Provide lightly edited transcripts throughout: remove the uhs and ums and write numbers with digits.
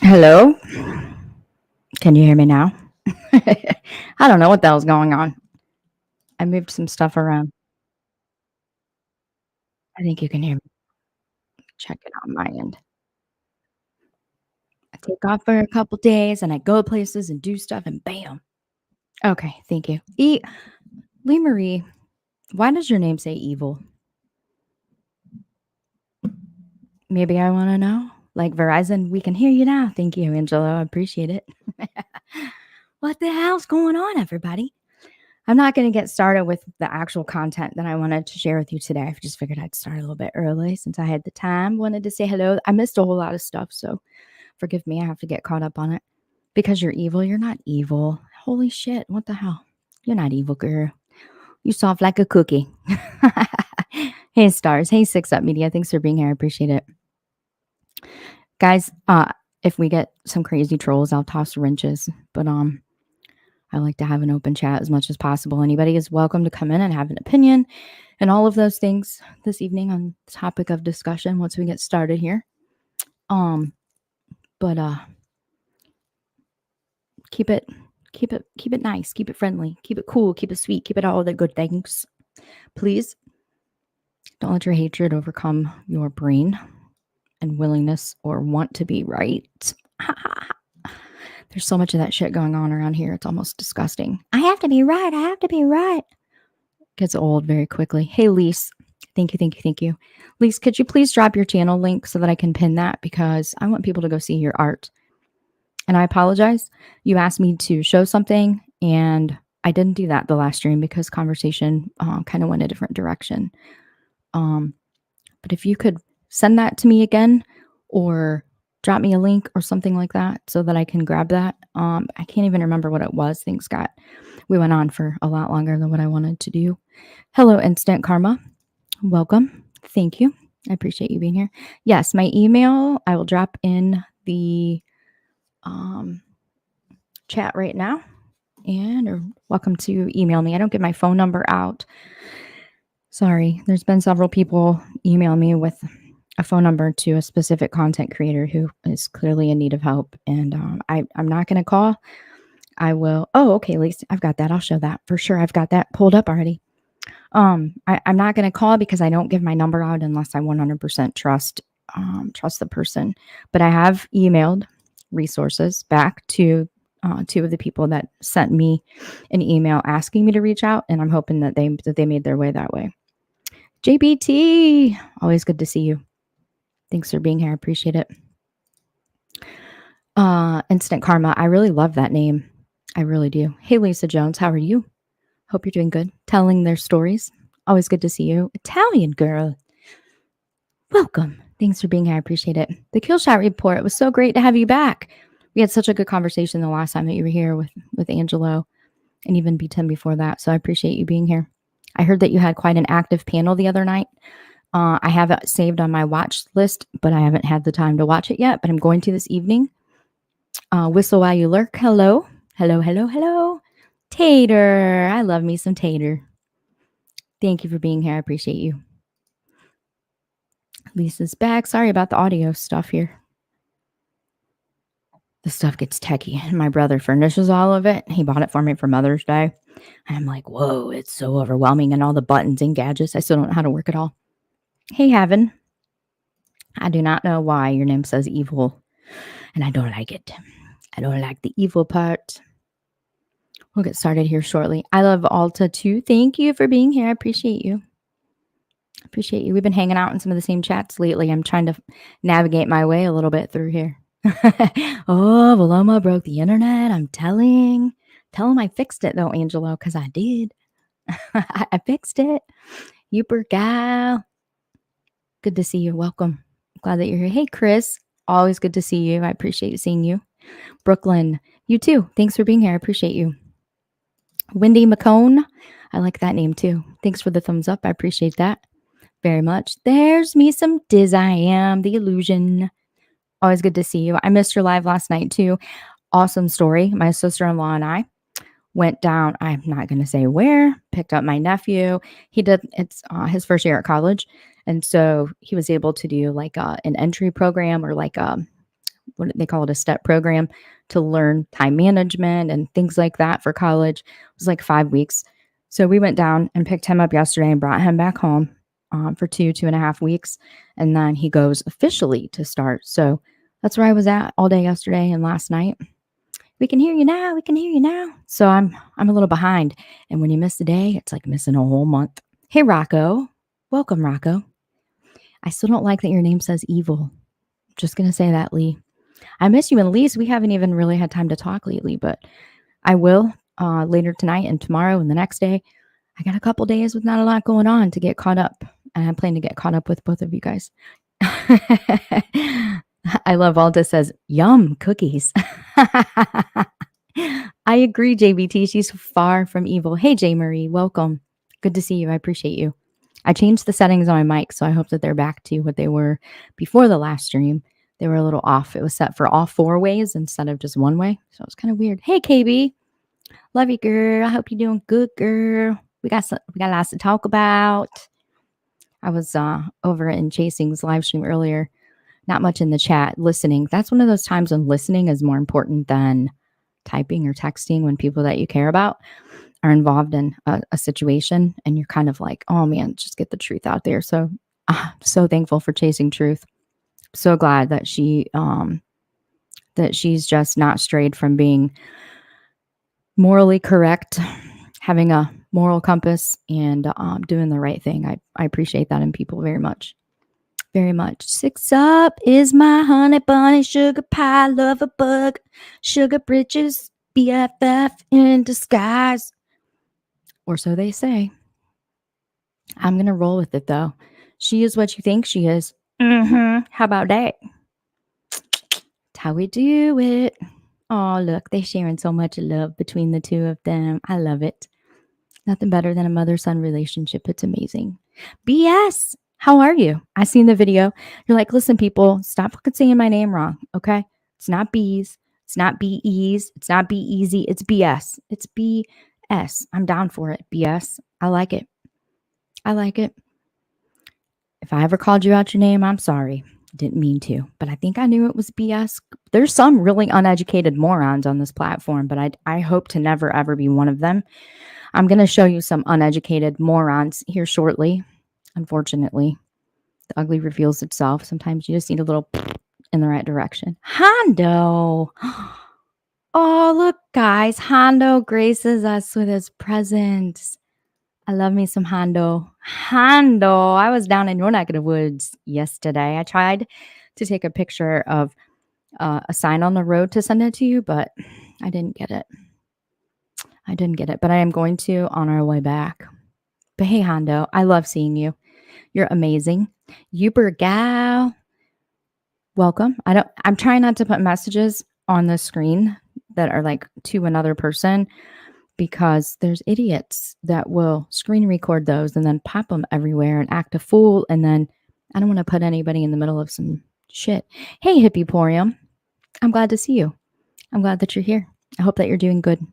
Hello? Can you hear me now? I don't know what the hell's going on. I moved some stuff around. I think you can hear me. Check it on my end. I take off for a couple days and I go places and do stuff and bam. Okay, thank you. Lee Marie, why does your name say evil? Maybe I want to know. Like Verizon, we can hear you now. Thank you, Angelo. I appreciate it. What the hell's going on, everybody? I'm not going to get started with the actual content that I wanted to share with you today. I just figured I'd start a little bit early since I had the time. Wanted to say hello. I missed a whole lot of stuff, so forgive me. I have to get caught up on it. Because you're evil. You're not evil. Holy shit. What the hell? You're not evil, girl. You soft like a cookie. Hey, stars. Hey, Six Up Media. Thanks for being here. I appreciate it. Guys, if we get some crazy trolls, I'll toss wrenches. But I like to have an open chat as much as possible. Anybody is welcome to come in and have an opinion and all of those things this evening on the topic of discussion once we get started here. But keep it nice, keep it friendly, keep it cool, keep it sweet, keep it all the good things. Please don't let your hatred overcome your brain and willingness or want to be right. There's so much of that shit going on around here. It's almost disgusting. I have to be right. I have to be right. Gets old very quickly. Hey, Lise. Thank you. Lise, could you please drop your channel link so that I can pin that? Because I want people to go see your art. And I apologize. You asked me to show something, and I didn't do that the last stream because conversation kind of went a different direction. But if you could send that to me again or drop me a link or something like that so that I can grab that. I can't even remember what it was. We went on for a lot longer than what I wanted to do. Hello, Instant Karma. Welcome. Thank you. I appreciate you being here. Yes, my email, I will drop in the chat right now. And you're welcome to email me. I don't get my phone number out. Sorry, there's been several people email me with a phone number to a specific content creator who is clearly in need of help. And I'm not going to call. I will. Oh, okay, Lisa, I've got that. I'll show that for sure. I've got that pulled up already. I'm not going to call because I don't give my number out unless I 100% trust the person. But I have emailed resources back to two of the people that sent me an email asking me to reach out, and I'm hoping that they made their way that way. JBT, always good to see you. Thanks for being here. I appreciate it. Instant Karma. I really love that name. I really do. Hey, Lisa Jones. How are you? Hope you're doing good. Telling their stories. Always good to see you. Italian girl. Welcome. Thanks for being here. I appreciate it. The Kill Shot Report. It was so great to have you back. We had such a good conversation the last time that you were here with Angelo and even B10 before that. So I appreciate you being here. I heard that you had quite an active panel the other night. I have it saved on my watch list, but I haven't had the time to watch it yet, but I'm going to this evening. Whistle while you lurk. Hello. Tater. I love me some Tater. Thank you for being here. I appreciate you. Lisa's back. Sorry about the audio stuff here. The stuff gets techie. My brother furnishes all of it. He bought it for me for Mother's Day. And I'm like, whoa, it's so overwhelming. And all the buttons and gadgets. I still don't know how to work it all. Hey, Heaven. I do not know why your name says evil. And I don't like it. I don't like the evil part. We'll get started here shortly. I love Alta too. Thank you for being here. I appreciate you. We've been hanging out in some of the same chats lately. I'm trying to navigate my way a little bit through here. Oh, Vilomah broke the internet. I'm telling. Tell him I fixed it though, Angelo, because I did. I fixed it. You poor gal. Good to see you. Welcome. Glad that you're here. Hey, Chris. Always good to see you. I appreciate seeing you. Brooklyn, you too. Thanks for being here. I appreciate you. Wendy McCone. I like that name too. Thanks for the thumbs up. I appreciate that very much. There's me some Diz. I am the illusion. Always good to see you. I missed your live last night too. Awesome story. My sister-in-law and I went down. I'm not going to say where. Picked up my nephew. It's his first year at college. And so he was able to do like an entry program or like what they call it, a step program to learn time management and things like that for college. It was like 5 weeks. So we went down and picked him up yesterday and brought him back home for 2.5 weeks. And then he goes officially to start. So that's where I was at all day yesterday and last night. We can hear you now. We can hear you now. So I'm a little behind. And when you miss a day, it's like missing a whole month. Hey, Rocco. Welcome, Rocco. I still don't like that your name says evil. Just going to say that, Lee. I miss you. And Lee, we haven't even really had time to talk lately, but I will later tonight and tomorrow and the next day. I got a couple days with not a lot going on to get caught up. And I plan to get caught up with both of you guys. I love Alda says, yum, cookies. I agree, JBT. She's far from evil. Hey, J. Marie, welcome. Good to see you. I appreciate you. I changed the settings on my mic, so I hope that they're back to what they were before the last stream. They were a little off. It was set for all 4 ways instead of just 1 way. So it was kind of weird. Hey, KB. Love you, girl. I hope you're doing good, girl. We got lots to talk about. I was over in Chasing's live stream earlier. Not much in the chat, listening. That's one of those times when listening is more important than typing or texting, when people that you care about are involved in a situation and you're kind of like, oh man, just get the truth out there. So so thankful for Chasing Truth. So glad that she's just not strayed from being morally correct, having a moral compass, and doing the right thing. I appreciate that in people very much. Very much. 6 up is my honey bunny, sugar pie, lover bug, sugar britches, BFF in disguise. Or so they say. I'm going to roll with it, though. She is what you think she is. How about that? That's how we do it. Oh, look, they're sharing so much love between the two of them. I love it. Nothing better than a mother-son relationship. It's amazing. BS, how are you? I seen the video. You're like, listen, people, stop fucking saying my name wrong, okay? It's not B's. It's not B-E's. It's not B-Easy. It's BS. It's BS. I'm down for it. BS. I like it. I like it. If I ever called you out your name, I'm sorry. Didn't mean to, but I think I knew it was BS. There's some really uneducated morons on this platform, but I hope to never, ever be one of them. I'm going to show you some uneducated morons here shortly. Unfortunately, the ugly reveals itself. Sometimes you just need a little in the right direction. Hondo. Oh, look, guys. Hondo graces us with his presence. I love me some Hondo. Hondo. I was down in your neck of the woods yesterday. I tried to take a picture of a sign on the road to send it to you, but I didn't get it. But I am going to on our way back. But hey, Hondo, I love seeing you. You're amazing. Uber gal. Welcome. I'm trying not to put messages on the screen that are like to another person, because there's idiots that will screen record those and then pop them everywhere and act a fool. And then I don't want to put anybody in the middle of some shit. Hey, Hippiporium. I'm glad to see you. I'm glad that you're here. I hope that you're doing good.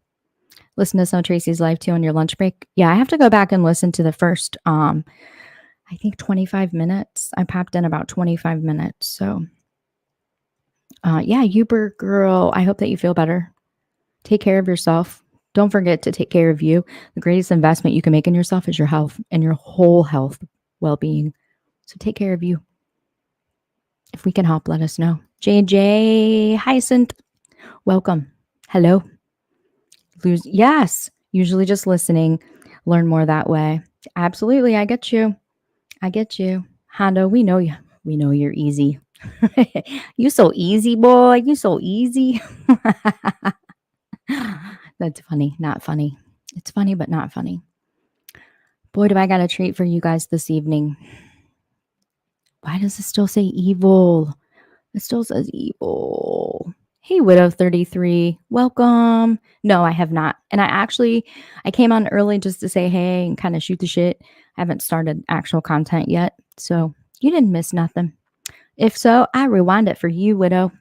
Listen to some of Tracy's live too on your lunch break. Yeah, I have to go back and listen to the first, I think 25 minutes. I popped in about 25 minutes. So yeah, Uber girl, I hope that you feel better. Take care of yourself. Don't forget to take care of you. The greatest investment you can make in yourself is your health and your whole health, well-being. So take care of you. If we can help, let us know. JJ Hyacinth, welcome. Hello. Yes, usually just listening. Learn more that way. Absolutely, I get you. Hondo, we know you. We know you're easy. You so easy, boy. You so easy. That's funny. Not funny. It's funny, but not funny. Boy, do I got a treat for you guys this evening. Why does it still say evil? It still says evil. Hey, Widow 33. Welcome. No, I have not. And I came on early just to say hey and kind of shoot the shit. I haven't started actual content yet. So you didn't miss nothing. If so, I rewind it for you, Widow.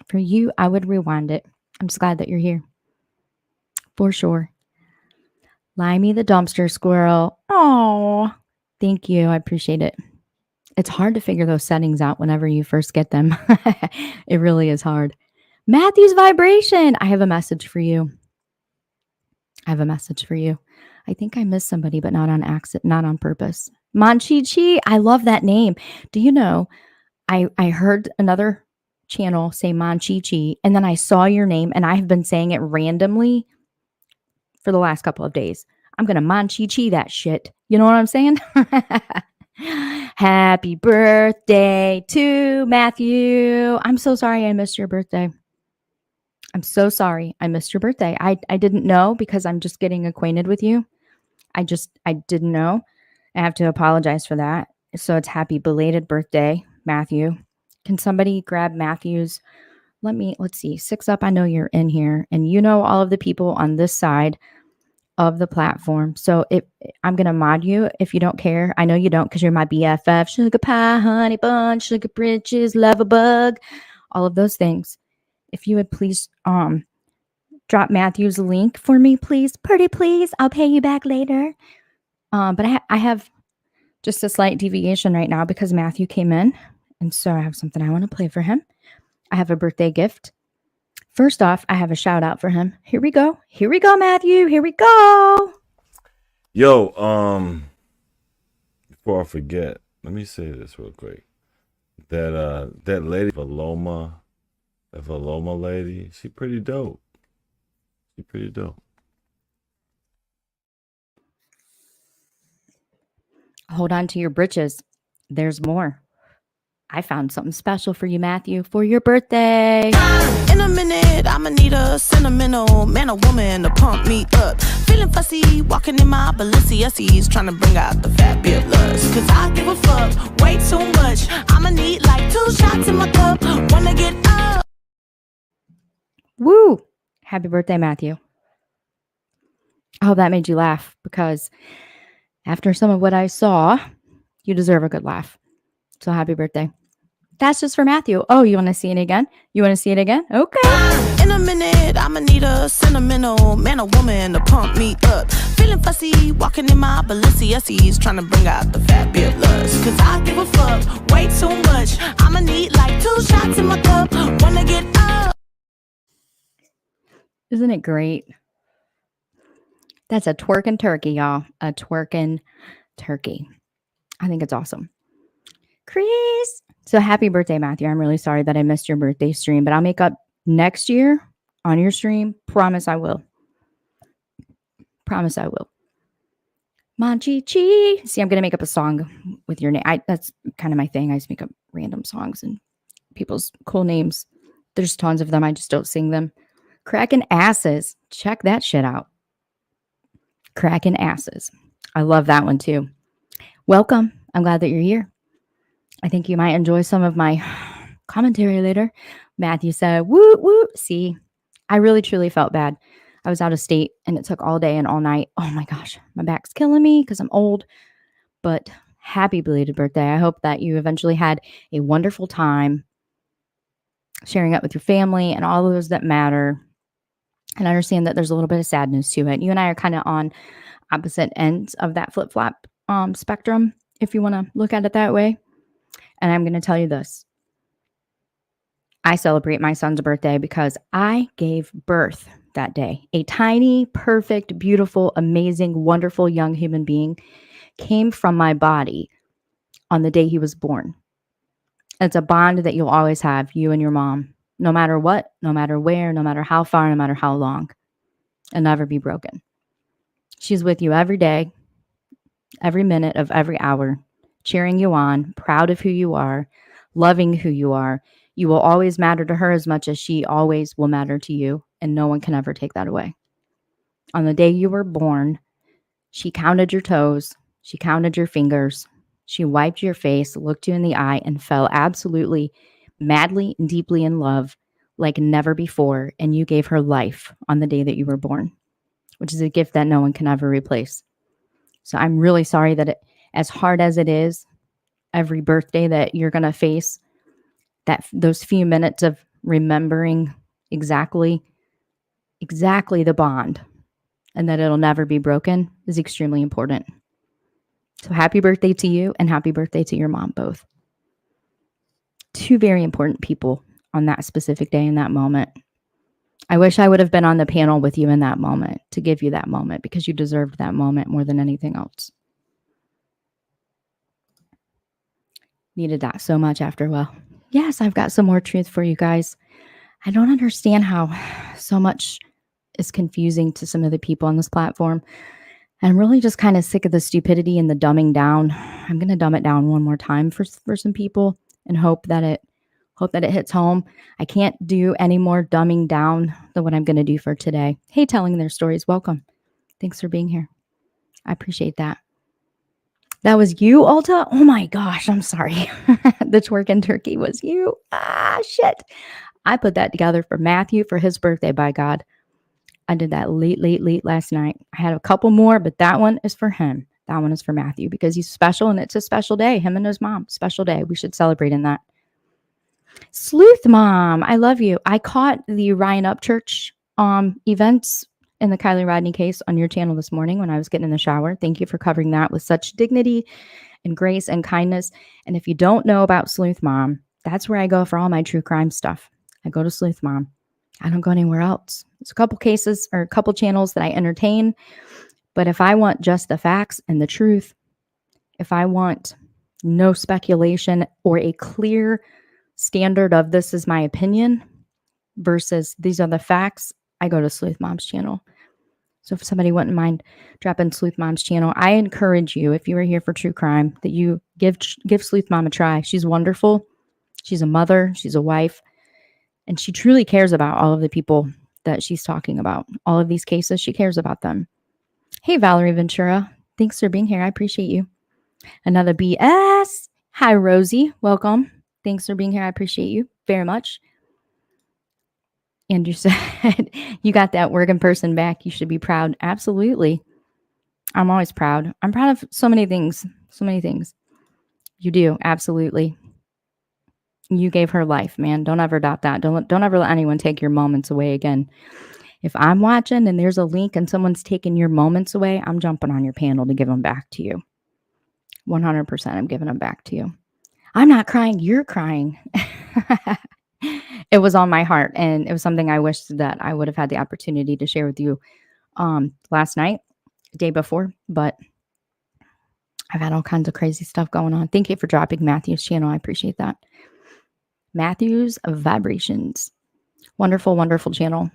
For you, I would rewind it. I'm just glad that you're here. For sure. Limey the dumpster squirrel. Oh, thank you. I appreciate it. It's hard to figure those settings out whenever you first get them. It really is hard. Matthew's vibration. I have a message for you. I have a message for you. I think I missed somebody, but not on accident, not on purpose. Manchichi. I love that name. Do you know, I heard another channel say Manchichi, and then I saw your name, and I have been saying it randomly for the last couple of days. I'm going to Manchichi that shit. You know what I'm saying? Happy birthday to Matthew. I'm so sorry I missed your birthday. I'm so sorry I missed your birthday. I didn't know because I'm just getting acquainted with you. I didn't know. I have to apologize for that. So it's happy belated birthday, Matthew. Can somebody grab Matthew's? Let's see. 6 up. I know you're in here, and you know all of the people on this side of the platform. So I'm going to mod you if you don't care. I know you don't because you're my BFF. Sugar pie, honey bun, sugar britches, love a bug, all of those things. If you would please drop Matthew's link for me, please. Pretty please. I'll pay you back later. But I have just a slight deviation right now because Matthew came in. And so I have something I want to play for him. I have a birthday gift. First off, I have a shout out for him. Here we go. Here we go, Matthew. Here we go. Yo, before I forget, let me say this real quick. That lady, Vilomah, that Vilomah lady, she pretty dope. She pretty dope. Hold on to your britches. There's more. I found something special for you, Matthew, for your birthday. In a minute, I'ma need a sentimental man or woman to pump me up. Feeling fussy, walking in my Balenciennes, trying to bring out the fat bit lust. Cause I give a fuck way too much. I'ma need like 2 shots in my cup. Wanna get up. Woo! Happy birthday, Matthew. I hope that made you laugh because after some of what I saw, you deserve a good laugh. So happy birthday. That's just for Matthew. Oh, you want to see it again? You want to see it again? Okay. In a minute, I'ma need a sentimental man or woman to pump me up. Feeling fussy, walking in my Balenciennes, trying to bring out the fat bit lust. Cause I give a fuck way too much. I'ma need like 2 shots in my cup. Wanna get up. Isn't it great? That's a twerking turkey, y'all. A twerking turkey. I think it's awesome. Chris. So happy birthday, Matthew. I'm really sorry that I missed your birthday stream, but I'll make up next year on your stream. Promise I will. Promise I will. Manchichi. See, I'm going to make up a song with your name. That's kind of my thing. I just make up random songs and people's cool names. There's tons of them. I just don't sing them. Cracking asses. Check that shit out. Cracking asses. I love that one too. Welcome. I'm glad that you're here. I think you might enjoy some of my commentary later. Matthew said, woo, woo. See, I really, truly felt bad. I was out of state and it took all day and all night. Oh my gosh, my back's killing me because I'm old. But happy belated birthday. I hope that you eventually had a wonderful time sharing it with your family and all those that matter. And I understand that there's a little bit of sadness to it. You and I are kind of on opposite ends of that flip-flop spectrum, if you want to look at it that way. And I'm going to tell you this. I celebrate my son's birthday because I gave birth that day. A tiny, perfect, beautiful, amazing, wonderful young human being came from my body on the day he was born. It's a bond that you'll always have, you and your mom, no matter what, no matter where, no matter how far, no matter how long. It'll never be broken. She's with you every day, every minute of every hour, cheering you on, proud of who you are, loving who you are. You will always matter to her as much as she always will matter to you, and no one can ever take that away. On the day you were born, she counted your toes, she counted your fingers, she wiped your face, looked you in the eye, and fell absolutely, madly, and deeply in love like never before, and you gave her life on the day that you were born, which is a gift that no one can ever replace. So I'm really sorry that as hard as it is, every birthday that you're going to face, that those few minutes of remembering exactly the bond and that it'll never be broken is extremely important. So happy birthday to you and happy birthday to your mom, both. Two very important people on that specific day in that moment. I wish I would have been on the panel with you in that moment to give you that moment because you deserved that moment more than anything else. Needed that so much after. Well, yes, I've got some more truth for you guys. I don't understand how so much is confusing to some of the people on this platform. I'm really just kind of sick of the stupidity and the dumbing down. I'm going to dumb it down one more time for some people and hope that it hits home. I can't do any more dumbing down than what I'm going to do for today. Hey, telling their stories. Welcome. Thanks for being here. I appreciate that. That was you, Alta? Oh my gosh, I'm sorry. The twerk and turkey was you. Shit. I put that together for Matthew for his birthday, by God. I did that late last night. I had a couple more, but that one is for him. That one is for Matthew because he's special and it's a special day. Him and his mom, special day. We should celebrate in that. Sleuth Mom, I love you. I caught the Ryan Upchurch events in the Kylie Rodney case on your channel this morning when I was getting in the shower. Thank you for covering that with such dignity and grace and kindness. And if you don't know about Sleuth Mom, that's where I go for all my true crime stuff. I go to Sleuth Mom. I don't go anywhere else. There's a couple cases or a couple channels that I entertain. But if I want just the facts and the truth, if I want no speculation or a clear standard of this is my opinion versus these are the facts, I go to Sleuth Mom's channel. So if somebody wouldn't mind dropping Sleuth Mom's channel, I encourage you, if you are here for true crime, that you give Sleuth Mom a try. She's wonderful. She's a mother. She's a wife. And she truly cares about all of the people that she's talking about. All of these cases, she cares about them. Hey, Valerie Ventura. Thanks for being here. I appreciate you. Another BS. Hi, Rosie. Welcome. Thanks for being here. I appreciate you very much. And you said you got that working person back. You should be proud. Absolutely. I'm always proud. I'm proud of so many things. So many things. You do. Absolutely. You gave her life, man. Don't ever doubt that. Don't ever let anyone take your moments away again. If I'm watching and there's a link and someone's taking your moments away, I'm jumping on your panel to give them back to you. 100% I'm giving them back to you. I'm not crying. You're crying. It was on my heart, and it was something I wished that I would have had the opportunity to share with you last night, day before, but I've had all kinds of crazy stuff going on. Thank you for dropping Matthew's channel. I appreciate that. Matthew's Vibrations. Wonderful, wonderful channel.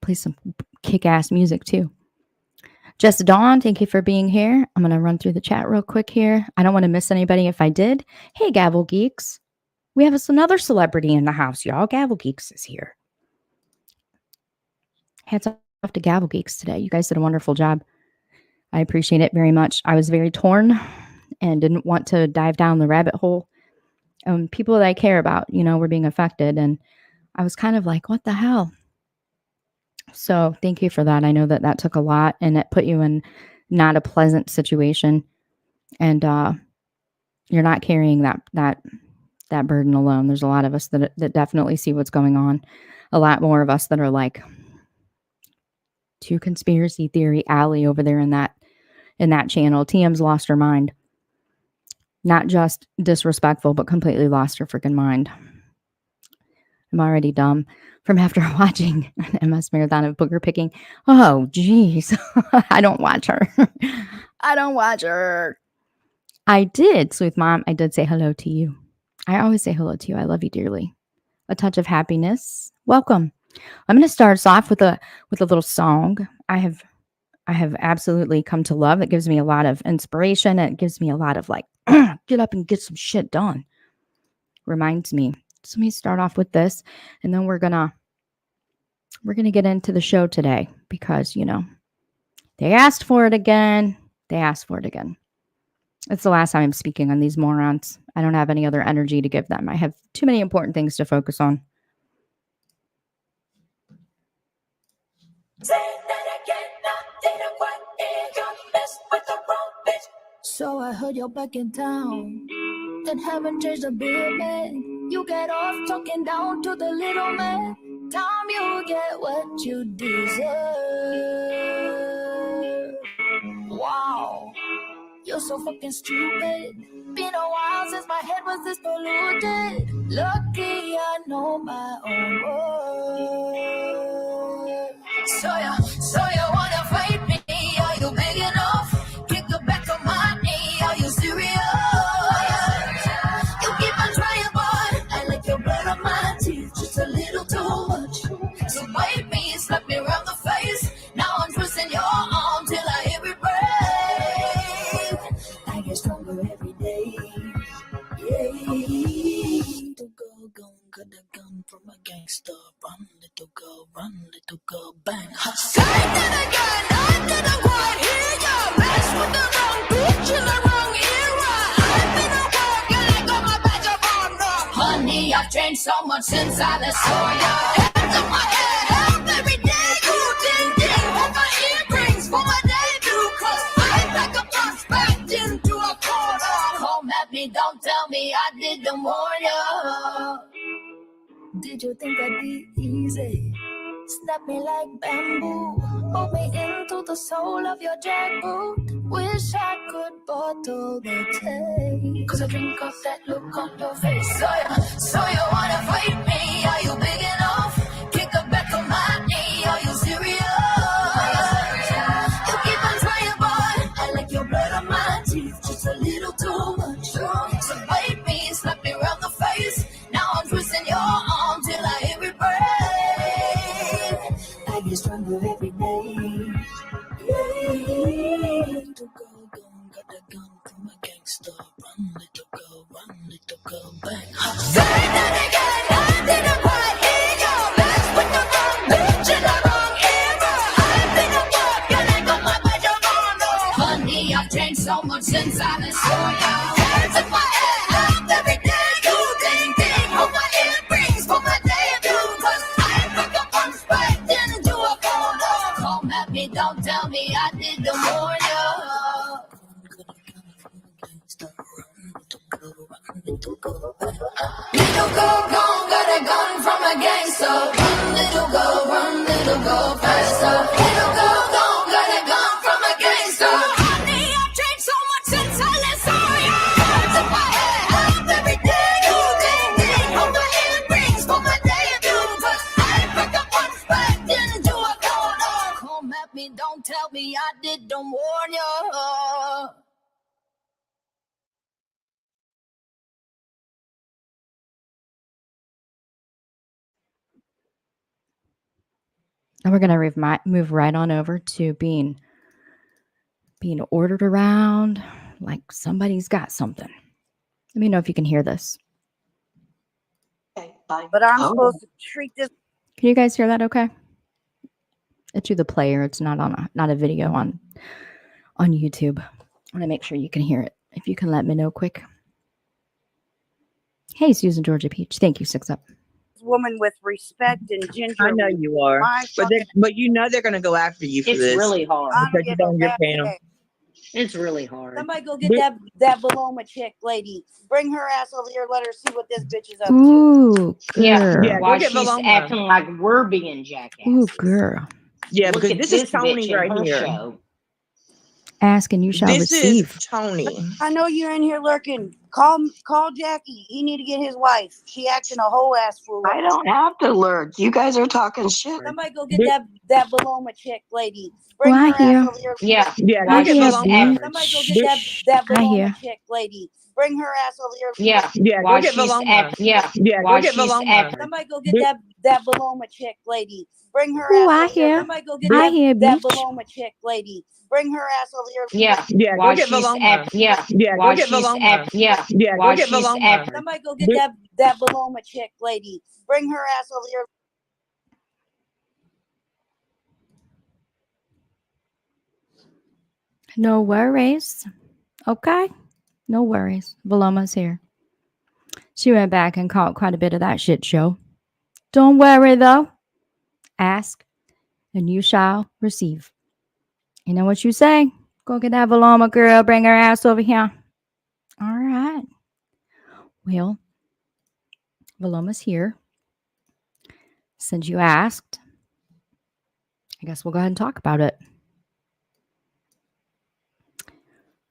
Plays some kick-ass music too. Just Dawn, thank you for being here. I'm going to run through the chat real quick here. I don't want to miss anybody if I did. Hey, Gavel Geeks. We have another celebrity in the house, y'all. Gavel Geeks is here. Hats off to Gavel Geeks today. You guys did a wonderful job. I appreciate it very much. I was very torn and didn't want to dive down the rabbit hole. People that I care about, were being affected. And I was kind of like, what the hell? So thank you for that. I know that took a lot and it put you in not a pleasant situation. And you're not carrying that burden alone. There's a lot of us that definitely see what's going on. A lot more of us that are like to conspiracy theory alley over there in that channel. TM's lost her mind. Not just disrespectful, but completely lost her freaking mind. I'm already dumb from after watching an MS marathon of booger picking. Oh, geez. I don't watch her. I did, Sleuth Mom. I did say hello to you. I always say hello to you. I love you dearly. A touch of happiness. Welcome. I'm going to start us off with a little song. I have absolutely come to love. It gives me a lot of inspiration. It gives me a lot of like, get up and get some shit done. Reminds me. So let me start off with this, and then we're gonna get into the show today because they asked for it again. It's the last time I'm speaking on these morons. I don't have any other energy to give them. I have too many important things to focus on. So I heard you're back in town. That haven't changed a bit, man. You get off talking down to the little man. Time you get what you deserve. Wow. You're so fucking stupid. Been a while since my head was this polluted. Lucky I know my own worth. So you wanna fight me? Are you big enough? Kick the back of my knee. Are you serious? You keep on trying, boy. I like your blood on my teeth, just a little too much. So bite me, slap me around the face. Now I'm twisting your arm till I hear it break. I get stronger every day. Yeah. Little girl gon' get a gun from a gangster. Run, little girl, bang. Say that again, I didn't quite hear ya. Mess with the wrong bitch in the wrong era. I've been a work and I got my badge of honor. Honey, I've changed so much since I last saw ya. Hands on my head, help every day. You ding ding, hold my earrings for my debut. Cause I back up once backed into a corner. Come at me, don't tell me I didn't warn ya. Did you think I'd be easy? Snap me like bamboo, hold me into the sole of your jackboot. Wish I could bottle the taste, cause I drink up that look on your face. So you wanna fight me? Are you big enough? Kick the back of my knee. Are you serious? You keep on trying, boy. I like your blood on my teeth, just a little too much. So bite me, slap me around the face. Now I'm twisting your arm till I hear it break. I get stronger every day. Yeah. Little girl gon' got a gun from a gangster. Run, little girl, bang. Say that again, I didn't quite hear you. Mess with the wrong bitch in the wrong era. I've been a work and I got my badge of honor. Honey, I've changed so much since I last saw ya. Hands in my head, help every day. You ding ding, hold my earrings for my debut. Cause I pick up on spiked into a corner. Come at me, don't tell me I didn't warn ya. Little girl gone, got a gun from a gangster. Run, little girl, faster. Little girl gone, got a gun from a gangster. Honey, I've changed so much since I last saw ya. Hands in my head, help every day. You ding ding, hold my earrings for my debut. Cause I pick up one backed into a corner. Come at me, don't tell me I didn't warn ya. And we're going to move right on over to being ordered around like somebody's got something. Let me know if you can hear this. But I'm supposed to treat this. Can you guys hear that okay? It's through the player. It's not a video on YouTube. I want to make sure you can hear it. If you can let me know quick. Hey, Susan Georgia Peach. Thank you, 6 Up. Woman with respect and ginger. I know you are, but you know they're going to go after you for It's this. really hard. Because you don't get paid. It's really hard. Somebody go get that Vilomah chick lady. Bring her ass over here. Let her see what this bitch is up Ooh, to. girl. Yeah, why she's Vilomah. acting like we're being jackasses. Ooh, girl. Yeah, Look because at this is Tony bitch in right her here. show. Ask and you shall This receive. is Tony. I know you're in here lurking. Call Jackie. He need to get his wife. She acting a whole ass fool. I don't have to lurk. You guys are talking shit. Somebody go get that Vilomah chick lady. Bring her I hear. ass over here. Yeah, go she's get Vilomah. Somebody go get that I hear. Vilomah chick lady. Bring her ass over here. Yeah, go get Vilomah. Go get Vilomah. Somebody go get that Vilomah chick lady. Bring her Ooh, ass I over here. hear. Somebody go get I hear, that bitch. Vilomah chick lady. Bring her ass over here. Yeah, go get Vilomah. Go get Vilomah. Go get Vilomah. Somebody go get that Vilomah chick lady. Bring her ass over here. No worries. Okay. No worries. Vilomah's here. She went back and caught quite a bit of that shit show. Don't worry, though. Ask, and you shall receive. You know what you say? Go get that Vilomah girl. Bring her ass over here. All right. Well, Vilomah's here. Since you asked, I guess we'll go ahead and talk about it.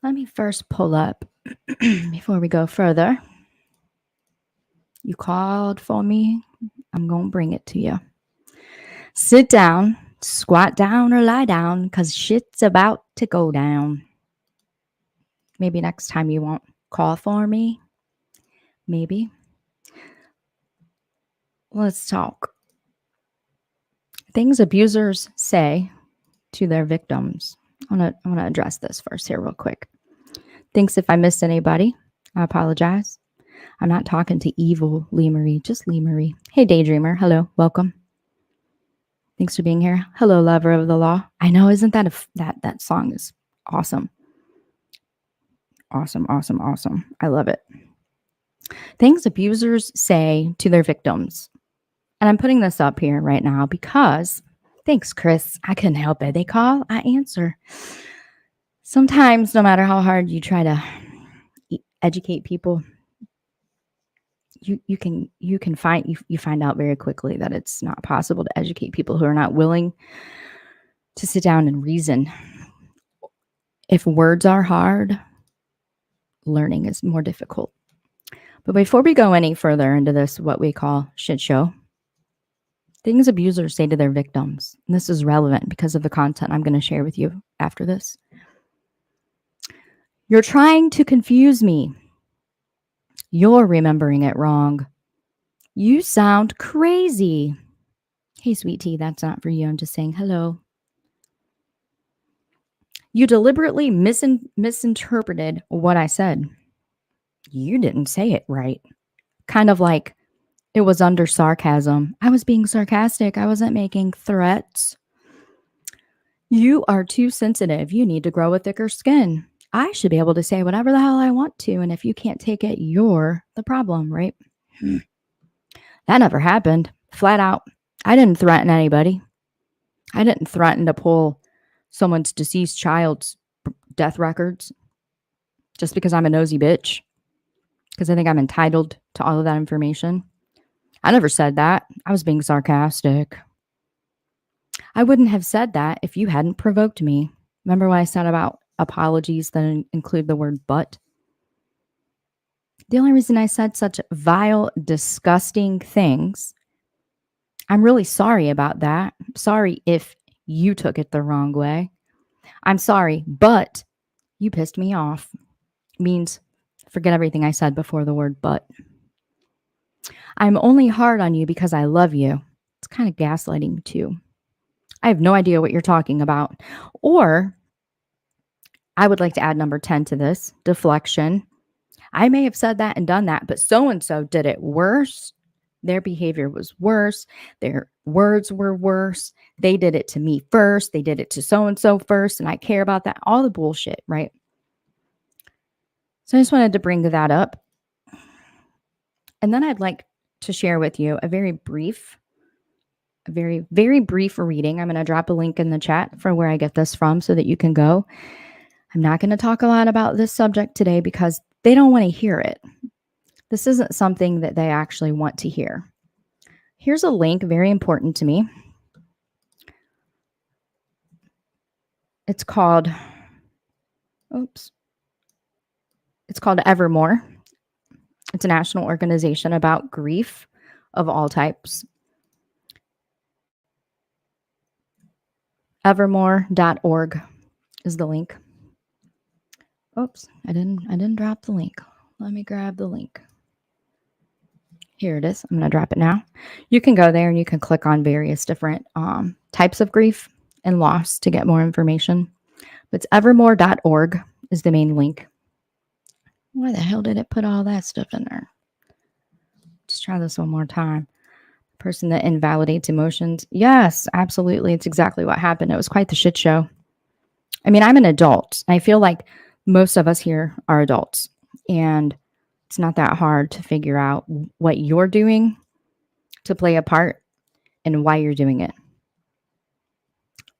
Let me first pull up before we go further. You called for me. I'm going to bring it to you. Sit down, squat down, or lie down, because shit's about to go down. Maybe next time you won't call for me. Maybe. Let's talk. Things abusers say to their victims. I want to address this first here real quick. Thanks if I missed anybody. I apologize. I'm not talking to evil Lee Marie, just Lee Marie. Hey, Daydreamer. Hello. Welcome. Thanks for being here. Hello, lover of the law. I know, isn't that that song is awesome. Awesome, awesome, awesome. I love it. Things abusers say to their victims. And I'm putting this up here right now because, thanks, Chris. I couldn't help it. They call, I answer. Sometimes, no matter how hard you try to educate people, you find out very quickly that it's not possible to educate people who are not willing to sit down and reason. If words are hard, learning is more difficult. But before we go any further into this, what we call shit show, things abusers say to their victims, and this is relevant because of the content I'm going to share with you after this. You're trying to confuse me. You're remembering it wrong. You sound crazy. Hey, sweet tea, that's not for you. I'm just saying hello. You deliberately misinterpreted what I said. You didn't say it right. Kind of like it was under sarcasm. I was being sarcastic. I wasn't making threats. You are too sensitive. You need to grow a thicker skin. I should be able to say whatever the hell I want to. And if you can't take it, you're the problem, right? That never happened. Flat out. I didn't threaten anybody. I didn't threaten to pull someone's deceased child's death records just because I'm a nosy bitch. Because I think I'm entitled to all of that information. I never said that. I was being sarcastic. I wouldn't have said that if you hadn't provoked me. Remember what I said about apologies that include the word but? The only reason I said such vile, disgusting things, I'm really sorry about that. Sorry if you took it the wrong way. I'm sorry, but you pissed me off. Means forget everything I said before the word but. I'm only hard on you because I love you. It's kind of gaslighting too. I have no idea what you're talking about. Or I would like to add number 10 to this, deflection. I may have said that and done that, but so-and-so did it worse. Their behavior was worse. Their words were worse. They did it to me first. They did it to so-and-so first, and I care about that. All the bullshit, right? So I just wanted to bring that up. And then I'd like to share with you a very brief reading. I'm going to drop a link in the chat for where I get this from so that you can go. I'm not going to talk a lot about this subject today because they don't want to hear it. This isn't something that they actually want to hear. Here's a link, very important to me. It's called Evermore. It's a national organization about grief of all types. Evermore.org is the link. Oops, I didn't drop the link. Let me grab the link. Here it is. I'm going to drop it now. You can go there and you can click on various different types of grief and loss to get more information. But it's evermore.org is the main link. Why the hell did it put all that stuff in there? Let's try this one more time. Person that invalidates emotions. Yes, absolutely. It's exactly what happened. It was quite the shit show. I mean, I'm an adult. I feel like most of us here are adults. And it's not that hard to figure out what you're doing to play a part and why you're doing it.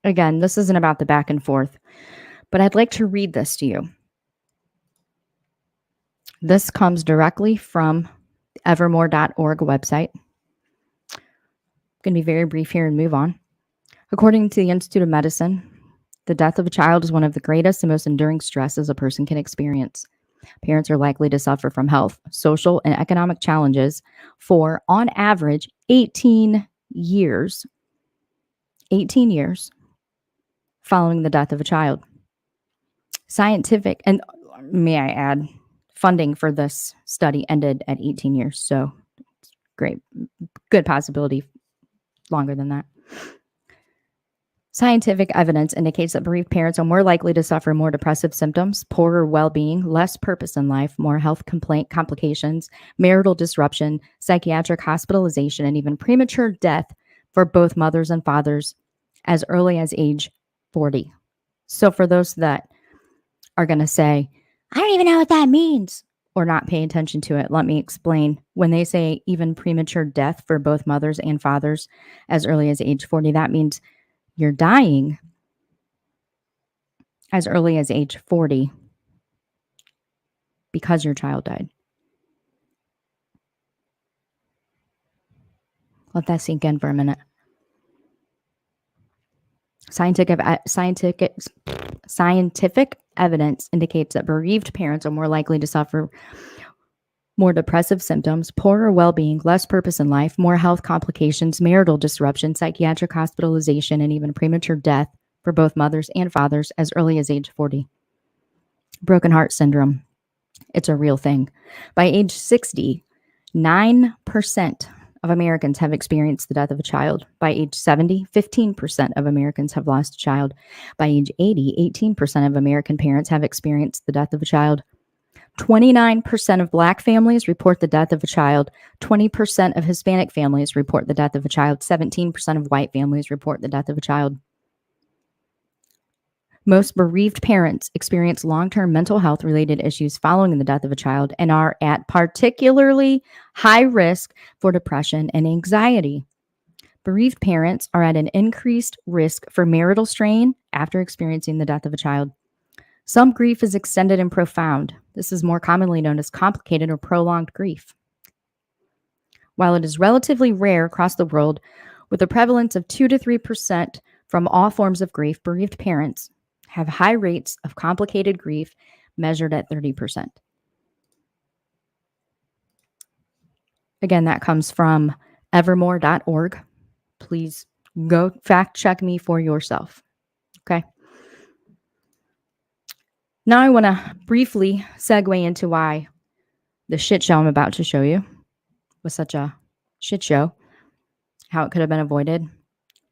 Again, this isn't about the back and forth, but I'd like to read this to you. This comes directly from the evermore.org website. I'm going to be very brief here and move on. According to the Institute of Medicine, The death of a child is one of the greatest and most enduring stresses a person can experience. Parents are likely to suffer from health, social, and economic challenges for, on average, 18 years. 18 years following the death of a child. Scientific, and may I add, funding for this study ended at 18 years. So great, good possibility longer than that. Scientific evidence indicates that bereaved parents are more likely to suffer more depressive symptoms, poorer well-being, less purpose in life, more health complications, marital disruption, psychiatric hospitalization, and even premature death for both mothers and fathers as early as age 40. So for those that are going to say, I don't even know what that means, or not pay attention to it, let me explain. When they say even premature death for both mothers and fathers as early as age 40, that means you're dying as early as age 40 because your child died. Let that sink in for a minute. Scientific evidence indicates that bereaved parents are more likely to suffer more depressive symptoms, poorer well-being, less purpose in life, more health complications, marital disruption, psychiatric hospitalization, and even premature death for both mothers and fathers as early as age 40. Broken heart syndrome. It's a real thing. By age 60, 9% of Americans have experienced the death of a child. By age 70, 15% of Americans have lost a child. By age 80, 18% of American parents have experienced the death of a child. 29% of Black families report the death of a child. 20% of Hispanic families report the death of a child. 17% of white families report the death of a child. Most bereaved parents experience long-term mental health related issues following the death of a child and are at particularly high risk for depression and anxiety. Bereaved parents are at an increased risk for marital strain after experiencing the death of a child. Some grief is extended and profound. This is more commonly known as complicated or prolonged grief. While it is relatively rare across the world, with a prevalence of 2 to 3% from all forms of grief, bereaved parents have high rates of complicated grief measured at 30%. Again, that comes from evermore.org. Please go fact check me for yourself. Okay. Now I want to briefly segue into why the shit show I'm about to show you was such a shit show, how it could have been avoided,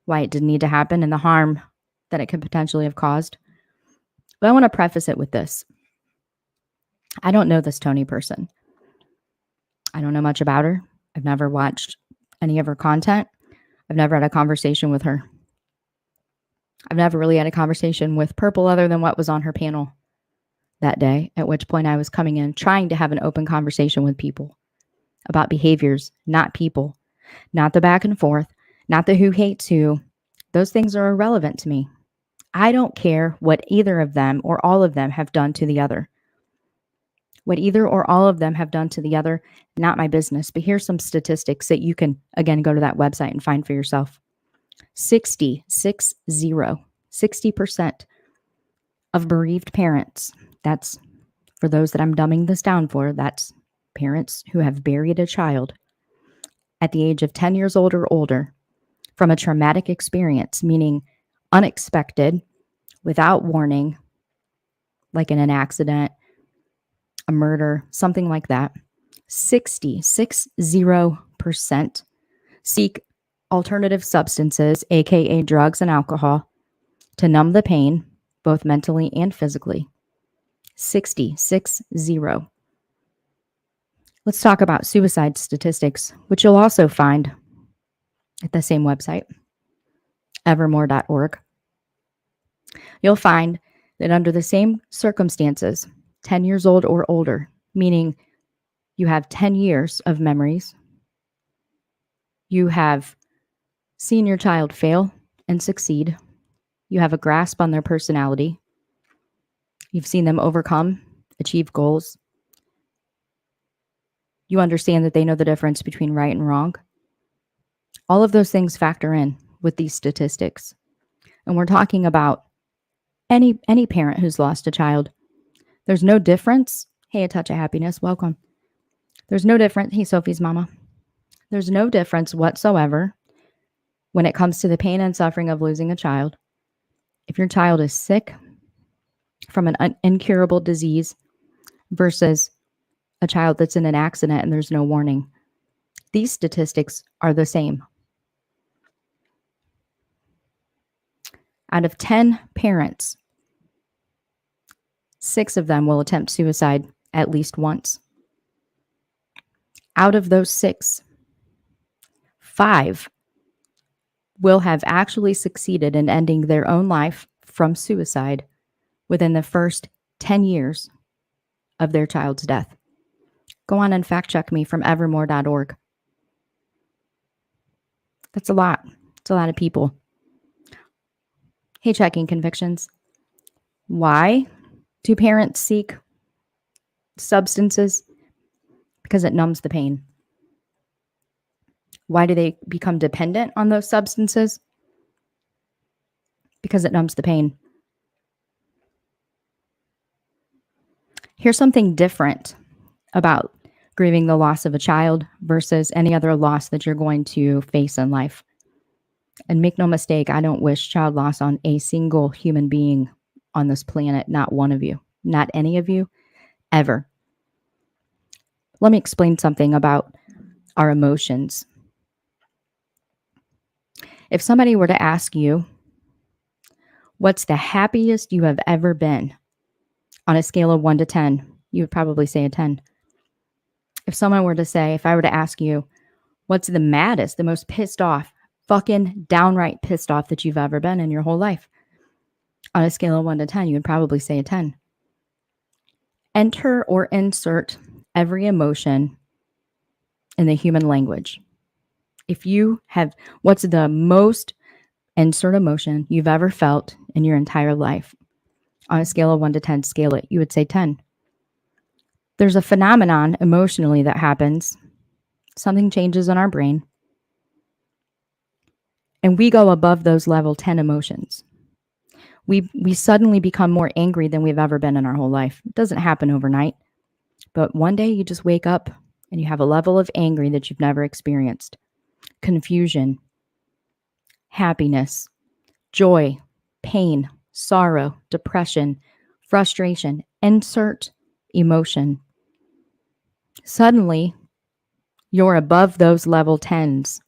why it didn't need to happen, and the harm that it could potentially have caused. But I want to preface it with this. I don't know this Tony person. I don't know much about her. I've never watched any of her content. I've never had a conversation with her. I've never really had a conversation with Purple other than what was on her panel that day, at which point I was coming in trying to have an open conversation with people about behaviors, not people, not the back and forth, not the who hates who. Those things are irrelevant to me. I don't care what either of them or all of them have done to the other. What either or all of them have done to the other, not my business. But here's some statistics that you can, again, go to that website and find for yourself. 60% of bereaved parents, that's for those that I'm dumbing this down for, that's parents who have buried a child at the age of 10 years old or older from a traumatic experience, meaning unexpected, without warning, like in an accident, a murder, something like that. 60% seek alternative substances, aka drugs and alcohol, to numb the pain, both mentally and physically. 60. Let's talk about suicide statistics, which you'll also find at the same website, evermore.org. You'll find that under the same circumstances, 10 years old or older, meaning you have 10 years of memories, you have seen your child fail and succeed, you have a grasp on their personality, you've seen them overcome, achieve goals, you understand that they know the difference between right and wrong. All of those things factor in with these statistics. And we're talking about Any parent who's lost a child, there's no difference. Hey, a touch of happiness. Welcome. There's no difference. Hey, Sophie's mama. There's no difference whatsoever when it comes to the pain and suffering of losing a child. If your child is sick from an incurable disease versus a child that's in an accident and there's no warning, these statistics are the same. Out of 10 parents, 6 of them will attempt suicide at least once. Out of those 6, 5 will have actually succeeded in ending their own life from suicide within the first 10 years of their child's death. Go on and fact check me from evermore.org. That's a lot. It's a lot of people. Hey, checking convictions. Why do parents seek substances? Because it numbs the pain. Why do they become dependent on those substances? Because it numbs the pain. Here's something different about grieving the loss of a child versus any other loss that you're going to face in life. And make no mistake, I don't wish child loss on a single human being on this planet, not one of you, not any of you, ever. Let me explain something about our emotions. If somebody were to ask you, what's the happiest you have ever been on a scale of 1 to 10, you would probably say a 10. If someone were to say, if I were to ask you, what's the maddest, the most pissed off, fucking downright pissed off that you've ever been in your whole life, on a scale of 1 to 10, you would probably say a 10. Enter or insert every emotion in the human language. If you have, what's the most insert emotion you've ever felt in your entire life? On a scale of 1 to 10, scale it. You would say 10. There's a phenomenon emotionally that happens. Something changes in our brain. And we go above those level 10 emotions. We suddenly become more angry than we've ever been in our whole life. It doesn't happen overnight. But one day you just wake up and you have a level of anger that you've never experienced. Confusion, happiness, joy, pain, sorrow, depression, frustration, insert emotion. Suddenly, you're above those level 10s.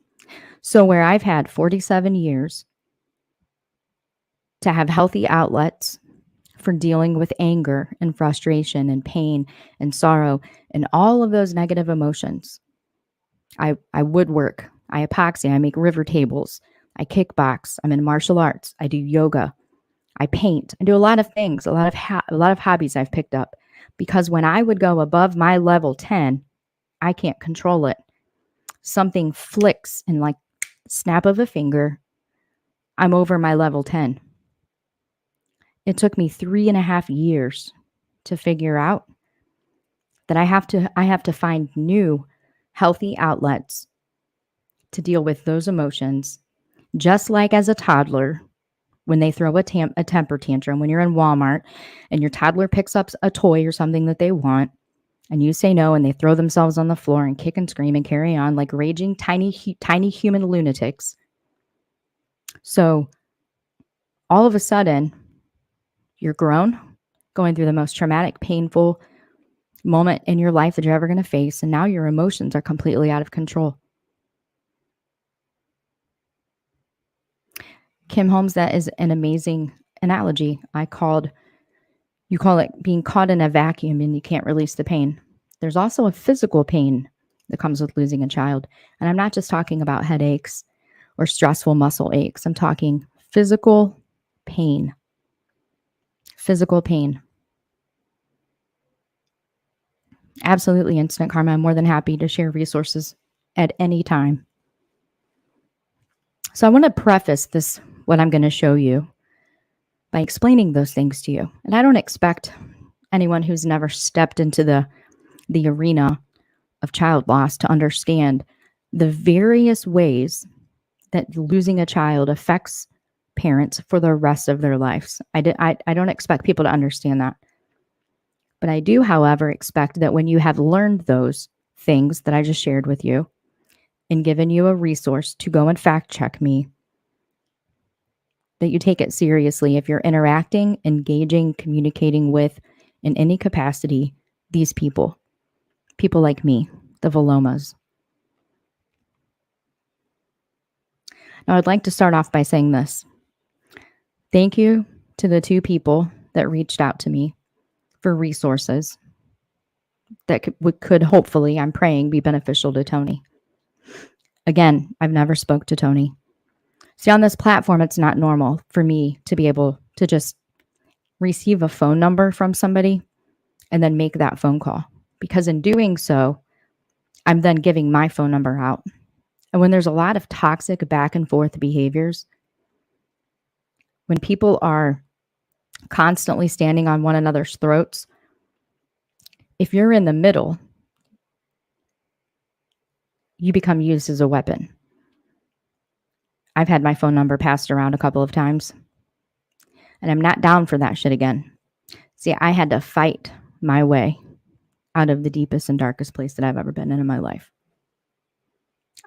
So where I've had 47 years to have healthy outlets for dealing with anger and frustration and pain and sorrow and all of those negative emotions, I woodwork, I epoxy, I make river tables, I kickbox, I'm in martial arts, I do yoga, I paint, I do a lot of things, a lot of hobbies I've picked up, because when I would go above my level 10, I can't control it. Something flicks and like snap of a finger, I'm over my level 10. It took me 3.5 years to figure out that I have to find new healthy outlets to deal with those emotions. Just like as a toddler, when they throw a temper tantrum, when you're in Walmart and your toddler picks up a toy or something that they want, and you say no, and they throw themselves on the floor and kick and scream and carry on like raging tiny human lunatics. So all of a sudden, you're grown, going through the most traumatic, painful moment in your life that you're ever going to face, and now your emotions are completely out of control. Kim Holmes, that is an amazing analogy. You call it being caught in a vacuum and you can't release the pain. There's also a physical pain that comes with losing a child. And I'm not just talking about headaches or stressful muscle aches. I'm talking physical pain. Physical pain. Absolutely instant karma. I'm more than happy to share resources at any time. So I want to preface this, what I'm going to show you, by explaining those things to you. And I don't expect anyone who's never stepped into the arena of child loss to understand the various ways that losing a child affects parents for the rest of their lives. I don't expect people to understand that. But I do, however, expect that when you have learned those things that I just shared with you and given you a resource to go and fact check me, that you take it seriously if you're interacting, engaging, communicating with, in any capacity, these people like me, the Vilomahs. Now, I'd like to start off by saying this. Thank you to the 2 people that reached out to me for resources that could hopefully, I'm praying, be beneficial to Tony. Again, I've never spoke to Tony. See, on this platform, it's not normal for me to be able to just receive a phone number from somebody and then make that phone call. Because in doing so, I'm then giving my phone number out. And when there's a lot of toxic back and forth behaviors, when people are constantly standing on one another's throats, if you're in the middle, you become used as a weapon. I've had my phone number passed around a couple of times, and I'm not down for that shit again. See, I had to fight my way out of the deepest and darkest place that I've ever been in my life.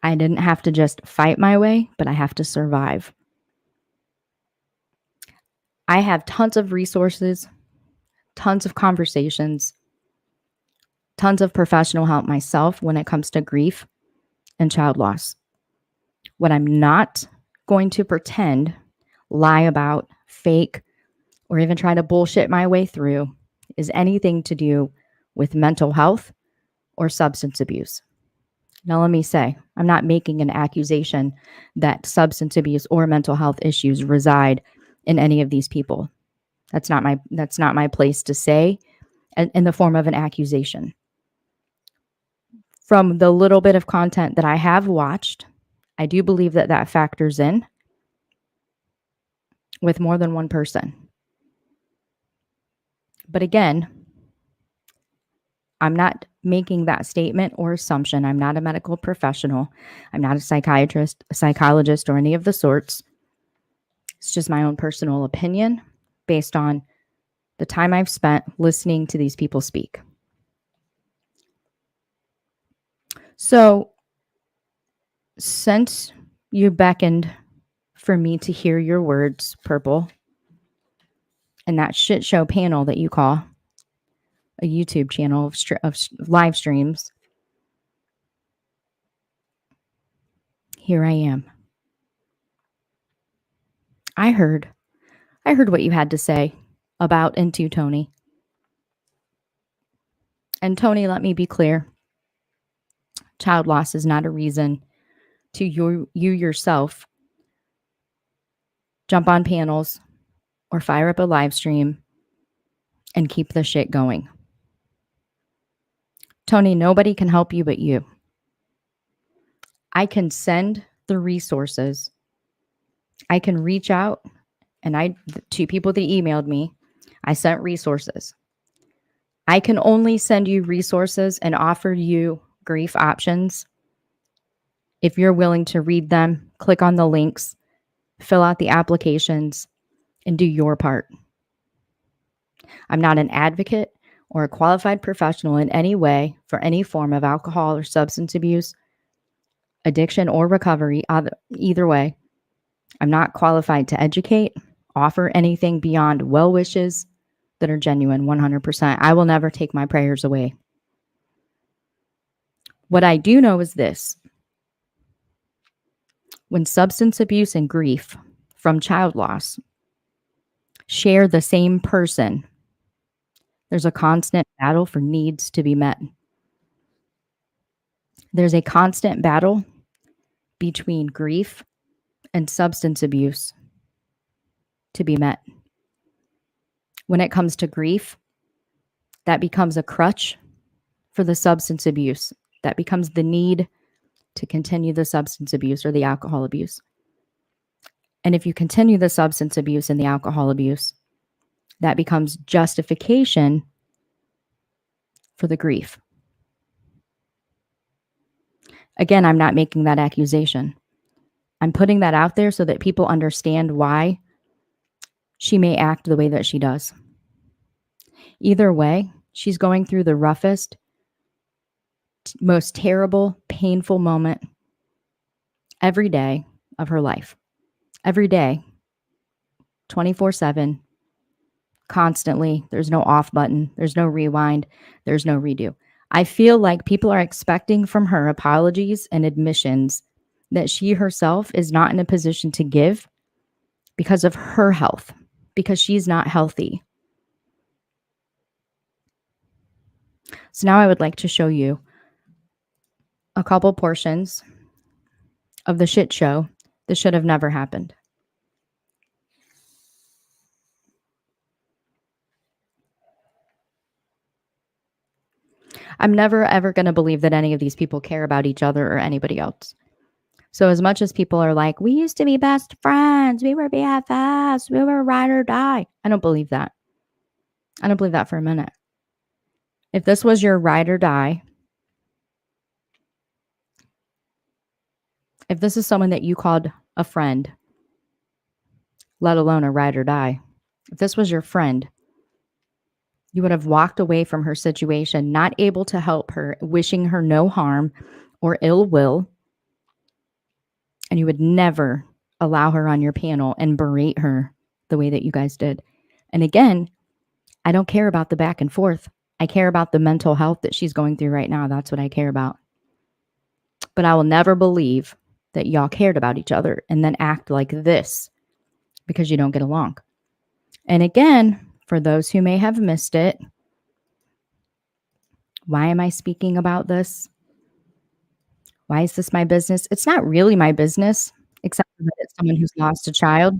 I didn't have to just fight my way, but I have to survive. I have tons of resources, tons of conversations, tons of professional help myself when it comes to grief and child loss. What I'm not going to pretend, lie about, fake, or even try to bullshit my way through is anything to do with mental health or substance abuse. Now, let me say, I'm not making an accusation that substance abuse or mental health issues reside in any of these people. That's not my place to say in the form of an accusation. From the little bit of content that I have watched, I do believe that that factors in with more than one person. But again, I'm not making that statement or assumption. I'm not a medical professional. I'm not a psychiatrist, a psychologist, or any of the sorts. It's just my own personal opinion based on the time I've spent listening to these people speak. So, since you beckoned for me to hear your words, Purple, and that shit show panel that you call a YouTube channel of live streams, here I am. I heard what you had to say about and to Tony. And Tony, let me be clear. Child loss is not a reason to you yourself jump on panels or fire up a live stream and keep the shit going. Tony, nobody can help you but you. I can send the resources. I can reach out, and the 2 people that emailed me, I sent resources. I can only send you resources and offer you grief options if you're willing to read them, click on the links, fill out the applications, and do your part. I'm not an advocate or a qualified professional in any way for any form of alcohol or substance abuse, addiction, or recovery. Either way, I'm not qualified to educate, offer anything beyond well wishes that are genuine 100%. I will never take my prayers away. What I do know is this. When substance abuse and grief from child loss share the same person, there's a constant battle for needs to be met. There's a constant battle between grief and substance abuse to be met. When it comes to grief, that becomes a crutch for the substance abuse. That becomes the need to continue the substance abuse or the alcohol abuse. And if you continue the substance abuse and the alcohol abuse, that becomes justification for the grief. Again, I'm not making that accusation. I'm putting that out there so that people understand why she may act the way that she does. Either way, she's going through the roughest, most terrible, painful moment every day of her life. Every day, 24/7, constantly. There's no off button. There's no rewind. There's no redo. I feel like people are expecting from her apologies and admissions that she herself is not in a position to give because of her health, because she's not healthy. So now I would like to show you a couple portions of the shit show that should have never happened. I'm never, ever going to believe that any of these people care about each other or anybody else. So as much as people are like, we used to be best friends, we were BFFs, we were ride or die. I don't believe that. I don't believe that for a minute. If this was your ride or die, if this is someone that you called a friend, let alone a ride or die, if this was your friend, you would have walked away from her situation, not able to help her, wishing her no harm or ill will, and you would never allow her on your panel and berate her the way that you guys did. And again, I don't care about the back and forth. I care about the mental health that she's going through right now. That's what I care about. But I will never believe that y'all cared about each other and then act like this because you don't get along. And again, for those who may have missed it, why am I speaking about this? Why is this my business? It's not really my business, except that it's someone who's lost a child.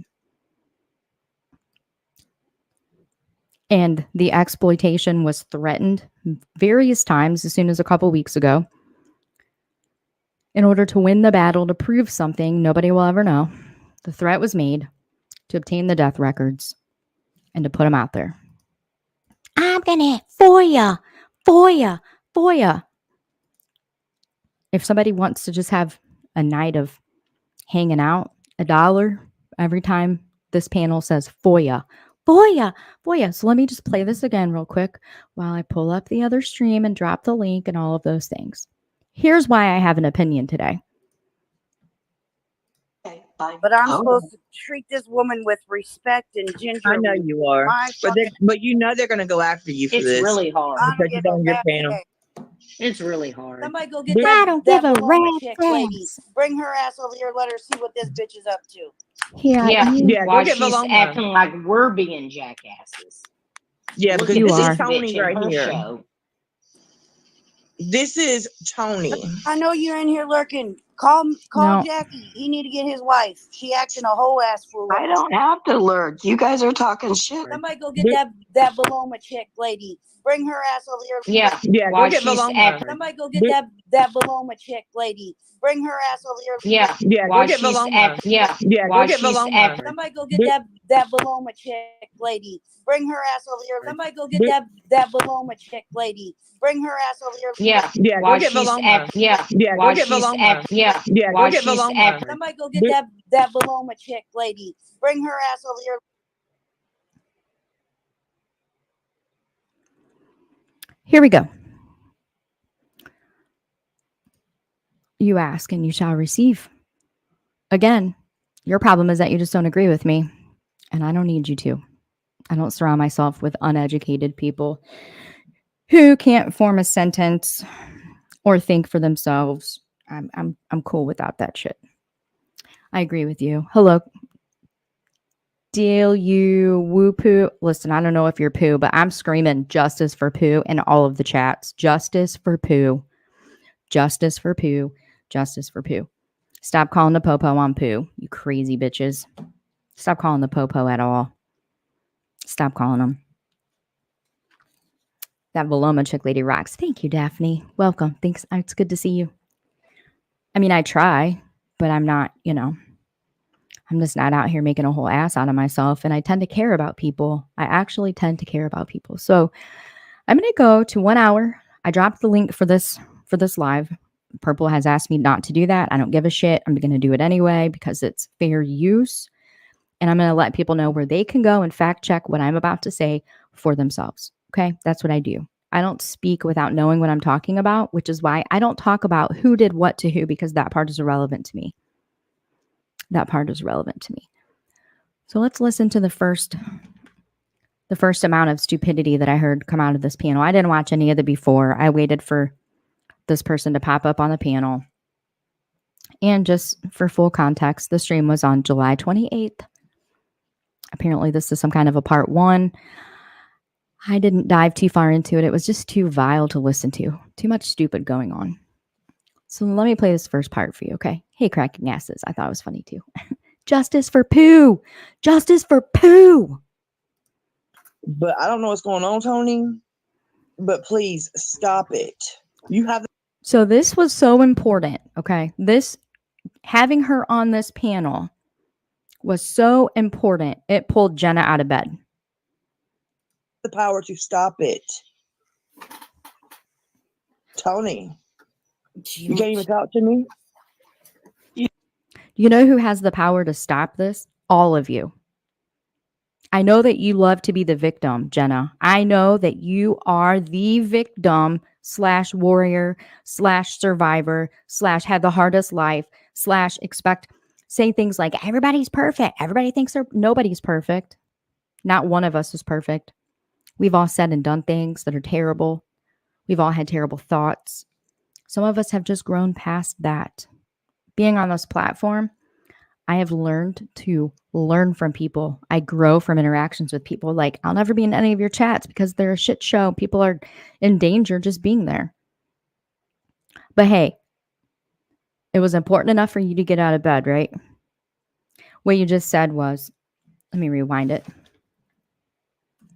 And the exploitation was threatened various times as soon as a couple weeks ago. In order to win the battle, to prove something nobody will ever know, the threat was made to obtain the death records and to put them out there. I'm gonna FOIA. If somebody wants to just have a night of hanging out, $1 every time this panel says FOIA. So let me just play this again real quick while I pull up the other stream and drop the link and all of those things. Here's why I have an opinion today. Okay, bye. But I'm supposed to treat this woman with respect and ginger. I know you are, but you know they're gonna go after you for It's this. really hard. Because you're on your panel. It's really hard. Somebody go get I don't give a Vilomah chick rat's lady. ass. Bring her ass over here. Let her see what this bitch is up to. Yeah, Go while get she's Vilomah. acting like we're being jackasses. Yeah, Look because at You this are. is this Tony bitch in right her here. show. This is Tony. I know you're in here lurking. Call No. Jackie. He need to get his wife. She acting a whole ass fool. I don't have to lurk. You guys are talking shit. Somebody go get that Vilomah chick lady. Bring her ass over here. Yeah, Yeah, while go get she's Vilomah. acting. Somebody go get that Vilomah chick lady. Bring her ass over here. Yeah, go get Vilomah. While go get she's Vilomah. acting. Somebody go get that Vilomah chick lady. Bring her ass over here. Somebody go get that Vilomah chick lady. Bring her ass over here. Yeah, go while get she's Vilomah. acting. Yeah, go get Vilomah. while go get she's Vilomah. acting. Somebody go get that Vilomah chick lady. Bring her ass over here. Here we go. You ask and you shall receive. Again, your problem is that you just don't agree with me, and I don't need you to. I don't surround myself with uneducated people who can't form a sentence or think for themselves. I'm cool without that shit. I agree with you. Hello. Deal you woo poo. Listen, I don't know if you're poo, but I'm screaming justice for poo in all of the chats. Justice for poo. Justice for poo. Justice for poo. Stop calling the popo on poo, you crazy bitches. Stop calling the popo at all. Stop calling them. That Vilomah chick lady rocks. Thank you, Daphne. Welcome. Thanks. It's good to see you. I mean, I try, but I'm not, I'm just not out here making a whole ass out of myself. And I tend to care about people. I actually tend to care about people. So I'm going to go to 1 hour. I dropped the link for this live. Purple has asked me not to do that. I don't give a shit. I'm going to do it anyway because it's fair use. And I'm going to let people know where they can go and fact check what I'm about to say for themselves. Okay? That's what I do. I don't speak without knowing what I'm talking about, which is why I don't talk about who did what to who, because that part is irrelevant to me. That part is relevant to me. So let's listen to the first amount of stupidity that I heard come out of this panel. I didn't watch any of the before. I waited for this person to pop up on the panel. And just for full context, the stream was on July 28th. Apparently this is some kind of a part 1. I didn't dive too far into it. It was just too vile to listen to. Too much stupid going on. So let me play this first part for you, okay? Hey, cracking asses. I thought it was funny too. Justice for poo. Justice for poo. But I don't know what's going on, Tony. But please stop it. You have. So this was so important, okay? Having her on this panel was so important. It pulled Jenna out of bed. The power to stop it. Tony, you can't even talk to me? You know who has the power to stop this? All of you. I know that you love to be the victim, Jenna. I know that you are the victim / warrior / survivor / had the hardest life / say things like, everybody's perfect. Everybody thinks nobody's perfect. Not one of us is perfect. We've all said and done things that are terrible. We've all had terrible thoughts. Some of us have just grown past that. Being on this platform, I have learned to learn from people. I grow from interactions with people. Like, I'll never be in any of your chats because they're a shit show. People are in danger just being there. But hey, it was important enough for you to get out of bed, right? What you just said was, let me rewind it.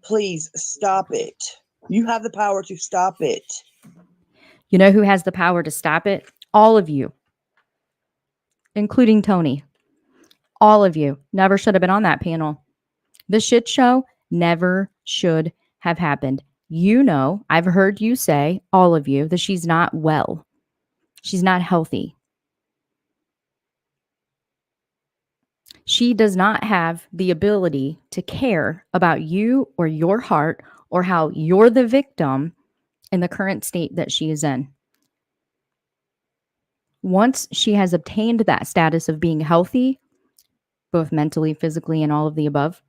Please stop it. You have the power to stop it. You know who has the power to stop it? All of you, including Tony. All of you never should have been on that panel. The shit show never should have happened. You know, I've heard you say, all of you, that she's not well. She's not healthy. She does not have the ability to care about you or your heart or how you're the victim in the current state that she is in. Once she has obtained that status of being healthy, both mentally, physically, and all of the above,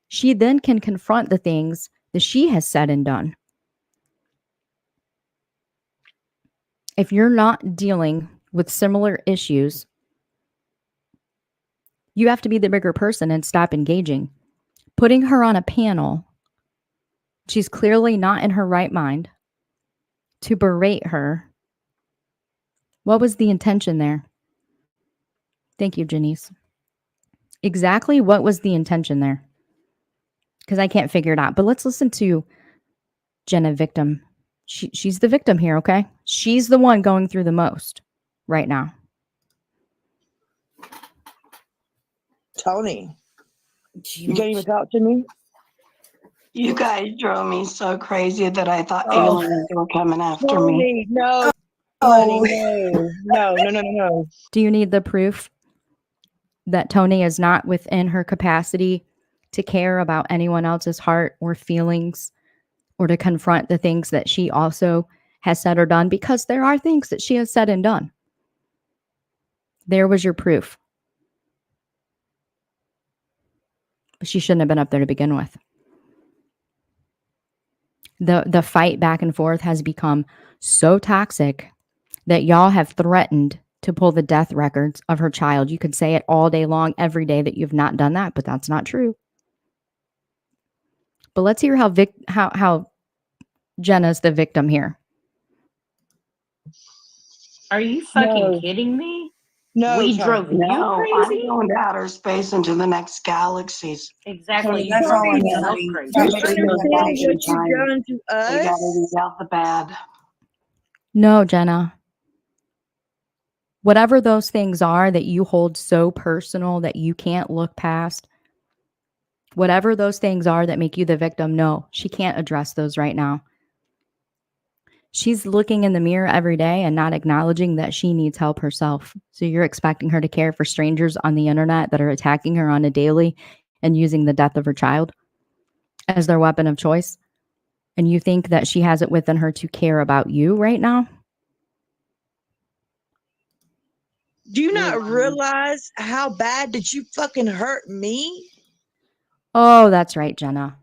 she then can confront the things that she has said and done. If you're not dealing with similar issues, you have to be the bigger person and stop engaging. Putting her on a panel, she's clearly not in her right mind, to berate her. What was the intention there? Thank you, Janice. Exactly what was the intention there? Because I can't figure it out. But let's listen to Jenna, victim. She's the victim here, okay? She's the one going through the most right now. Tony, you can't even talk to me? You guys drove me so crazy that I thought aliens were coming after me. No, honey, no. Do you need the proof that Tony is not within her capacity to care about anyone else's heart or feelings, or to confront the things that she also has said or done? Because there are things that she has said and done. There was your proof. But she shouldn't have been up there to begin with. The fight back and forth has become so toxic that y'all have threatened to pull the death records of her child. You could say it all day long, every day, that you've not done that, but that's not true. But let's hear how Jenna's the victim here. Are you fucking kidding me? No, We drove you crazy? I'm going to outer space into the next galaxies. Exactly. That's all I know. So crazy. You understand what you've done to They got to us? eat out the bad. No, Jenna. Whatever those things are that you hold so personal that you can't look past, whatever those things are that make you the victim, no, she can't address those right now. She's looking in the mirror every day and not acknowledging that she needs help herself. So you're expecting her to care for strangers on the internet that are attacking her on a daily and using the death of her child as their weapon of choice. And you think that she has it within her to care about you right now? Do you not realize how bad did you fucking hurt me? Oh, that's right, Jenna.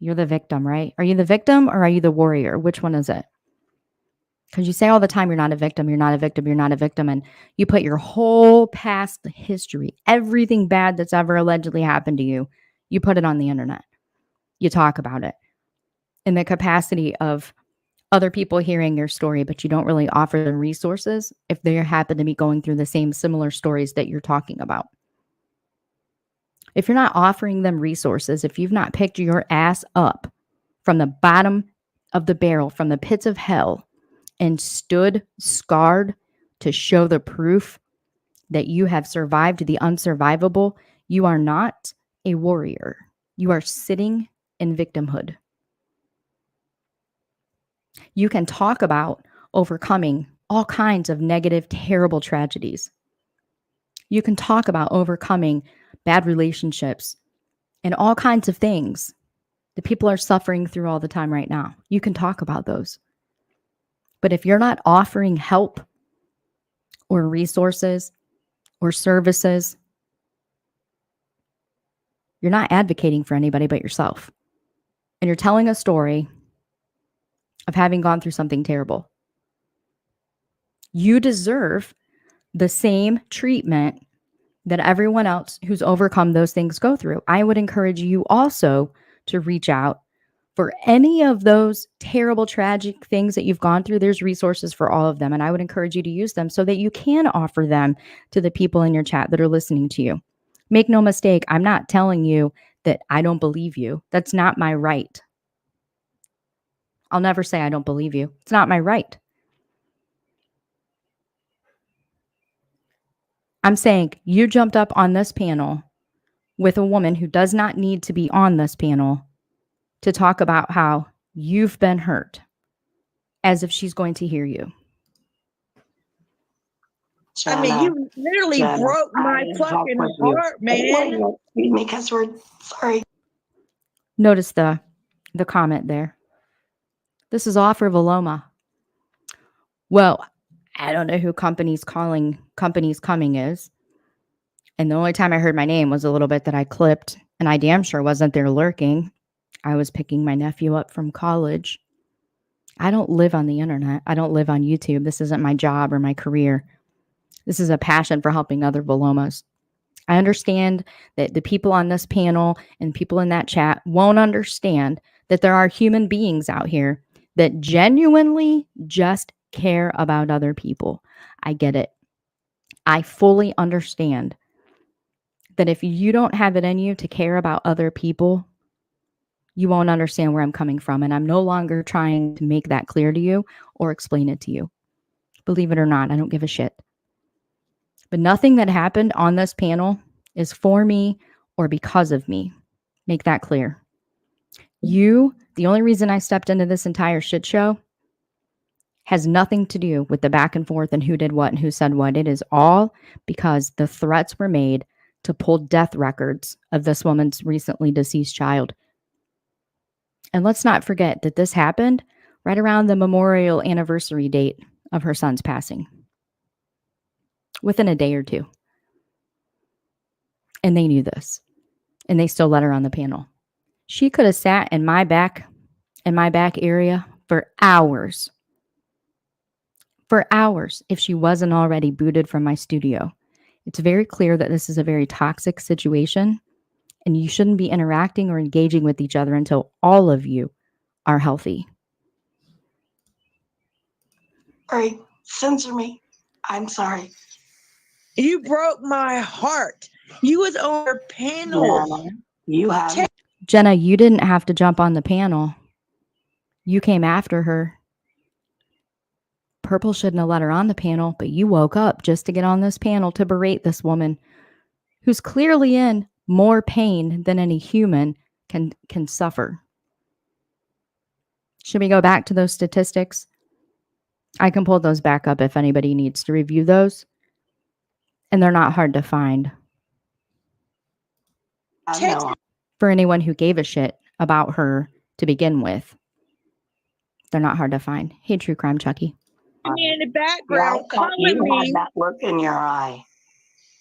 You're the victim, right? Are you the victim or are you the warrior? Which one is it? Because you say all the time, you're not a victim, you're not a victim, you're not a victim. And you put your whole past history, everything bad that's ever allegedly happened to you, you put it on the internet. You talk about it in the capacity of other people hearing your story, but you don't really offer them resources if they happen to be going through the same similar stories that you're talking about. If you're not offering them resources, if you've not picked your ass up from the bottom of the barrel, from the pits of hell, and stood scarred to show the proof that you have survived the unsurvivable, you are not a warrior. You are sitting in victimhood. You can talk about overcoming all kinds of negative, terrible tragedies. You can talk about overcoming bad relationships and all kinds of things that people are suffering through all the time right now. You can talk about those. But if you're not offering help or resources or services, you're not advocating for anybody but yourself. And you're telling a story of having gone through something terrible. You deserve the same treatment that everyone else who's overcome those things go through. I would encourage you also to reach out for any of those terrible, tragic things that you've gone through. There's resources for all of them. And I would encourage you to use them so that you can offer them to the people in your chat that are listening to you. Make no mistake, I'm not telling you that I don't believe you. That's not my right. I'll never say I don't believe you. It's not my right. I'm saying you jumped up on this panel with a woman who does not need to be on this panel to talk about how you've been hurt, as if she's going to hear you. Jenna, I mean, you literally broke my fucking heart, man. Excuse me, cuss word. Sorry. Notice the comment there. This is all for Vilomah. Well, I don't know who company's coming is. And the only time I heard my name was a little bit that I clipped, and I damn sure wasn't there lurking. I was picking my nephew up from college. I don't live on the internet. I don't live on YouTube. This isn't my job or my career. This is a passion for helping other Vilomahs. I understand that the people on this panel and people in that chat won't understand that there are human beings out here that genuinely just care about other people. I get it. I fully understand that if you don't have it in you to care about other people, you won't understand where I'm coming from. And I'm no longer trying to make that clear to you or explain it to you. Believe it or not, I don't give a shit. But nothing that happened on this panel is for me or because of me. Make that clear. The only reason I stepped into this entire shit show has nothing to do with the back and forth and who did what and who said what. It is all because the threats were made to pull death records of this woman's recently deceased child. And let's not forget that this happened right around the memorial anniversary date of her son's passing, within a day or two. And they knew this, and they still let her on the panel. She could have sat in my back area for hours if she wasn't already booted from my studio. It's very clear that this is a very toxic situation, and you shouldn't be interacting or engaging with each other until all of you are healthy. All right, censor me. I'm sorry. You broke my heart. You was on her panel. You have. Jenna, you didn't have to jump on the panel. You came after her. Purple shouldn't have let her on the panel, but you woke up just to get on this panel to berate this woman who's clearly in more pain than any human can suffer. Should we go back to those statistics? I can pull those back up if anybody needs to review those. And they're not hard to find. I know. For anyone who gave a shit about her to begin with. They're not hard to find. Hey, True Crime Chucky. Me in the Yeah, background I thought calling you had me. that look in your eye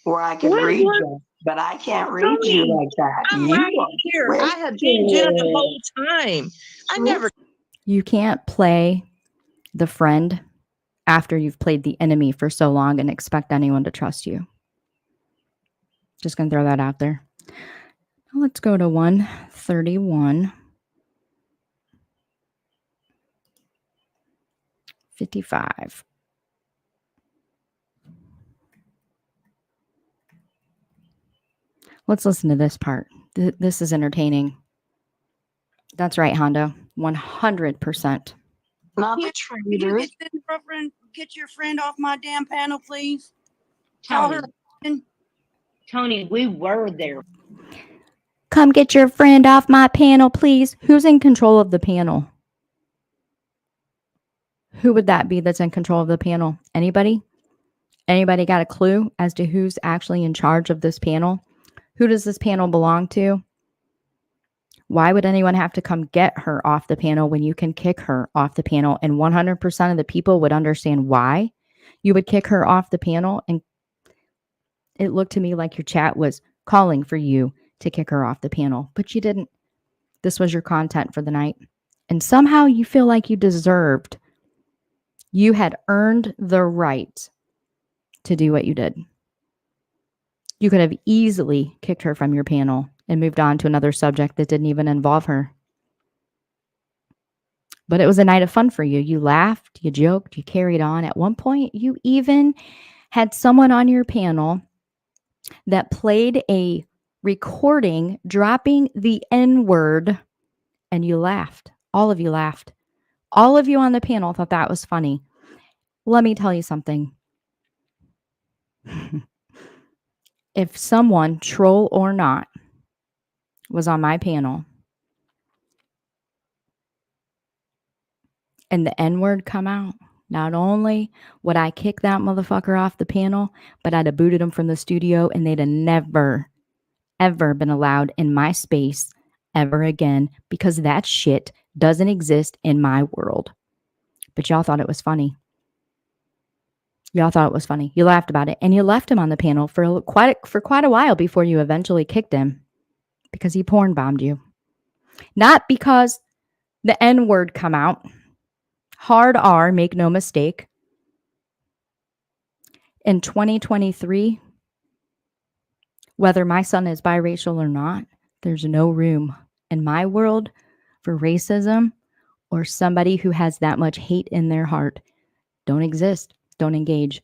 where I could What read look? you, but I can't read you Tony, like that. I'm You right are here. I have been Jenna the whole time. I never. You can't play the friend after you've played the enemy for so long and expect anyone to trust you. Just going to throw that out there. Let's go to 131. 55. Let's listen to this part. This is entertaining. That's right, Hondo. 100%. not the Can you traitors. get your friend off my damn panel, please? Call her. Tony, we were there. Come get your friend off my panel, please. Who's in control of the panel? Who would that be that's in control of the panel? Anybody? Anybody got a clue as to who's actually in charge of this panel? Who does this panel belong to? Why would anyone have to come get her off the panel when you can kick her off the panel? And 100% of the people would understand why you would kick her off the panel. And it looked to me like your chat was calling for you to kick her off the panel, but you didn't. This was your content for the night. And somehow you feel like you deserved, you had earned the right to do what you did. You could have easily kicked her from your panel and moved on to another subject that didn't even involve her. But it was a night of fun for you. You laughed, you joked, you carried on. At one point, you even had someone on your panel that played a recording dropping the N-word, and you laughed. All of you laughed. All of you on the panel thought that was funny. Let me tell you something. If someone, troll or not, was on my panel and the N-word come out, not only would I kick that motherfucker off the panel, but I'd have booted him from the studio and they'd have never, ever been allowed in my space ever again, because that shit doesn't exist in my world. But y'all thought it was funny. Y'all thought it was funny. You laughed about it, and you left him on the panel for quite a while before you eventually kicked him because he porn bombed you. Not because the N-word come out. Hard R, make no mistake. In 2023, whether my son is biracial or not, there's no room in my world for racism or somebody who has that much hate in their heart. Don't exist. Don't engage.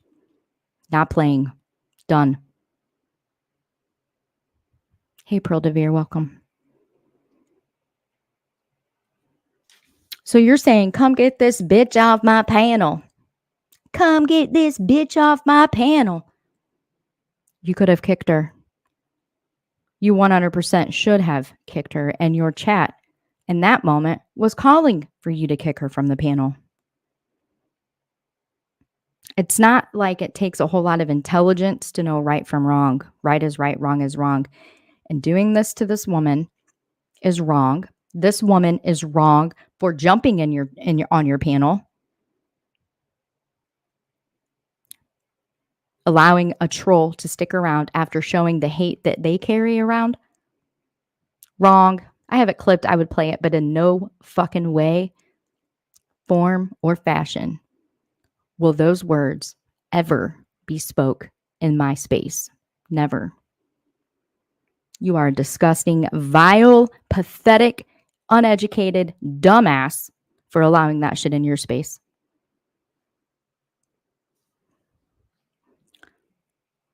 Not playing. Done. Hey, Pearl DeVere, welcome. So you're saying, come get this bitch off my panel. Come get this bitch off my panel. You could have kicked her. You 100% should have kicked her, and your chat in that moment was calling for you to kick her from the panel. It's not like it takes a whole lot of intelligence to know right from wrong. Right is right, wrong is wrong. And doing this to this woman is wrong. This woman is wrong for jumping on your panel. Allowing a troll to stick around after showing the hate that they carry around. Wrong. I have it clipped. I would play it, but in no fucking way, form, or fashion will those words ever be spoke in my space. Never. You are a disgusting, vile, pathetic, uneducated dumbass for allowing that shit in your space.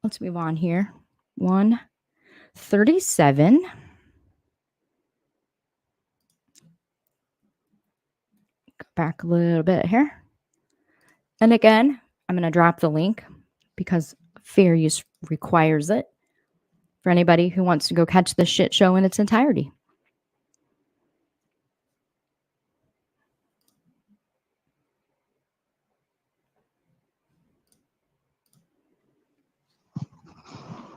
Let's move on here. 137. Go back a little bit here. And again, I'm going to drop the link because fair use requires it for anybody who wants to go catch this shit show in its entirety.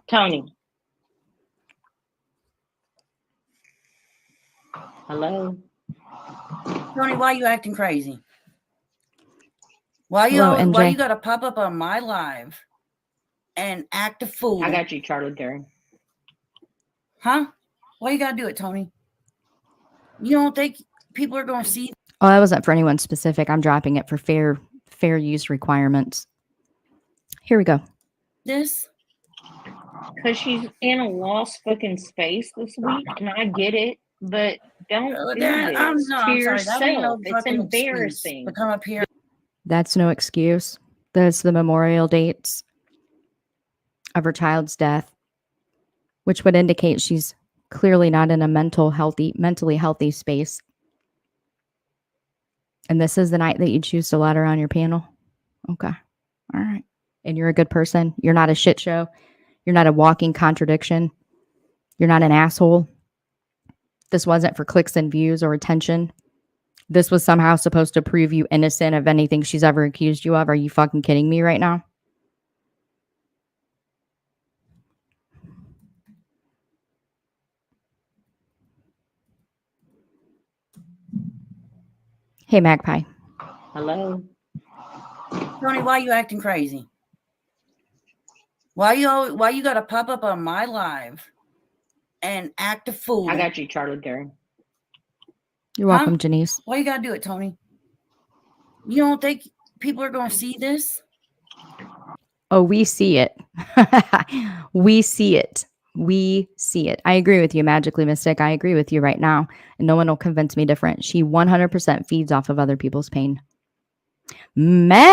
Tony. Hello. Tony, why you acting crazy? Why Hello, you NJ. gotta pop up on my live and act a fool? I got you, Charlie Gary. Huh? Why you gotta do it, Tony? You don't think people are gonna see? Oh, that wasn't for anyone specific. I'm dropping it for fair use requirements. Here we go. This? Because she's in a lost fucking space this week, and I get it, but don't do this to yourself. It's embarrassing. Come up here. That's no excuse. That's the memorial dates of her child's death, which would indicate she's clearly not in a mentally healthy space. And this is the night that you choose to let her on your panel. Okay. All right. And you're a good person. You're not a shit show. You're not a walking contradiction. You're not an asshole. This wasn't for clicks and views or attention. This was somehow supposed to prove you innocent of anything she's ever accused you of. Are you fucking kidding me right now? Hey, Magpie. Hello. Tony, why you acting crazy? Why you gotta pop up on my live and act a fool? I got you, Charlie Gary. You're welcome, Janice. Why you gotta do it, Tony? You don't think people are gonna see this? Oh, we see it. We see it. We see it. I agree with you, Magically Mystic. I agree with you right now. And no one will convince me different. She 100% feeds off of other people's pain. Magpie!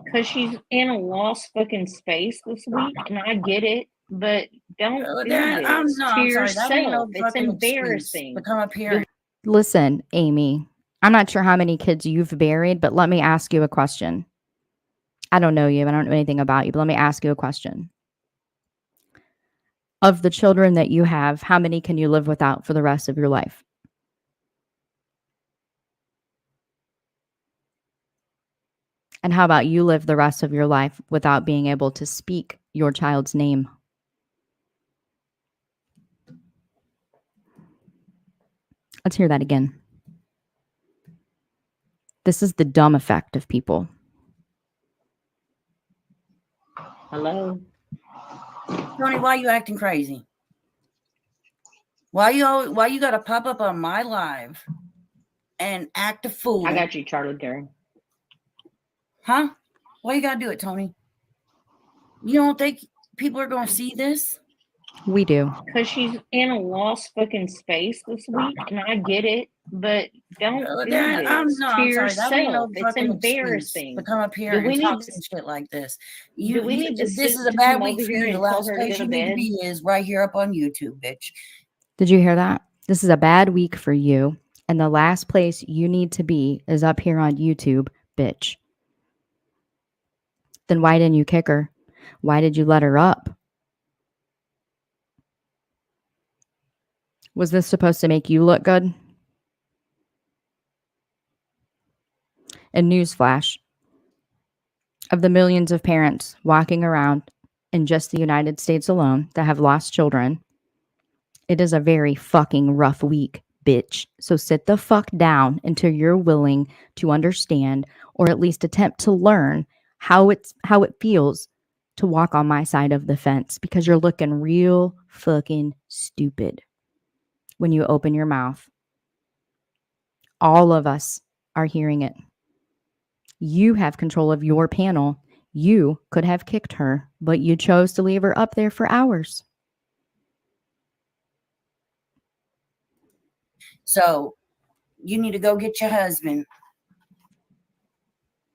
Because she's in a lost fucking space this week, and I get it, but don't do this to yourself. It's embarrassing. Come up here. Listen, Amy, I'm not sure how many kids you've buried, but let me ask you a question. I don't know you. I don't know anything about you, but let me ask you a question. Of the children that you have, how many can you live without for the rest of your life? And how about you live the rest of your life without being able to speak your child's name? Let's hear that again. This is the dumb effect of people. Hello. Tony, why you acting crazy? Why you gotta pop up on my live and act a fool? I got you, Charlie Gary. Huh? Why you gotta do it, Tony? You don't think people are gonna see this? We do. Because she's in a lost fucking space this week, and I get it, but don't do this to yourself. It's embarrassing. Come up here and talk some shit like this. This is a bad week for you. The last place you need to be is right here up on YouTube, bitch. Did you hear that? This is a bad week for you, and the last place you need to be is up here on YouTube, bitch. Then why didn't you kick her? Why did you let her up? Was this supposed to make you look good? And newsflash, of the millions of parents walking around in just the United States alone that have lost children, it is a very fucking rough week, bitch. So sit the fuck down until you're willing to understand, or at least attempt to learn how it feels to walk on my side of the fence, because you're looking real fucking stupid when you open your mouth. All of us are hearing it. You have control of your panel. You could have kicked her, but you chose to leave her up there for hours. So you need to go get your husband.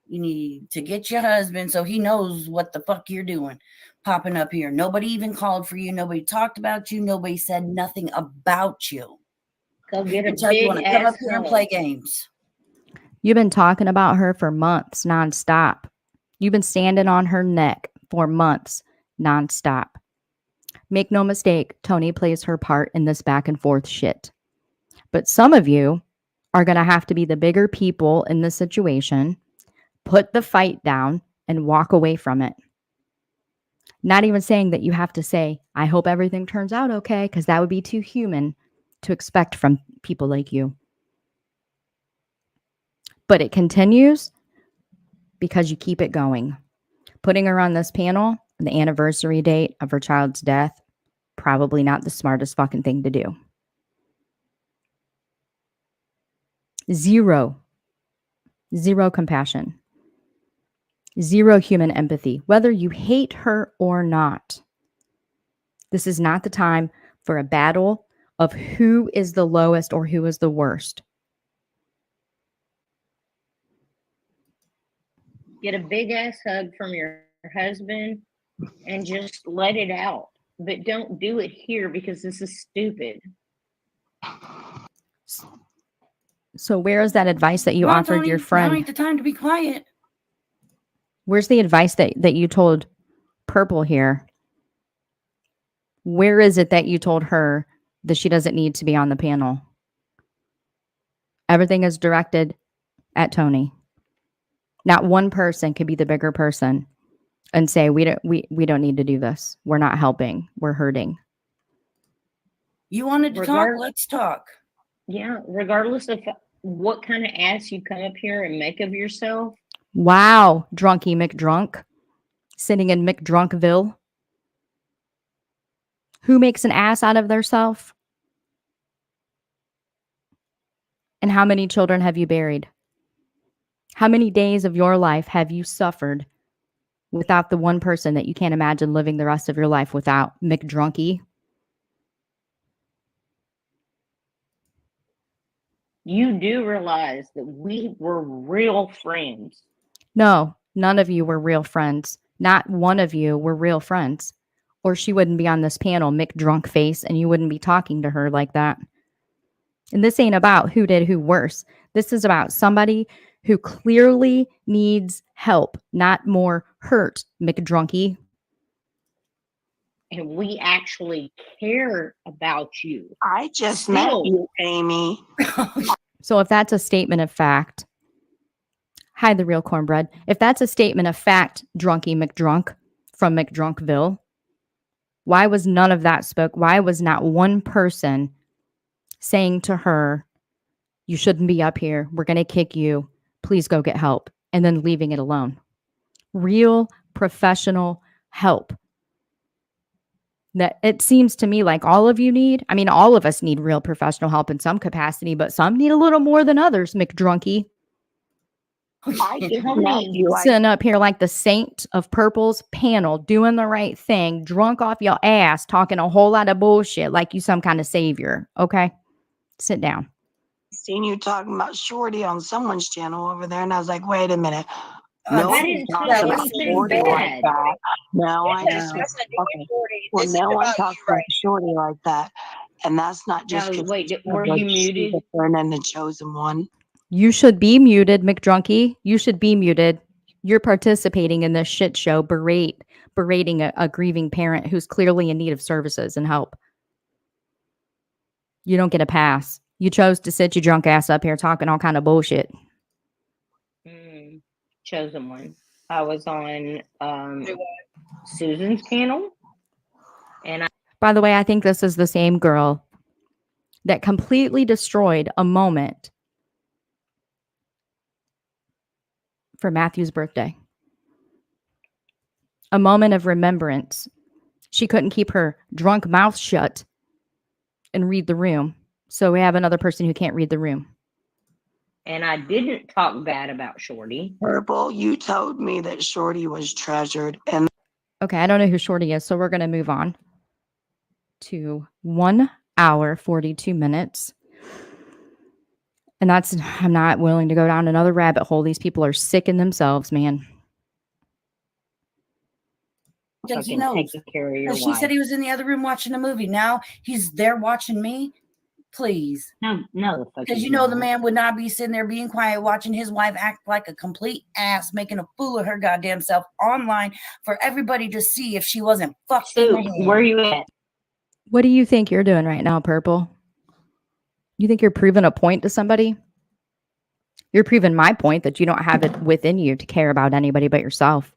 You need to get your husband so he knows what the fuck you're doing. Popping up here. Nobody even called for you. Nobody talked about you. Nobody said nothing about you. Go get a Until you want to come up here and hug. play games. You've been talking about her for months nonstop. You've been standing on her neck for months nonstop. Make no mistake, Tony plays her part in this back and forth shit. But some of you are going to have to be the bigger people in this situation, Put the fight down and walk away from it. Not even saying that you have to say, I hope everything turns out okay, because that would be too human to expect from people like you. But it continues because you keep it going. Putting her on this panel, the anniversary date of her child's death, probably not the smartest fucking thing to do. Zero compassion. Zero human empathy, whether you hate her or not. This is not the time for a battle of who is the lowest or who is the worst. Get a big ass hug from your husband and just let it out. But don't do it here because this is stupid. So where is that advice that you offered your friend? Now ain't the time to be quiet. Where's the advice that you told Purple here? Where is it that you told her that she doesn't need to be on the panel? Everything is directed at Tony. Not one person could be the bigger person and say, we don't need to do this. We're not helping. We're hurting. You wanted to talk? Let's talk. Yeah, regardless of what kind of ass you come up here and make of yourself. Wow, drunky McDrunk. Sitting in McDrunkville. Who makes an ass out of theirself? And how many children have you buried? How many days of your life have you suffered without the one person that you can't imagine living the rest of your life without? McDrunky. You do realize that we were real friends. No, none of you were real friends. Not one of you were real friends. Or she wouldn't be on this panel, McDrunk face, and you wouldn't be talking to her like that. And this ain't about who did who worse. This is about somebody who clearly needs help, not more hurt, McDrunky. And we actually care about you. I just met you, Amy. So if that's a statement of fact, hi, the real cornbread. If that's a statement of fact, drunky McDrunk from McDrunkville, why was none of that spoke? Why was not one person saying to her, you shouldn't be up here. We're going to kick you. Please go get help. And then leaving it alone. Real professional help. That it seems to me like all of you need. I mean, all of us need real professional help in some capacity, but some need a little more than others, McDrunky. I just met you. Sitting up here like the saint of Purple's panel, doing the right thing, drunk off your ass, talking a whole lot of bullshit like you some kind of savior. Okay? Sit down. Seen you talking about Shorty on someone's channel over there, and I was like, wait a minute. No one talks about Shorty like that. No, I just okay. Well, no one talks about Shorty like that, and that's not just. No, wait, were you muted? And the chosen one. You should be muted, McDrunky. You should be muted. You're participating in this shit show, berating a grieving parent who's clearly in need of services and help. You don't get a pass. You chose to sit your drunk ass up here talking all kind of bullshit. Chosen one. I was on Susan's panel. And by the way, I think this is the same girl that completely destroyed a moment for Matthew's birthday. A moment of remembrance. She couldn't keep her drunk mouth shut and read the room. So we have another person who can't read the room. And I didn't talk bad about Shorty. Purple, you told me that Shorty was treasured. And okay, I don't know who Shorty is, so we're going to move on to 1 hour, 42 minutes. And that's, I'm not willing to go down another rabbit hole. These people are sick in themselves, man. Because he knows. She said he was in the other room watching a movie. Now he's there watching me. Please. No. Because you know the man would not be sitting there being quiet, watching his wife act like a complete ass, making a fool of her goddamn self online for everybody to see if she wasn't fucked in the head. Where are you at? What do you think you're doing right now, Purple? You think you're proving a point to somebody? You're proving my point that you don't have it within you to care about anybody but yourself.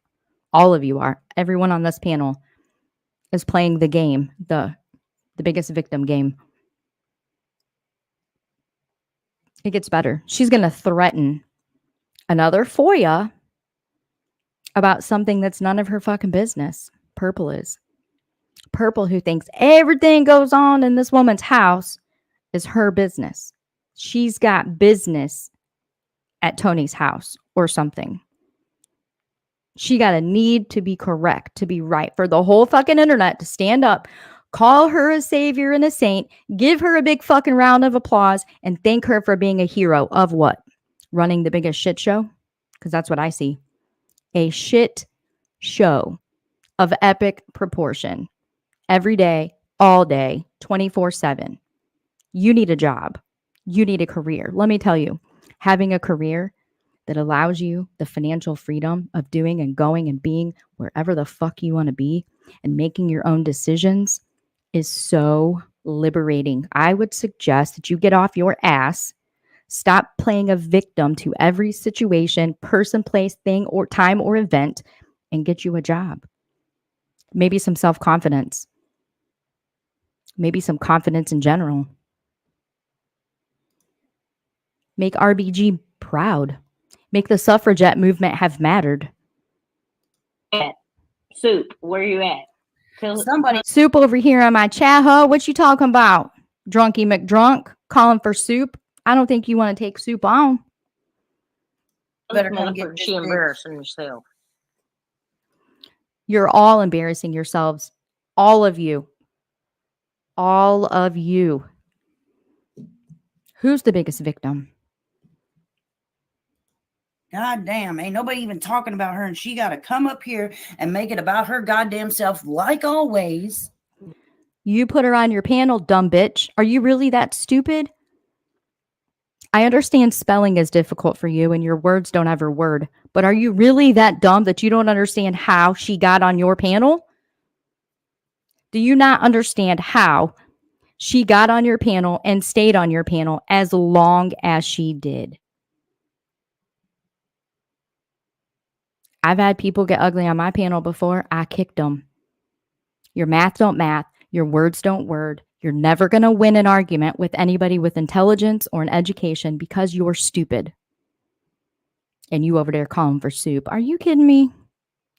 All of you are. Everyone on this panel is playing the game, the biggest victim game. It gets better. She's going to threaten another FOIA about something that's none of her fucking business. Purple is. Purple, who thinks everything goes on in this woman's house is her business. She's got business at Tony's house or something. She got a need to be correct, to be right, for the whole fucking internet to stand up, call her a savior and a saint, give her a big fucking round of applause, and thank her for being a hero of what? Running the biggest shit show? Because that's what I see. A shit show of epic proportion. Every day, all day, 24/7. You need a job. You need a career. Let me tell you, having a career that allows you the financial freedom of doing and going and being wherever the fuck you want to be and making your own decisions is so liberating. I would suggest that you get off your ass, stop playing a victim to every situation, person, place, thing, or time or event, and get you a job. Maybe some self-confidence. Maybe some confidence in general. Make RBG proud. Make the suffragette movement have mattered. Soup, where you at? Somebody. Soup over here on my chat, huh? What you talking about? Drunky McDrunk calling for Soup. I don't think you want to take Soup on. Better come get she embarrassing herself. You're all embarrassing yourselves. All of you. All of you. Who's the biggest victim? God damn, ain't nobody even talking about her, and she got to come up here and make it about her goddamn self, like always. You put her on your panel, dumb bitch. Are you really that stupid? I understand spelling is difficult for you and your words don't have her word, but are you really that dumb that you don't understand how she got on your panel? Do you not understand how she got on your panel and stayed on your panel as long as she did? I've had people get ugly on my panel before. I kicked them. Your math don't math. Your words don't word. You're never going to win an argument with anybody with intelligence or an education because you're stupid. And you over there calling for Soup. Are you kidding me?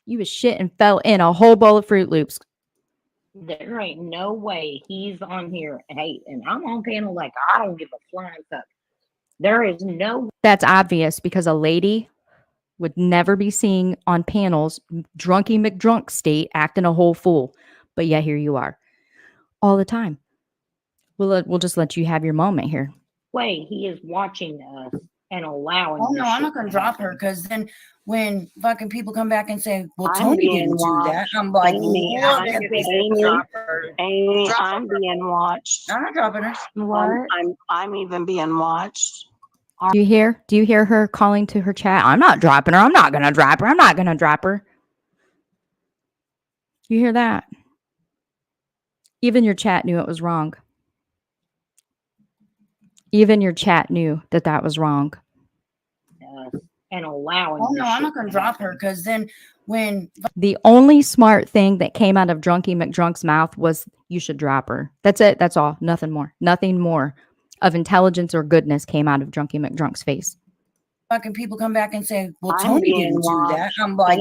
You was shit and fell in a whole bowl of Fruit Loops. There ain't no way he's on here. Hey, and I'm on panel like I don't give a flying fuck. There is no. That's obvious because a lady would never be seen on panels, drunky McDrunk state, acting a whole fool. But yeah, here you are. All the time. We'll just let you have your moment here. Way he is watching us and allowing. Oh no, I'm not gonna drop her because then when fucking people come back and say, "Well, I'm Tony being didn't do that," I'm like, Amy, I'm being watched. I'm not dropping her. What? I'm even being watched. Do you hear? Do you hear her calling to her chat? I'm not dropping her. I'm not gonna drop her. I'm not gonna drop her. You hear that? Even your chat knew it was wrong. Even your chat knew that that was wrong. And allowing. Oh no, I'm not going to drop her because then when the only smart thing that came out of Drunky McDrunk's mouth was you should drop her. That's it. That's all. Nothing more. Nothing more of intelligence or goodness came out of Drunky McDrunk's face. Fucking people come back and say, "Well, Tony didn't do that." I'm like,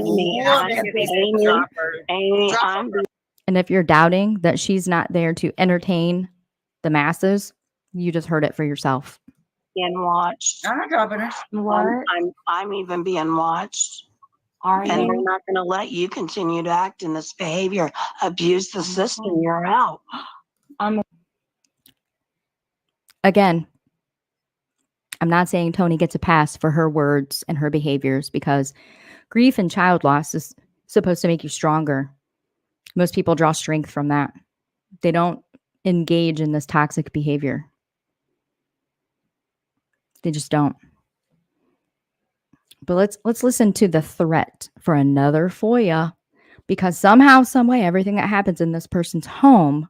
and if you're doubting that she's not there to entertain the masses, you just heard it for yourself. Being watched. I'm not dropping her. What? I'm even being watched. And they're not going to let you continue to act in this behavior, abuse the system. You're out. Again, I'm not saying Tony gets a pass for her words and her behaviors because grief and child loss is supposed to make you stronger. Most people draw strength from that. They don't engage in this toxic behavior. They just don't. But let's listen to the threat for another FOIA because somehow, some way, everything that happens in this person's home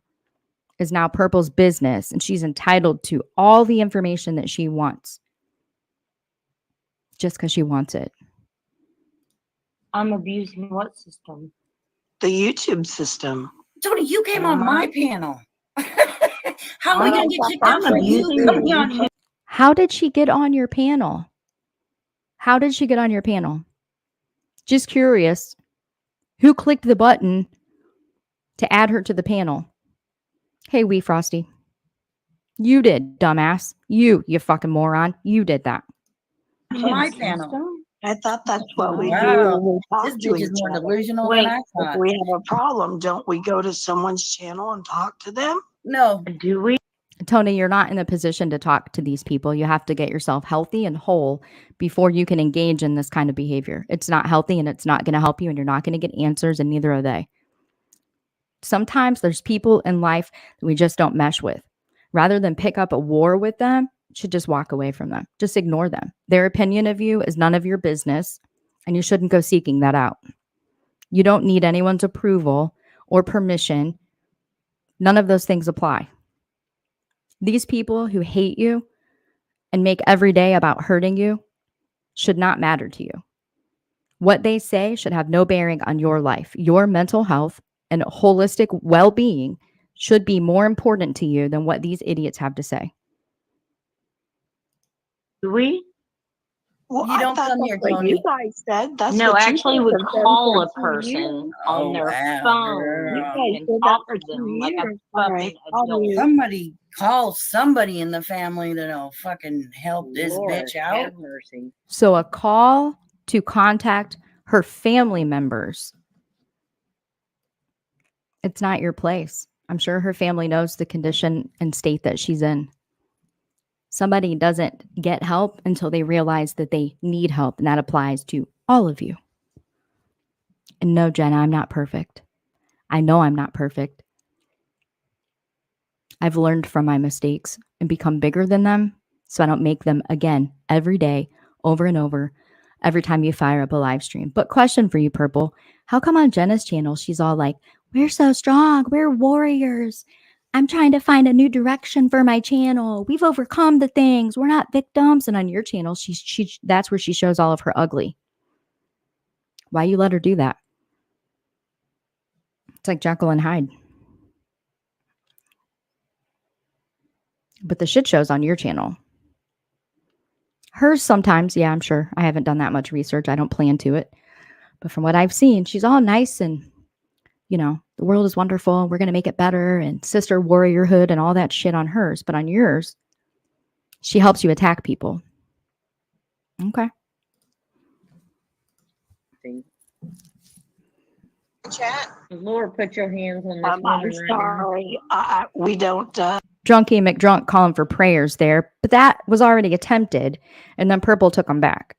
is now Purple's business and she's entitled to all the information that she wants. just because she wants it. I'm abusing what system? The YouTube system. Tony, you came on my panel. How are we going to get kicked out for you coming on? How did she get on your panel? How did she get on your panel? Just curious. Who clicked the button to add her to the panel? Hey, wee Frosty. You did, dumbass. You fucking moron. You did that. My panel. I thought that's what we do Wow. when we talk This to bitch each is more other. delusional Wait, than I If thought. we have a problem, don't we go to someone's channel and talk to them? No. Do we? Tony, you're not in a position to talk to these people. You have to get yourself healthy and whole before you can engage in this kind of behavior. It's not healthy and it's not going to help you, and you're not going to get answers, and neither are they. Sometimes there's people in life that we just don't mesh with. Rather than pick up a war with them, you should just walk away from them. Just ignore them. Their opinion of you is none of your business, and you shouldn't go seeking that out. You don't need anyone's approval or permission. None of those things apply. These people who hate you and make every day about hurting you should not matter to you. What they say should have no bearing on your life. Your mental health and holistic well-being should be more important to you than what these idiots have to say. Do we? Well, You don't come here, what Tony. you guys said. That's No, what you actually, said we for call a 13 person years. on their phone You and guys talk said to that for them 2 like a years. All right, fucking I'll adult. mute. Somebody call somebody in the family that'll fucking help this Lord, bitch out. have mercy. So a call to contact her family members. It's not your place. I'm sure her family knows the condition and state that she's in. Somebody doesn't get help until they realize that they need help, and that applies to all of you. And no, Jenna, I'm not perfect. I know I'm not perfect. I've learned from my mistakes and become bigger than them so I don't make them again every day, over and over, every time you fire up a live stream. But question for you, Purple. How come on Jenna's channel, she's all like, we're so strong, we're warriors. I'm trying to find a new direction for my channel. We've overcome the things. We're not victims. And on your channel, that's where she shows all of her ugly. Why you let her do that? It's like Jekyll and Hyde. But the shit shows on your channel. Hers sometimes, yeah, I'm sure. I haven't done that much research. I don't plan to it. But from what I've seen, she's all nice and, you know, the world is wonderful. We're going to make it better. And sister warriorhood and all that shit on hers. But on yours, she helps you attack people. Okay. Chat. Lord, put your hands on this I'm woman right now. sorry. We don't. Drunky McDrunk calling for prayers there. But that was already attempted. And then Purple took them back.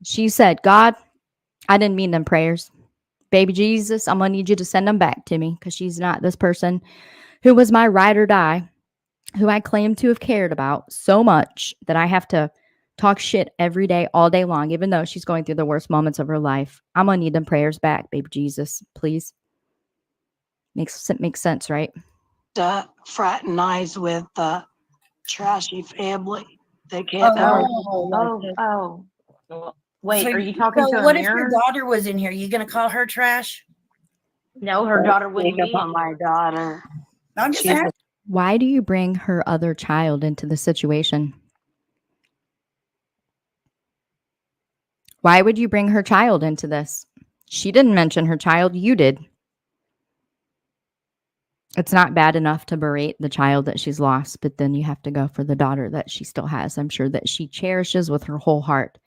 She said, God, I didn't mean them prayers. Baby Jesus, I'm going to need you to send them back to me, because she's not this person who was my ride or die, who I claim to have cared about so much that I have to talk shit every day, all day long, even though she's going through the worst moments of her life. I'm going to need them prayers back, baby Jesus, please. Makes sense, right? Fraternize with trashy family. They can't. Wait, So- are you talking to a what mirror? if your daughter was in here? You gonna call her trash? No, her daughter wouldn't Speak be. up on my daughter. I'm just She's asking. Why do you bring her other child into the situation? Why would you bring her child into this? She didn't mention her child. You did. It's not bad enough to berate the child that she's lost, but then you have to go for the daughter that she still has. I'm sure that she cherishes with her whole heart.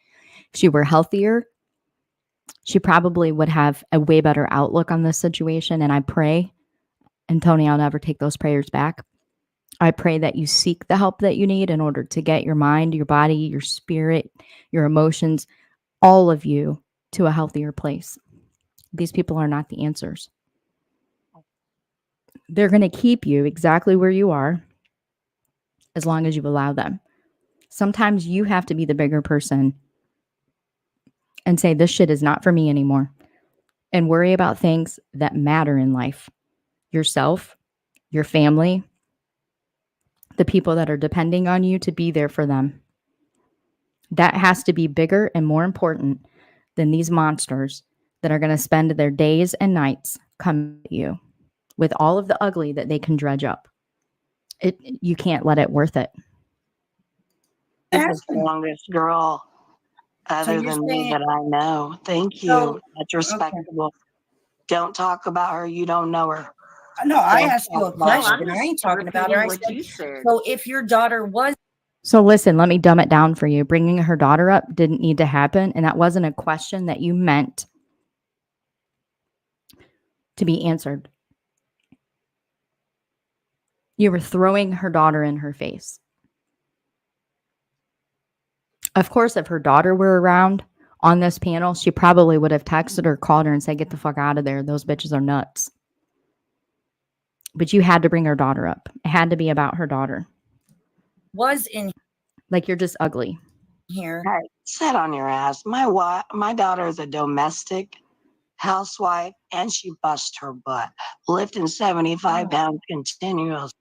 If she were healthier, she probably would have a way better outlook on this situation. And I pray, and Tony, I'll never take those prayers back. I pray that you seek the help that you need in order to get your mind, your body, your spirit, your emotions, all of you to a healthier place. These people are not the answers. They're going to keep you exactly where you are as long as you allow them. Sometimes you have to be the bigger person and say, this shit is not for me anymore, and worry about things that matter in life. Yourself, your family, the people that are depending on you to be there for them. That has to be bigger and more important than these monsters that are going to spend their days and nights coming at you with all of the ugly that they can dredge up. You can't let it worth it. You're the strongest girl other than me that I know. Thank you. That's respectable. Okay. Don't talk about her. You don't know her. No, I asked you a question. I ain't talking about her. I said, so if your daughter was. So listen, let me dumb it down for you. Bringing her daughter up didn't need to happen. And that wasn't a question that you meant to be answered. You were throwing her daughter in her face. Of course, if her daughter were around on this panel, she probably would have texted her, called her, and said, get the fuck out of there. Those bitches are nuts. But you had to bring her daughter up. It had to be about her daughter. Was in. Like, you're just ugly. Here. Hey, sit on your ass. My daughter is a domestic housewife, and she busts her butt, lifting 75 pounds continuously.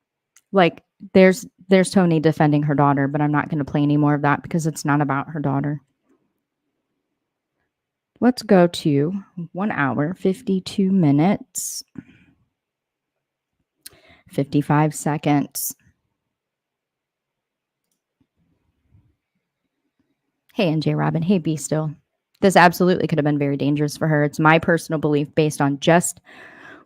Like, there's Tony defending her daughter, but I'm not going to play any more of that because it's not about her daughter. Let's go to 1 hour, 52 minutes, 55 seconds. Hey, NJ Robin. Hey, Be Still. This absolutely could have been very dangerous for her. It's my personal belief based on just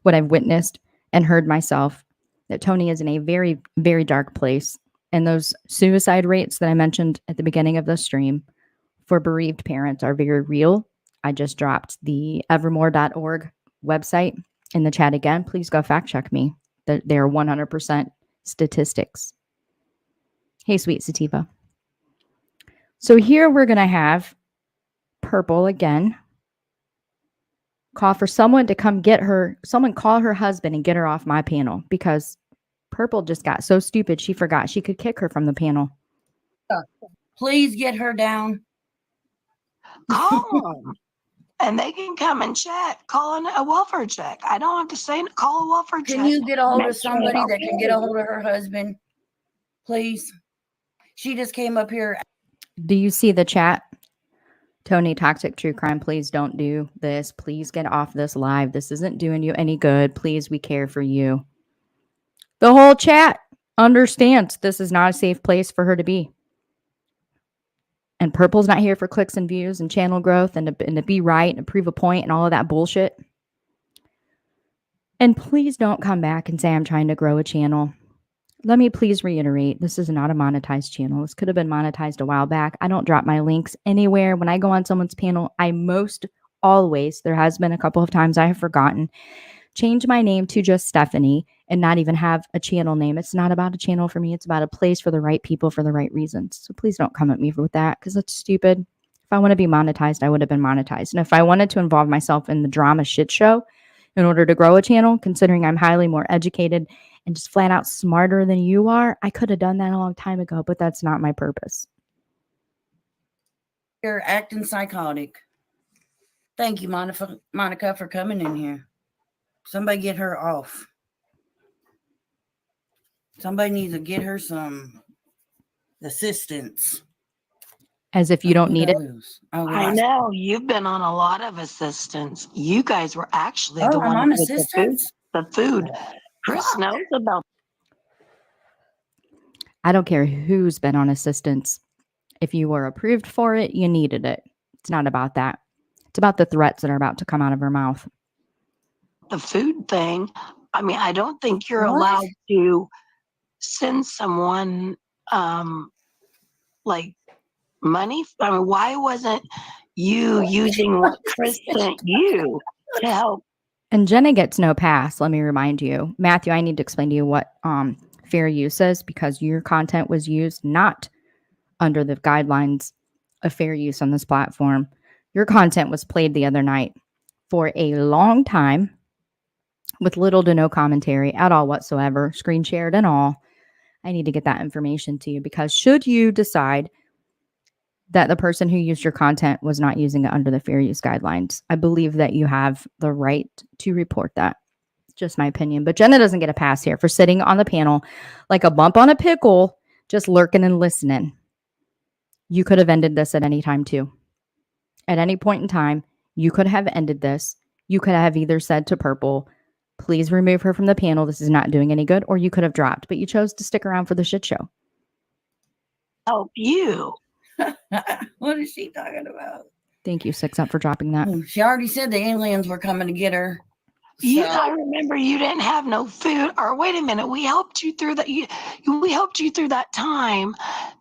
what I've witnessed and heard myself that Tony is in a very, very dark place. And those suicide rates that I mentioned at the beginning of the stream for bereaved parents are very real. I just dropped the evermore.org website in the chat again. Please go fact check me. They're 100% statistics. Hey, sweet sativa. So here we're going to have Purple again call for someone to come get her. Someone call her husband and get her off my panel because Purple just got so stupid she forgot she could kick her from the panel. Please get her down. Call them. And they can come and chat. Call a welfare check. I don't have to say call a welfare check. Can you get a hold of somebody that can get a hold of her husband? Please. She just came up here. Do you see the chat? Tony, toxic true crime, please don't do this. Please get off this live. This isn't doing you any good. Please, we care for you. The whole chat understands this is not a safe place for her to be. And Purple's not here for clicks and views and channel growth and to be right and prove a point and all of that bullshit. And please don't come back and say I'm trying to grow a channel. Let me please reiterate, this is not a monetized channel. This could have been monetized a while back. I don't drop my links anywhere. When I go on someone's panel, I most always, there has been a couple of times I have forgotten, change my name to just Stephanie and not even have a channel name. It's not about a channel for me. It's about a place for the right people for the right reasons. So please don't come at me with that because that's stupid. If I want to be monetized, I would have been monetized. And if I wanted to involve myself in the drama shit show in order to grow a channel, considering I'm highly more educated and just flat out smarter than you are, I could have done that a long time ago, but that's not my purpose. You're acting psychotic. Thank you, Monica, for coming in here. Somebody get her off. Somebody needs to get her some assistance. As if you don't need it. Oh, I know. You've been on a lot of assistance. You guys were actually the one with the food. Chris knows about. I don't care who's been on assistance. If you were approved for it, you needed it. It's not about that. It's about the threats that are about to come out of her mouth. The food thing. I mean, I don't think you're allowed to send someone like money. I mean, why wasn't you using what Chris sent you to help? And Jenna gets no pass, let me remind you. Matthew, I need to explain to you what fair use is because your content was used not under the guidelines of fair use on this platform. Your content was played the other night for a long time with little to no commentary at all whatsoever, screen shared and all. I need to get that information to you because should you decide that the person who used your content was not using it under the fair use guidelines, I believe that you have the right to report that. It's just my opinion. But Jenna doesn't get a pass here for sitting on the panel like a bump on a pickle, just lurking and listening. You could have ended this at any time too. At any point in time, you could have ended this. You could have either said to Purple, please remove her from the panel. This is not doing any good. Or you could have dropped, but you chose to stick around for the shit show. Help you. What is she talking about? Thank you, 6 Up, for dropping that. She already said the aliens were coming to get her. I remember you didn't have no food. Or wait a minute, we helped you through that. We helped you through that time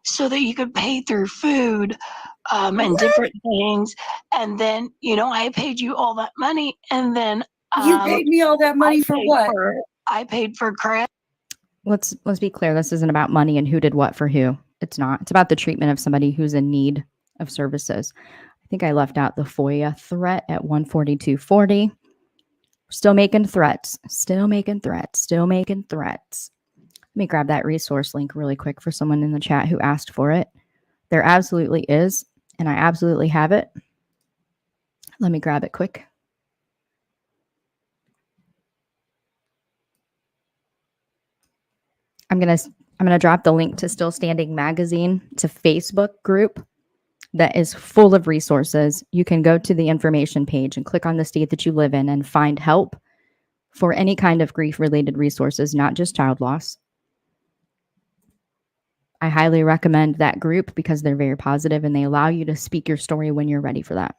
so that you could pay through food and different things. And then, I paid you all that money. And then you paid me all that money for what? I paid for crap. Let's be clear. This isn't about money and who did what for who. It's not. It's about the treatment of somebody who's in need of services. I think I left out the FOIA threat at 142.40. Still making threats. Still making threats. Still making threats. Let me grab that resource link really quick for someone in the chat who asked for it. There absolutely is, and I absolutely have it. Let me grab it quick. I'm gonna drop the link to Still Standing Magazine. It's a Facebook group that is full of resources. You can go to the information page and click on the state that you live in and find help for any kind of grief-related resources, not just child loss. I highly recommend that group because they're very positive and they allow you to speak your story when you're ready for that.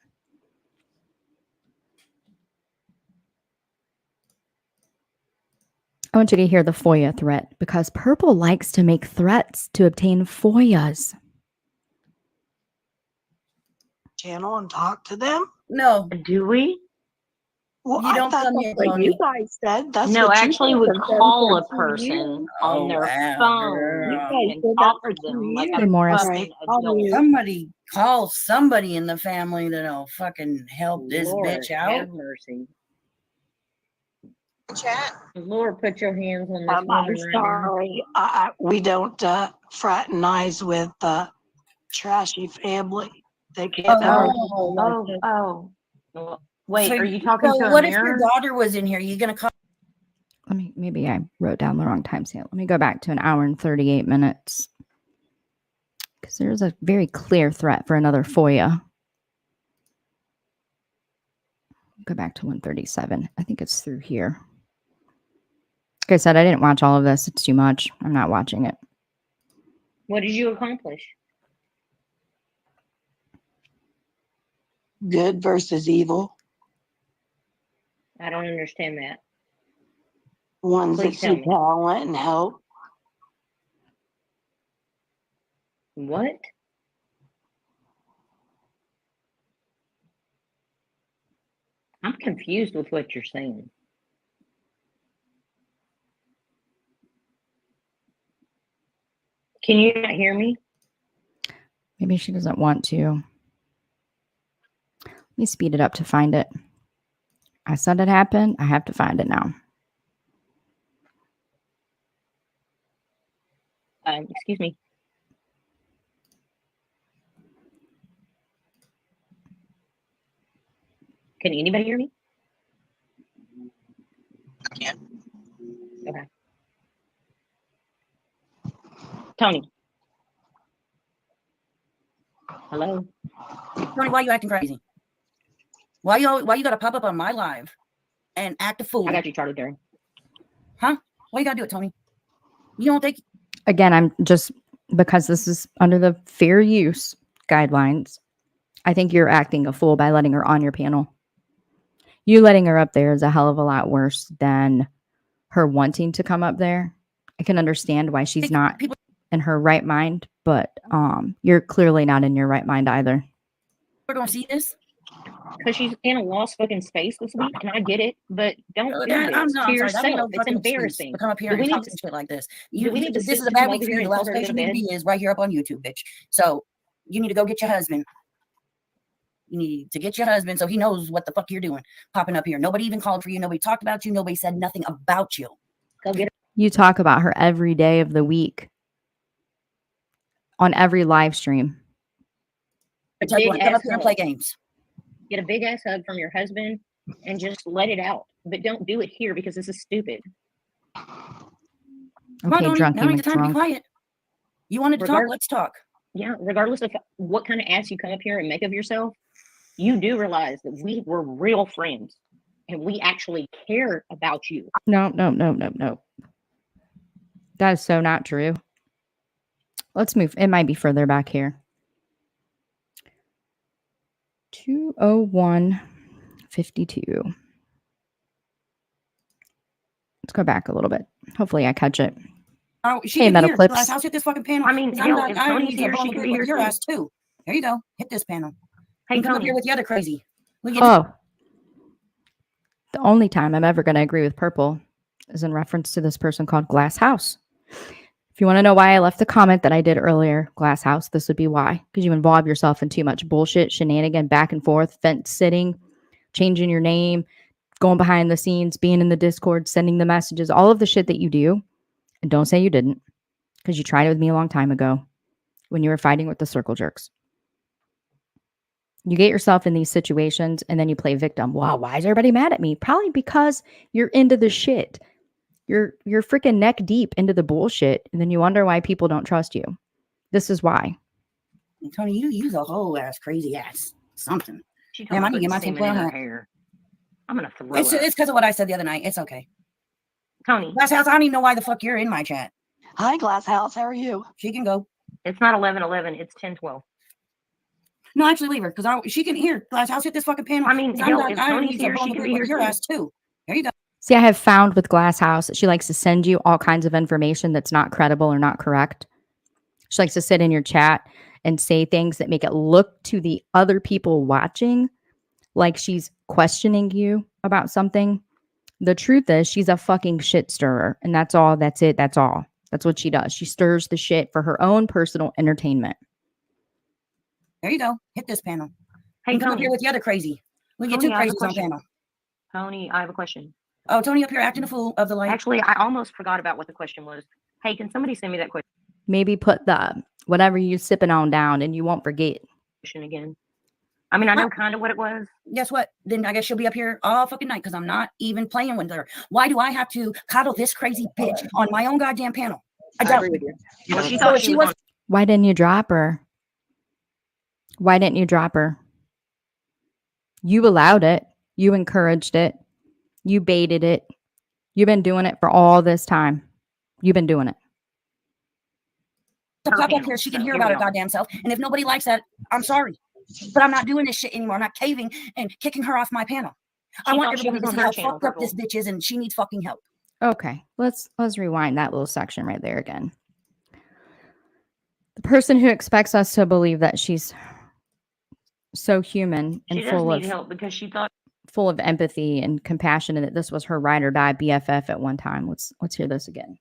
I want you to hear the FOIA threat because Purple likes to make threats to obtain FOIAs. Channel and talk to them? No. Do we? Well, you don't come here, what you guys said. That's no, what actually, you we said. call a person on their phone and talk to them like Hey, Morris. fucking adult. Somebody call somebody in the family that'll fucking help this Lord, bitch out. have mercy. Chat. Lord, put your hands on this I'm woman sorry. We don't fraternize with trashy family. They can't. Wait, So, are you talking to a what mirror? if your daughter was in here? Are you gonna call? Maybe I wrote down the wrong timestamp. Let me go back to 1 hour and 38 minutes. Because there's a very clear threat for another FOIA. Go back to 137. I think it's through here. Like I said, I didn't watch all of this. It's too much. I'm not watching it. What did you accomplish? Good versus evil. I don't understand that. Ones that Please tell see me. talent and help. What? I'm confused with what you're saying. Can you not hear me? Maybe she doesn't want to. Let me speed it up to find it. I said it happened. I have to find it now. Excuse me. Can anybody hear me? I can't. Okay. Tony. Hello? Tony, why are you acting crazy? Why you gotta pop up on my live and act a fool? I got you, Charlie Berry. Huh? Why you gotta do it, Tony? You don't think... Again, I'm just, because this is under the fair use guidelines, I think you're acting a fool by letting her on your panel. You letting her up there is a hell of a lot worse than her wanting to come up there. I can understand why she's not in her right mind, but you're clearly not in your right mind either. We're gonna see this? Because she's in a lost fucking space this week, and I get it, but don't do this to yourself. It's embarrassing. Come up here and talk shit like this. This is a bad week for you. The last place you need to be is right here up on YouTube, bitch. So you need to go get your husband. You need to get your husband so he knows what the fuck you're doing. Popping up here. Nobody even called for you. Nobody talked about you. Nobody said nothing about you. Go get her. You talk about her every day of the week on every live stream. Come up here and play games. Get a big ass hug from your husband and just let it out. But don't do it here because this is stupid. Okay, drunky now ain't the time to be McDrunk. quiet. You wanted to talk? Let's talk. Yeah, regardless of what kind of ass you come up here and make of yourself, you do realize that we were real friends and we actually care about you. No. That is so not true. Let's move. It might be further back here. 201:52. Let's go back a little bit. Hopefully I catch it. Oh, she Hey, can Metal hear. Clips. Glass House, hit this fucking panel. I mean, hell, if Tony's here, she can be here your too. ass too. There you go. Hit this panel. Hey, You come up Tony. here with the other crazy. We get Oh. The only time I'm ever going to agree with Purple is in reference to this person called Glass House. If you want to know why I left the comment that I did earlier, Glass House, this would be why. Because you involve yourself in too much bullshit, shenanigan, back and forth, fence sitting, changing your name, going behind the scenes, being in the Discord, sending the messages, all of the shit that you do. And don't say you didn't, because you tried it with me a long time ago when you were fighting with the circle jerks. You get yourself in these situations and then you play victim. Wow, why is everybody mad at me? Probably because you're into the shit. You're freaking neck deep into the bullshit, and then you wonder why people don't trust you. This is why. Tony, you use a whole ass crazy ass something. She told Damn, me I need to get my semen tinfoil in her hat. hair. I'm gonna throw It's up. because of what I said the other night. It's okay. Tony. Glass House, I don't even know why the fuck you're in my chat. Hi, Glass House. How are you? She can go. It's not 11:11. It's 10:12. No, actually leave her because she can hear. Glass House, hit this fucking panel. I mean, hell, if Tony's here, she can be here your too. ass too. There you go. See, I have found with Glass House that she likes to send you all kinds of information that's not credible or not correct. She likes to sit in your chat and say things that make it look to the other people watching like she's questioning you about something. The truth is she's a fucking shit stirrer, and that's all. That's it. That's all. That's what she does. She stirs the shit for her own personal entertainment. There you go. Hit this panel. Hey, you come up Tony. here with the other crazy. We get Tony, two crazies on panel. Tony, I have a question. Oh, Tony up here acting a fool of the light. Actually, I almost forgot about what the question was. Hey, can somebody send me that question Maybe put the whatever you sipping on down and you won't forget. again? I mean, I know kind of what it was. Guess what? Then I guess she'll be up here all fucking night because I'm not even playing with her. Why do I have to coddle this crazy bitch on my own goddamn panel? I agree with you. Well, she thought she was. Why didn't you drop her? Why didn't you drop her? You allowed it. You encouraged it. You baited it. You've been doing it for all this time. You've been doing it. To pop up here, she can hear about her goddamn self. And if nobody likes that, I'm sorry. But I'm not doing this shit anymore. I'm not caving and kicking her off my panel. I want everybody to see how fucked up this bitch is and she needs fucking help. Okay, let's rewind that little section right there again. The person who expects us to believe that she's so human and full of help because she thought full of empathy and compassion, and that this was her ride or die BFF at one time. Let's hear this again.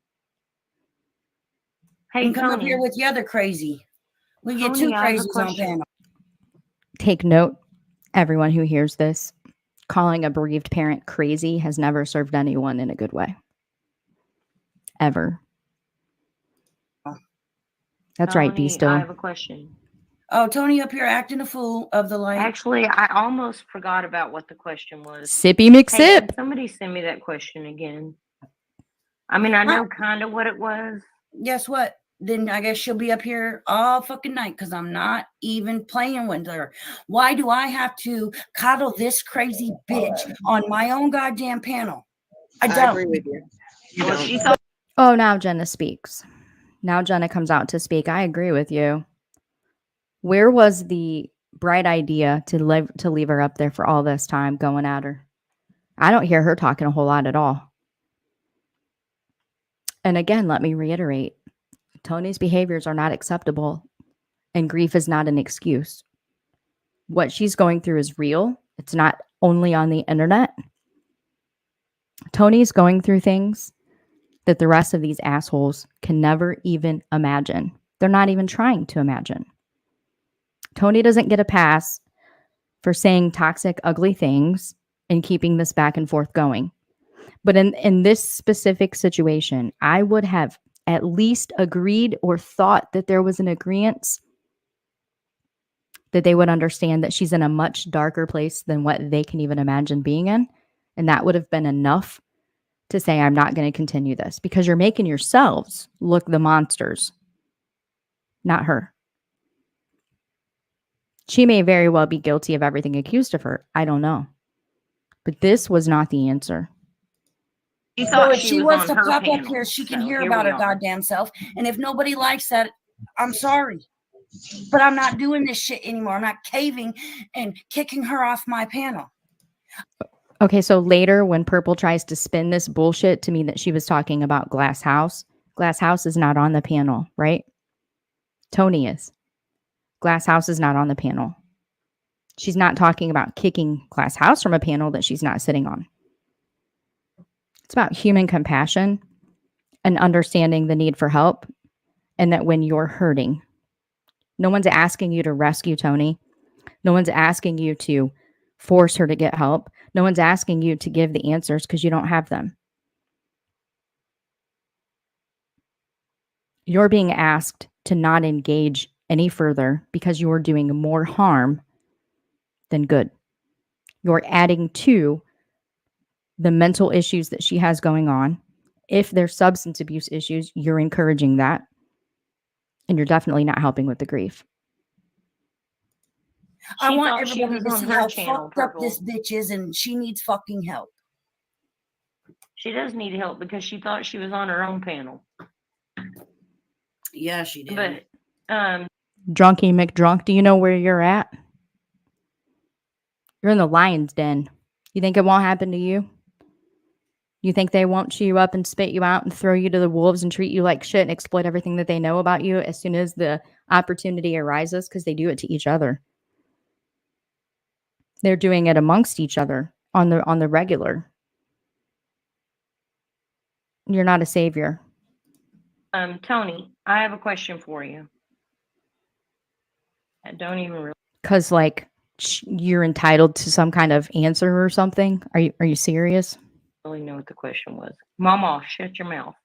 Hey, come up here with the other crazy. We get two crazies on panel. Take note, everyone who hears this, calling a bereaved parent crazy has never served anyone in a good way. Ever. That's right, be still. I have a question. Oh, Tony up here acting a fool of the light. Actually, I almost forgot about what the question was. Sippy McSip. Hey, can somebody send me that question again? I mean, I know kind of what it was. Guess what? Then I guess she'll be up here all fucking night because I'm not even playing with her. Why do I have to coddle this crazy bitch on my own goddamn panel? I don't. agree with you. Oh, now Jenna speaks. Now Jenna comes out to speak. I agree with you. Where was the bright idea to leave her up there for all this time going at her? I don't hear her talking a whole lot at all. And again, let me reiterate. Tony's behaviors are not acceptable, and grief is not an excuse. What she's going through is real. It's not only on the internet. Tony's going through things that the rest of these assholes can never even imagine. They're not even trying to imagine. Tony doesn't get a pass for saying toxic, ugly things and keeping this back and forth going. But in this specific situation, I would have at least agreed or thought that there was an agreement that they would understand that she's in a much darker place than what they can even imagine being in. And that would have been enough to say, I'm not going to continue this, because you're making yourselves look the monsters, not her. She may very well be guilty of everything accused of her. I don't know. But this was not the answer. So if she wants to pop up here, she can hear about her goddamn self. And if nobody likes that, I'm sorry. But I'm not doing this shit anymore. I'm not caving and kicking her off my panel. Okay, so later when Purple tries to spin this bullshit to mean that she was talking about Glass House is not on the panel, right? Tony is. Glass House is not on the panel. She's not talking about kicking Glass House from a panel that she's not sitting on. It's about human compassion and understanding the need for help, and that when you're hurting, no one's asking you to rescue Tony. No one's asking you to force her to get help. No one's asking you to give the answers because you don't have them. You're being asked to not engage any further because you're doing more harm than good. You're adding to the mental issues that she has going on. If there's substance abuse issues, you're encouraging that. And you're definitely not helping with the grief. I want everybody to see how fucked up this bitch is, and she needs fucking help. She does need help because she thought she was on her own panel. Yeah, she did. But Drunky McDrunk, do you know where you're at? You're in the lion's den. You think it won't happen to you? You think they won't chew you up and spit you out and throw you to the wolves and treat you like shit and exploit everything that they know about you as soon as the opportunity arises? Because they do it to each other. They're doing it amongst each other on the regular. You're not a savior. Tony, I have a question for you. I don't even really. Because like you're entitled to some kind of answer or something. Are you serious? Really know what the question was. Mama, shut your mouth.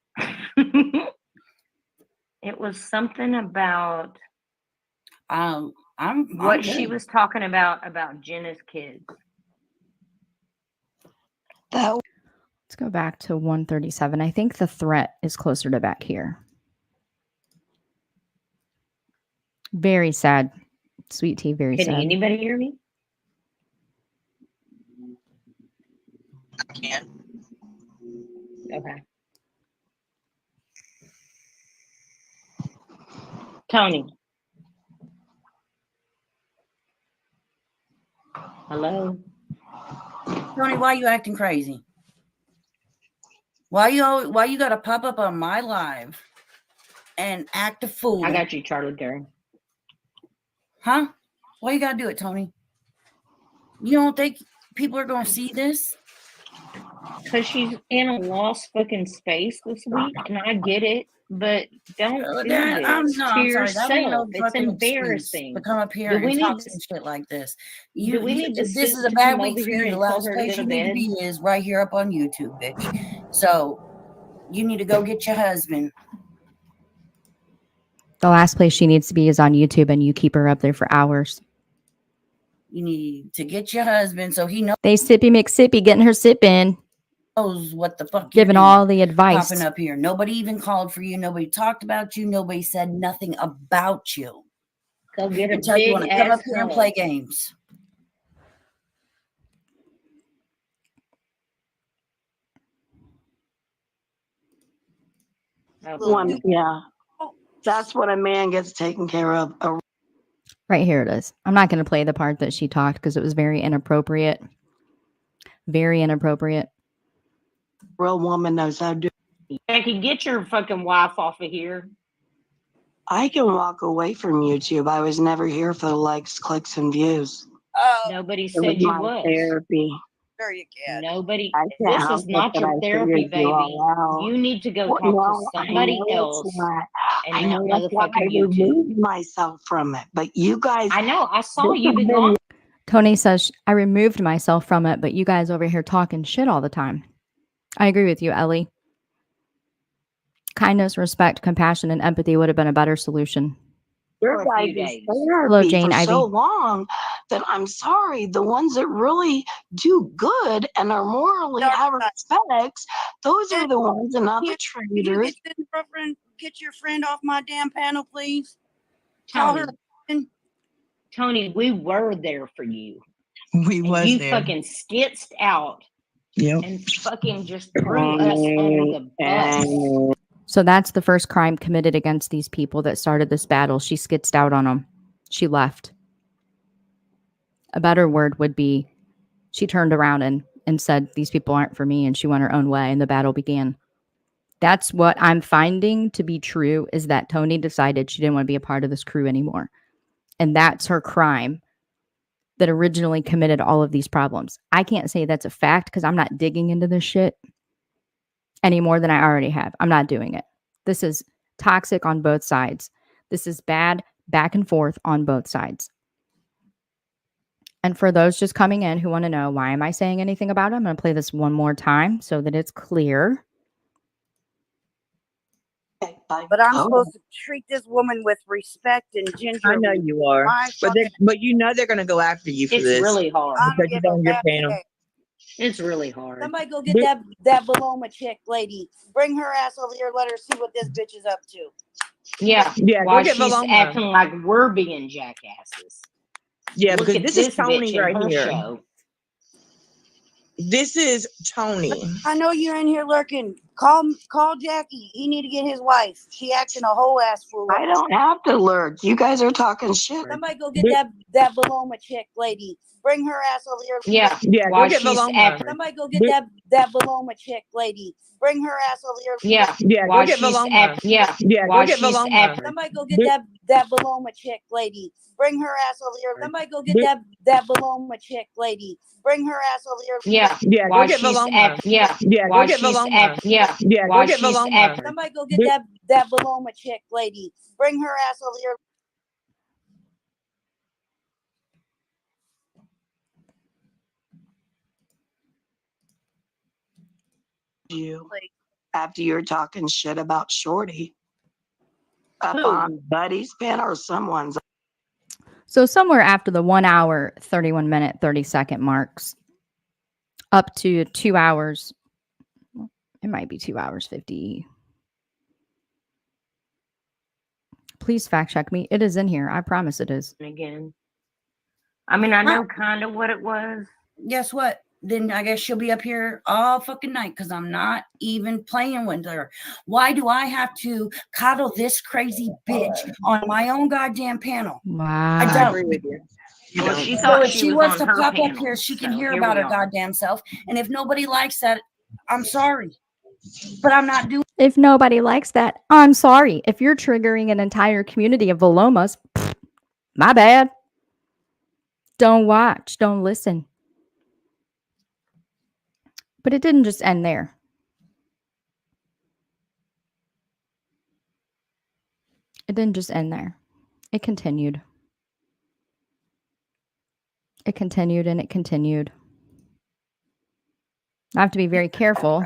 It was something about what she was talking about Jenna's kids. Let's go back to 137. I think the threat is closer to back here. Very sad. Sweet tea, very sad. Can anybody hear me? I can. Okay. Tony. Hello? Tony, why are you acting crazy? Why you gotta pop up on my live and act a fool? I got you, Charlie Gary. Huh? Why you gotta do it, Tony? You don't think people are gonna see this? Because she's in a lost fucking space this week, and I get it, but don't do this to yourself. It's embarrassing. To come up here and talk some shit like this. This is a bad week for you. The last place you need to be is right here up on YouTube, bitch. So you need to go get your husband. The last place she needs to be is on YouTube, and you keep her up there for hours. You need to get your husband so he knows. They sippy McSippy getting her sipping. Knows what the fuck giving all the advice. Popping up here. Nobody even called for you. Nobody talked about you. Nobody said nothing about you. Go get a until you want to come up here and play games. Yeah. That's when a man gets taken care of. Right here it is. I'm not going to play the part that she talked because it was very inappropriate. Very inappropriate. Real woman knows how to do it. Jackie, get your fucking wife off of here. I can walk away from YouTube. I was never here for the likes, clicks, and views. Nobody said you was. Therapy. Sure you can. Nobody. This is not your therapy, baby. You need to go talk to somebody else. I know that's why I removed myself from it. But you guys. I know. I saw you been gone. Tony says, I removed myself from it, but you guys over here talking shit all the time. I agree with you, Ellie. Kindness, respect, compassion, and empathy would have been a better solution. Your guys' Hello, Jane for Ivy. so long that I'm sorry, the ones that really do good and are morally have respects, those are the ones and not the traitors. Get your friend off my damn panel, please. Tony. Call her. Tony, we were there for you. We And was you there. fucking skitzed out Yep. and fucking just threw us under the bus. So that's the first crime committed against these people that started this battle. She skitzed out on them. She left. A better word would be she turned around and said, these people aren't for me, and she went her own way, and the battle began. That's what I'm finding to be true, is that Tony decided she didn't want to be a part of this crew anymore. And that's her crime that originally committed all of these problems. I can't say that's a fact because I'm not digging into this shit any more than I already have. I'm not doing it. This is toxic on both sides. This is bad back and forth on both sides. And for those just coming in who want to know, why am I saying anything about it? I'm going to play this one more time so that it's clear. But I'm supposed to treat this woman with respect and ginger. I know you are, but you know they're gonna go after you for It's this. really hard. Because you're on your panel. It's really hard. Somebody go get that Vilomah chick lady. Bring her ass over here. Let her see what this bitch is up to. Yeah. Yeah. Why Go get she's Vilomah. acting like we're being jackasses. Yeah, Look because at this this is Tony bitch right in her here. show. This is Tony. I know you're in here lurking. Call Jackie. He need to get his wife. She acting a whole ass fool. I don't have to lurk. You guys are talking shit. Somebody go get that Vilomah chick lady. Bring her ass over here. Yeah. Yeah, Why go get she's Vilomah. acting. Somebody go get that Vilomah chick lady. Bring her ass over here. Yeah. Yeah, Why go get she's Vilomah. acting. Yeah. Yeah, Why go get she's Vilomah. acting. Somebody go get that Vilomah chick lady. Bring her ass over here. Somebody go get that Vilomah chick lady. Bring her ass over here. Yeah. Yeah, Why go get she's Vilomah. acting. Yeah. Yeah, Why go get she's Vilomah. acting. Yeah. Yeah, Why go get she's Vilomah. acting. Somebody go get that Vilomah chick lady. Bring her ass over here. You after you're talking shit about Shorty up on Buddy's pin or someone's. So somewhere after the 1 hour, 31 minute, 30 second marks, up to 2 hours, it might be 2 hours 50. Please fact check me. It is in here. I promise it is. Again. I mean, I know kind of what it was. Guess what? Then I guess she'll be up here all fucking night because I'm not even playing with her. Why do I have to coddle this crazy bitch on my own goddamn panel? Wow. I don't. agree with you. Well, she So thought if she was wants on to her pop panel, up here, she can so hear here about we her are. goddamn self. And if nobody likes that, I'm sorry. But I'm not doing. If nobody likes that, I'm sorry. If you're triggering an entire community of Vilomahs, my bad. Don't watch. Don't listen. But it didn't just end there. It didn't just end there. It continued. It continued and it continued. I have to be very careful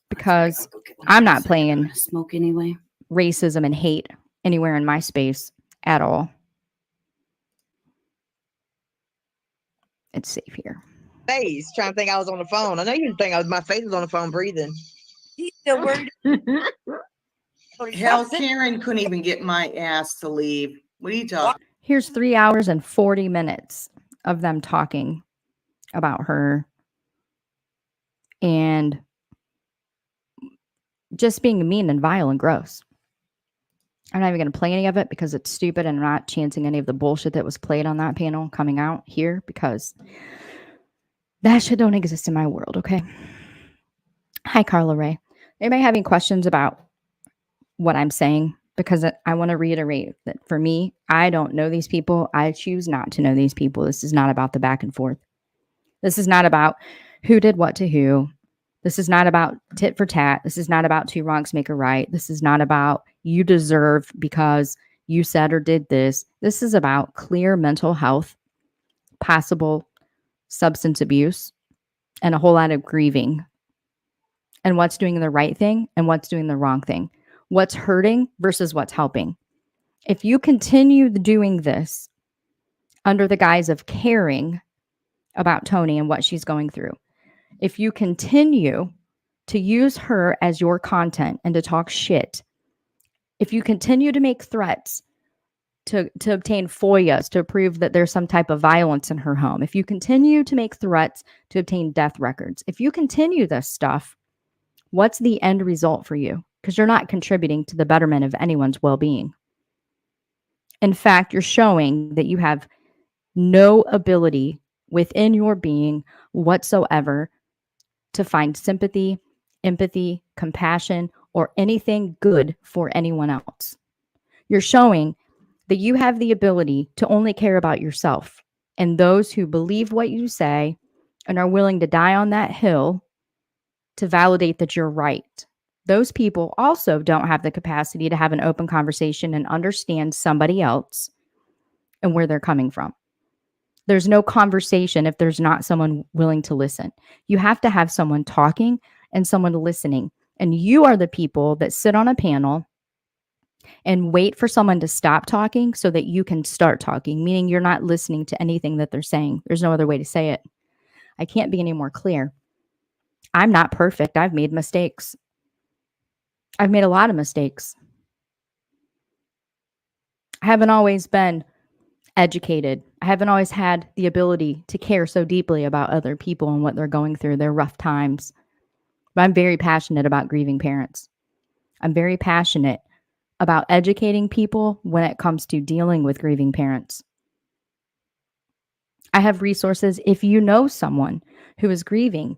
because I'm not playing smoke anyway. Racism and hate anywhere in my space at all. It's safe here. Face trying to think I was on the phone. I know you didn't think my face was on the phone breathing. He's still worried. Hell, Karen couldn't even get my ass to leave. What are you talking? Here's 3 hours and 40 minutes of them talking about her and just being mean and vile and gross. I'm not even going to play any of it because it's stupid and I'm not chancing any of the bullshit that was played on that panel coming out here because that shit don't exist in my world, okay? Hi, Carla Ray. Anybody have any questions about what I'm saying? Because I want to reiterate that for me, I don't know these people. I choose not to know these people. This is not about the back and forth. This is not about who did what to who. This is not about tit for tat. This is not about two wrongs make a right. This is not about you deserve because you said or did this. This is about clear mental health, possible substance abuse, and a whole lot of grieving. And what's doing the right thing and what's doing the wrong thing. What's hurting versus what's helping. If you continue doing this under the guise of caring about Tony and what she's going through, if you continue to use her as your content and to talk shit, if you continue to make threats to obtain FOIAs to prove that there's some type of violence in her home, if you continue to make threats to obtain death records, if you continue this stuff, what's the end result for you? Because you're not contributing to the betterment of anyone's well-being. In fact, you're showing that you have no ability within your being whatsoever to find sympathy, empathy, compassion, or anything good for anyone else. You're showing that you have the ability to only care about yourself, and those who believe what you say and are willing to die on that hill to validate that you're right. Those people also don't have the capacity to have an open conversation and understand somebody else and where they're coming from. There's no conversation if there's not someone willing to listen. You have to have someone talking and someone listening. And you are the people that sit on a panel and wait for someone to stop talking so that you can start talking, meaning you're not listening to anything that they're saying. There's no other way to say it. I can't be any more clear. I'm not perfect. I've made mistakes. I've made a lot of mistakes. I haven't always been educated. I haven't always had the ability to care so deeply about other people and what they're going through, their rough times. But I'm very passionate about grieving parents. I'm very passionate about educating people when it comes to dealing with grieving parents. I have resources if you know someone who is grieving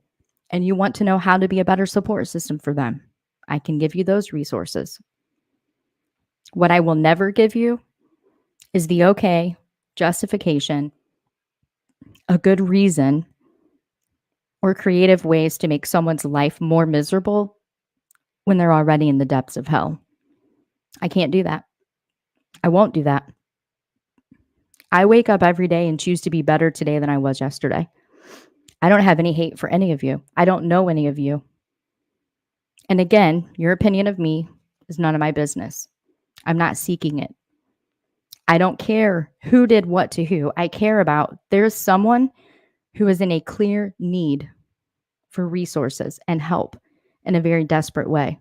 and you want to know how to be a better support system for them. I can give you those resources. What I will never give you is the okay, justification, a good reason, or creative ways to make someone's life more miserable when they're already in the depths of hell. I can't do that. I won't do that. I wake up every day and choose to be better today than I was yesterday. I don't have any hate for any of you. I don't know any of you. And again, your opinion of me is none of my business. I'm not seeking it. I don't care who did what to who. I care about there's someone who is in a clear need for resources and help in a very desperate way.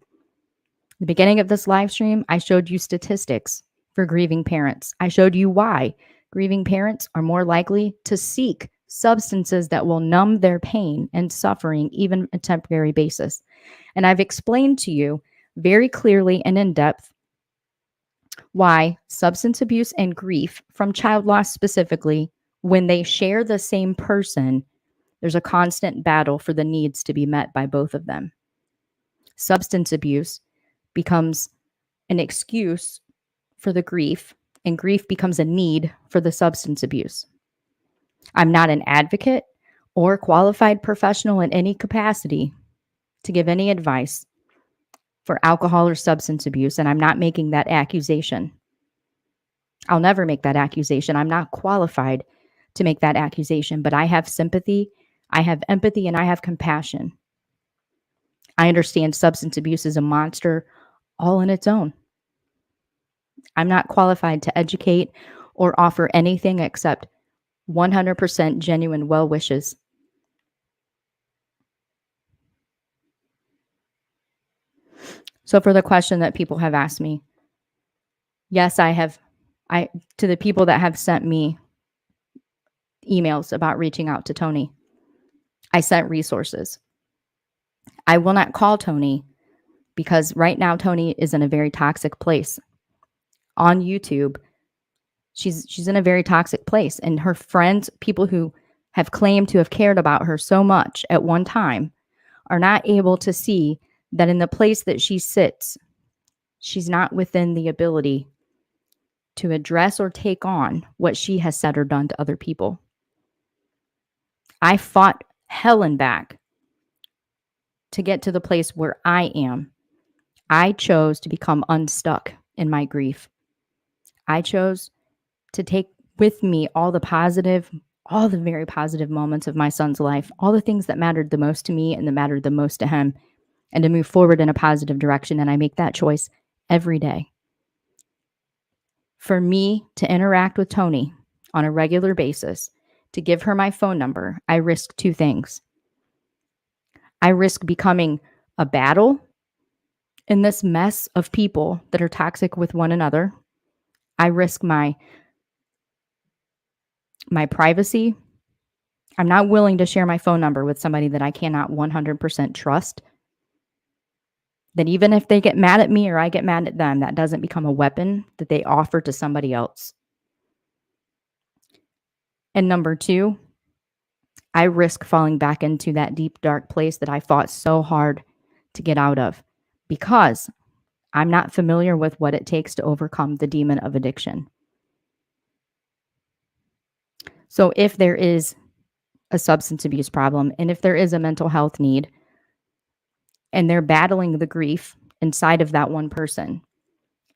At the beginning of this live stream, I showed you statistics for grieving parents. I showed you why grieving parents are more likely to seek substances that will numb their pain and suffering, even on a temporary basis. And I've explained to you very clearly and in depth why substance abuse and grief from child loss specifically, when they share the same person, there's a constant battle for the needs to be met by both of them. Substance abuse becomes an excuse for the grief, and grief becomes a need for the substance abuse. I'm not an advocate or qualified professional in any capacity to give any advice for alcohol or substance abuse, and I'm not making that accusation. I'll never make that accusation. I'm not qualified to make that accusation, but I have sympathy, I have empathy, and I have compassion. I understand substance abuse is a monster all in its own. I'm not qualified to educate or offer anything except 100% genuine well wishes. So for the question that people have asked me, yes, to the people that have sent me emails about reaching out to Tony, I sent resources. I will not call Tony because right now Tony is in a very toxic place. On YouTube, she's in a very toxic place, and her friends, people who have claimed to have cared about her so much at one time, are not able to see that in the place that she sits, she's not within the ability to address or take on what she has said or done to other people. I fought hell and back to get to the place where I am. I chose to become unstuck in my grief. I chose to take with me all the very positive moments of my son's life, all the things that mattered the most to me and that mattered the most to him, and to move forward in a positive direction. And I make that choice every day. For me to interact with Tony on a regular basis, to give her my phone number, I risk two things. I risk becoming a battle in this mess of people that are toxic with one another. I risk my privacy. I'm not willing to share my phone number with somebody that I cannot 100% trust. That even if they get mad at me or I get mad at them, that doesn't become a weapon that they offer to somebody else. And number 2, I risk falling back into that deep, dark place that I fought so hard to get out of because I'm not familiar with what it takes to overcome the demon of addiction. So if there is a substance abuse problem and if there is a mental health need and they're battling the grief inside of that one person,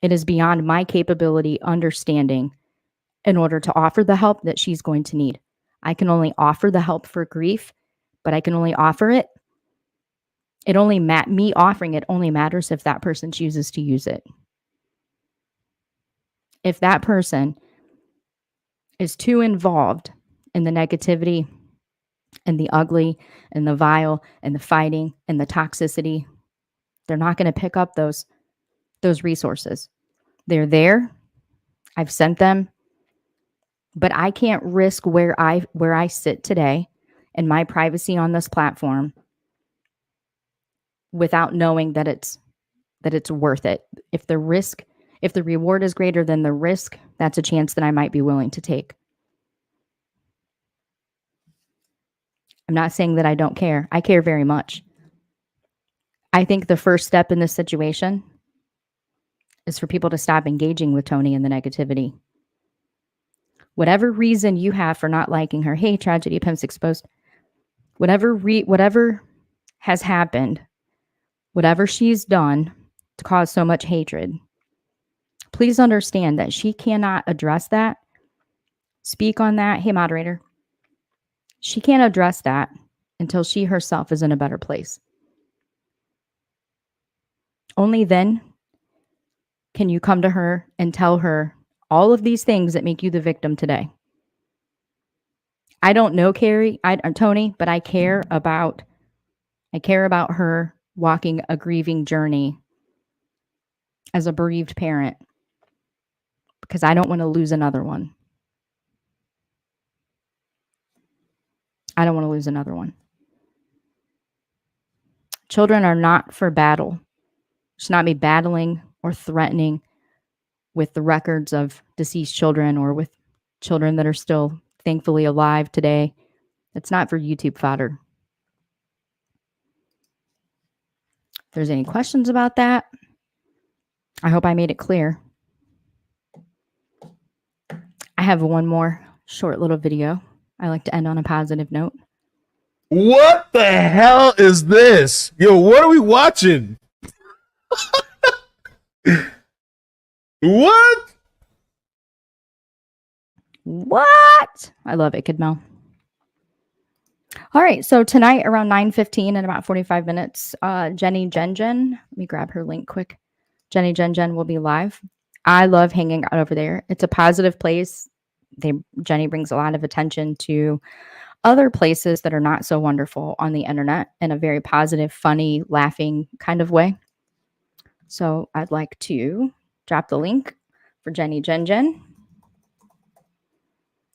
it is beyond my capability, understanding, in order to offer the help that she's going to need. I can only offer the help for grief, but I can only offer it. Me offering it only matters if that person chooses to use it. If that person is too involved in the negativity and the ugly and the vile and the fighting and the toxicity, they're not going to pick up those resources. They're there. I've sent them. But I can't risk where I sit today and my privacy on this platform without knowing that it's worth it. If the reward is greater than the risk, that's a chance that I might be willing to take. I'm not saying that I don't care. I care very much. I think the first step in this situation is for people to stop engaging with Tony and the negativity. Whatever reason you have for not liking her, hey, Tragedy Pimps Exposed, whatever has happened, whatever she's done to cause so much hatred, please understand that she cannot address that, speak on that. Hey, moderator. She can't address that until she herself is in a better place. Only then can you come to her and tell her all of these things that make you the victim today. I don't know Tony, but I care about her walking a grieving journey as a bereaved parent because I don't want to lose another one. I don't want to lose another one. Children are not for battle. Should not be battling or threatening with the records of deceased children or with children that are still thankfully alive today. It's not for YouTube fodder. If there's any questions about that, I hope I made it clear. I have one more short little video. I like to end on a positive note. What the hell is this? Yo, what are we watching? What? What? I love it, Kid Mel. All right, so tonight around 9:15 in about 45 minutes, Jenny Jen, let me grab her link quick. Jenny Jen will be live. I love hanging out over there. It's a positive place. Jenny brings a lot of attention to other places that are not so wonderful on the internet in a very positive, funny, laughing kind of way. So I'd like to drop the link for Jenny Jen.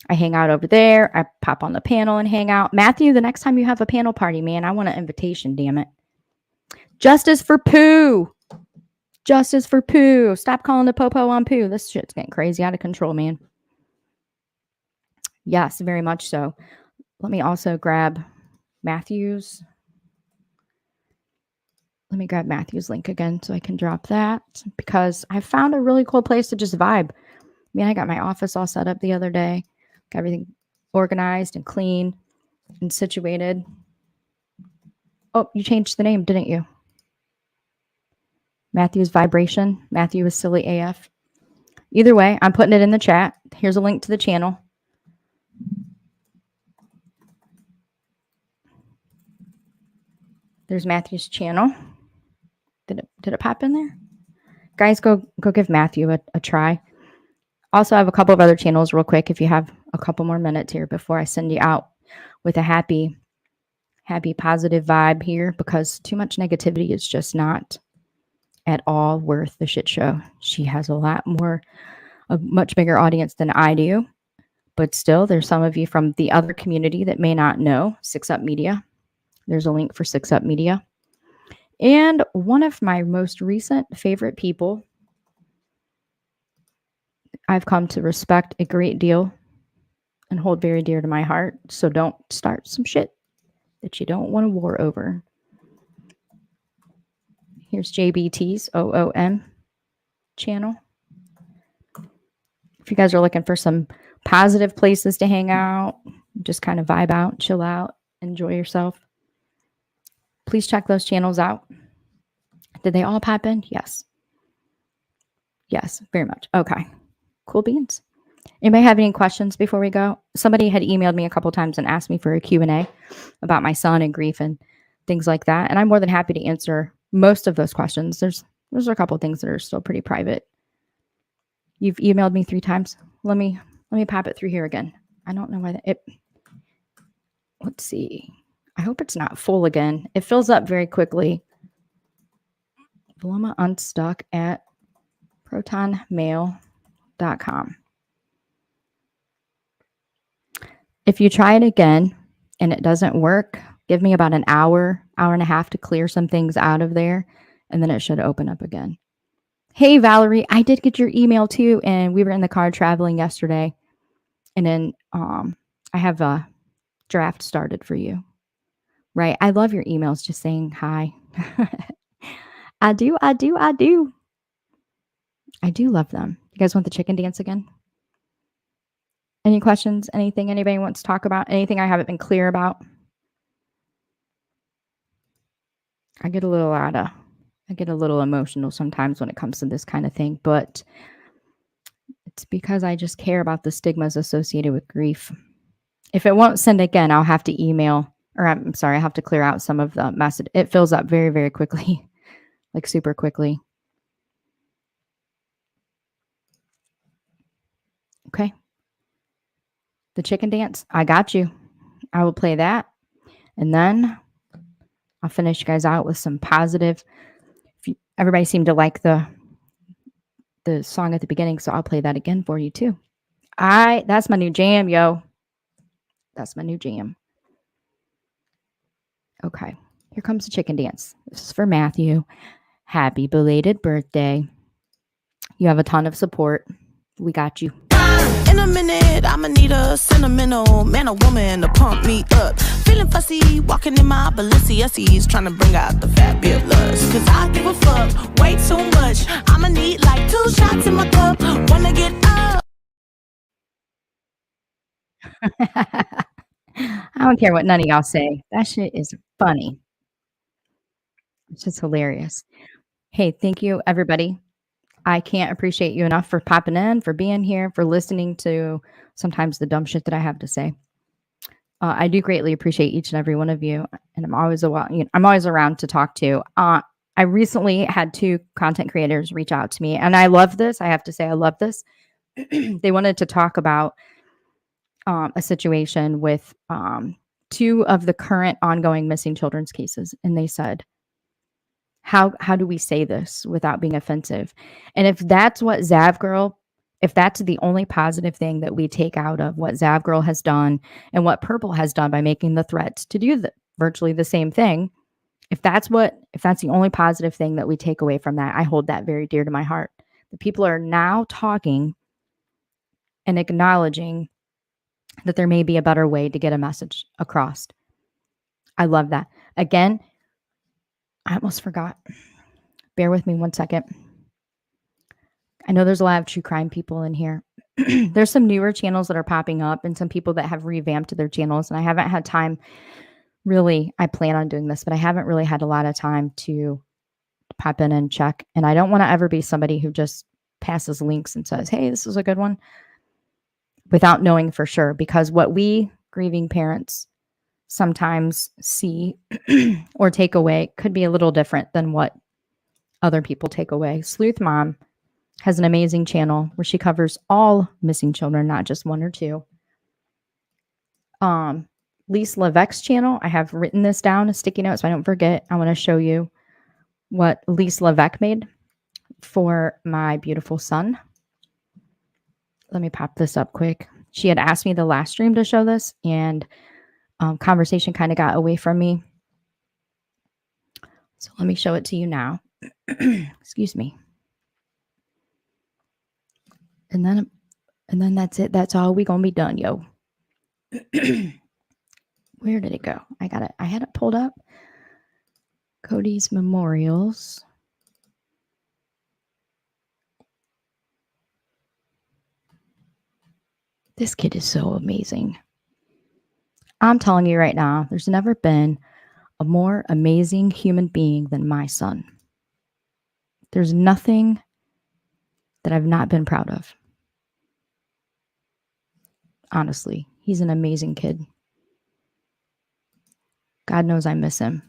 I hang out over there. I pop on the panel and hang out. Matthew, the next time you have a panel party, man, I want an invitation, damn it. Justice for Pooh. Justice for Pooh. Stop calling the popo on Pooh. This shit's getting crazy out of control, man. Yes, very much so. Let me also grab Matthew's. Let me grab Matthew's link again so I can drop that because I found a really cool place to just vibe. I mean, I got my office all set up the other day. Got everything organized and clean and situated. Oh, you changed the name, didn't you? Matthew's Vibration. Matthew is silly AF. Either way, I'm putting it in the chat. Here's a link to the channel. There's Matthew's channel. Did it pop in there? Guys, go give Matthew a try. Also, I have a couple of other channels real quick if you have a couple more minutes here before I send you out with a happy, positive vibe here because too much negativity is just not at all worth the shit show. She has a lot more a much bigger audience than I do. But still, there's some of you from the other community that may not know 6up Media. There's a link for 6up Media. And one of my most recent favorite people I've come to respect a great deal and hold very dear to my heart. So don't start some shit that you don't want to war over. Here's JBT's OOM channel. If you guys are looking for some positive places to hang out, just kind of vibe out, chill out, enjoy yourself, please check those channels out. Did they all pop in? Yes. Yes, very much. Okay. Cool beans. Anybody have any questions before we go? Somebody had emailed me a couple times and asked me for a Q&A about my son and grief and things like that. And I'm more than happy to answer most of those questions. There's a couple things that are still pretty private. You've emailed me 3 times. Let me pop it through here again. I don't know why let's see. I hope it's not full again. It fills up very quickly. Vilomah.Unstuck at protonmail.com. If you try it again and it doesn't work, give me about an hour and a half to clear some things out of there, and then it should open up again. Hey, Valerie, I did get your email too, and we were in the car traveling yesterday, and then I have a draft started for you. Right? I love your emails just saying hi. I do love them. You guys want the chicken dance again? Any questions? Anything anybody wants to talk about? Anything I haven't been clear about? I get a little emotional sometimes when it comes to this kind of thing, but it's because I just care about the stigmas associated with grief. If it won't send again, I'll have to email, or I'm sorry, I have to clear out some of the message. It fills up very, very quickly, like super quickly. Okay. The chicken dance, I got you. I will play that. And then I'll finish you guys out with some positive. Everybody seemed to like the song at the beginning, so I'll play that again for you too. That's my new jam, yo. That's my new jam. Okay, here comes the chicken dance. This is for Matthew. Happy belated birthday. You have a ton of support. We got you. In a minute, I'ma need a sentimental man or woman to pump me up. Feeling fussy, walking in my Balenciennes, trying to bring out the fabulous. Cause I give a fuck way too much. I'ma need like 2 shots in my cup. Wanna get up. I don't care what none of y'all say. That shit is funny. It's just hilarious. Hey, thank you, everybody. I can't appreciate you enough for popping in, for being here, for listening to sometimes the dumb shit that I have to say. I do greatly appreciate each and every one of you, and I'm always around to talk to. I recently had 2 content creators reach out to me, and I love this. I have to say, I love this. They wanted to talk about a situation with 2 of the current ongoing missing children's cases, and they said, how do we say this without being offensive? And if that's what Zavgirl, if that's the only positive thing that we take out of what Zavgirl has done and what Purple has done by making the threats to do virtually the same thing, if that's the only positive thing that we take away from that, I hold that very dear to my heart. The people are now talking and acknowledging that there may be a better way to get a message across. I love that. Again, I almost forgot. Bear with me 1 second. I know there's a lot of true crime people in here. There's some newer channels that are popping up and some people that have revamped their channels. And I haven't had time really. I plan on doing this, but I haven't really had a lot of time to pop in and check. And I don't want to ever be somebody who just passes links and says, hey, this is a good one, without knowing for sure. Because what we grieving parents sometimes see or take away could be a little different than what other people take away. Sleuth Mom has an amazing channel where she covers all missing children, not just 1 or 2. Lise Levesque's channel, I have written this down as sticky notes so I don't forget. I want to show you what Lise Levesque made for my beautiful son. let me pop this up quick. She had asked me the last stream to show this, and conversation kind of got away from me. So let me show it to you now. Excuse me. And then that's it. That's all we gonna be done, yo. Where did it go? I had it pulled up. Cody's memorials. This kid is so amazing. I'm telling you right now, there's never been a more amazing human being than my son. There's nothing that I've not been proud of. Honestly, he's an amazing kid. God knows I miss him.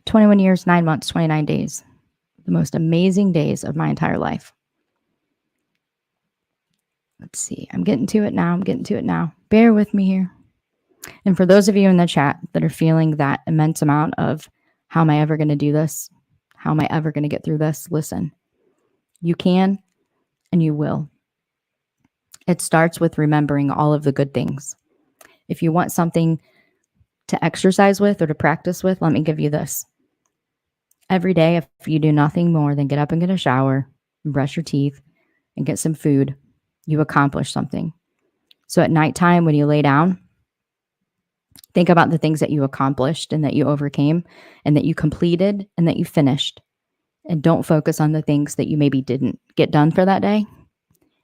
21 years, 9 months, 29 days. The most amazing days of my entire life. Let's see. I'm getting to it now. Bear with me here. And for those of you in the chat that are feeling that immense amount of how am I ever going to do this? How am I ever going to get through this? Listen, you can and you will. It starts with remembering all of the good things. If you want something to exercise with or to practice with, let me give you this. Every day, if you do nothing more than get up and get a shower, and brush your teeth, and get some food, you accomplish something. So at nighttime, when you lay down, think about the things that you accomplished and that you overcame and that you completed and that you finished. And don't focus on the things that you maybe didn't get done for that day.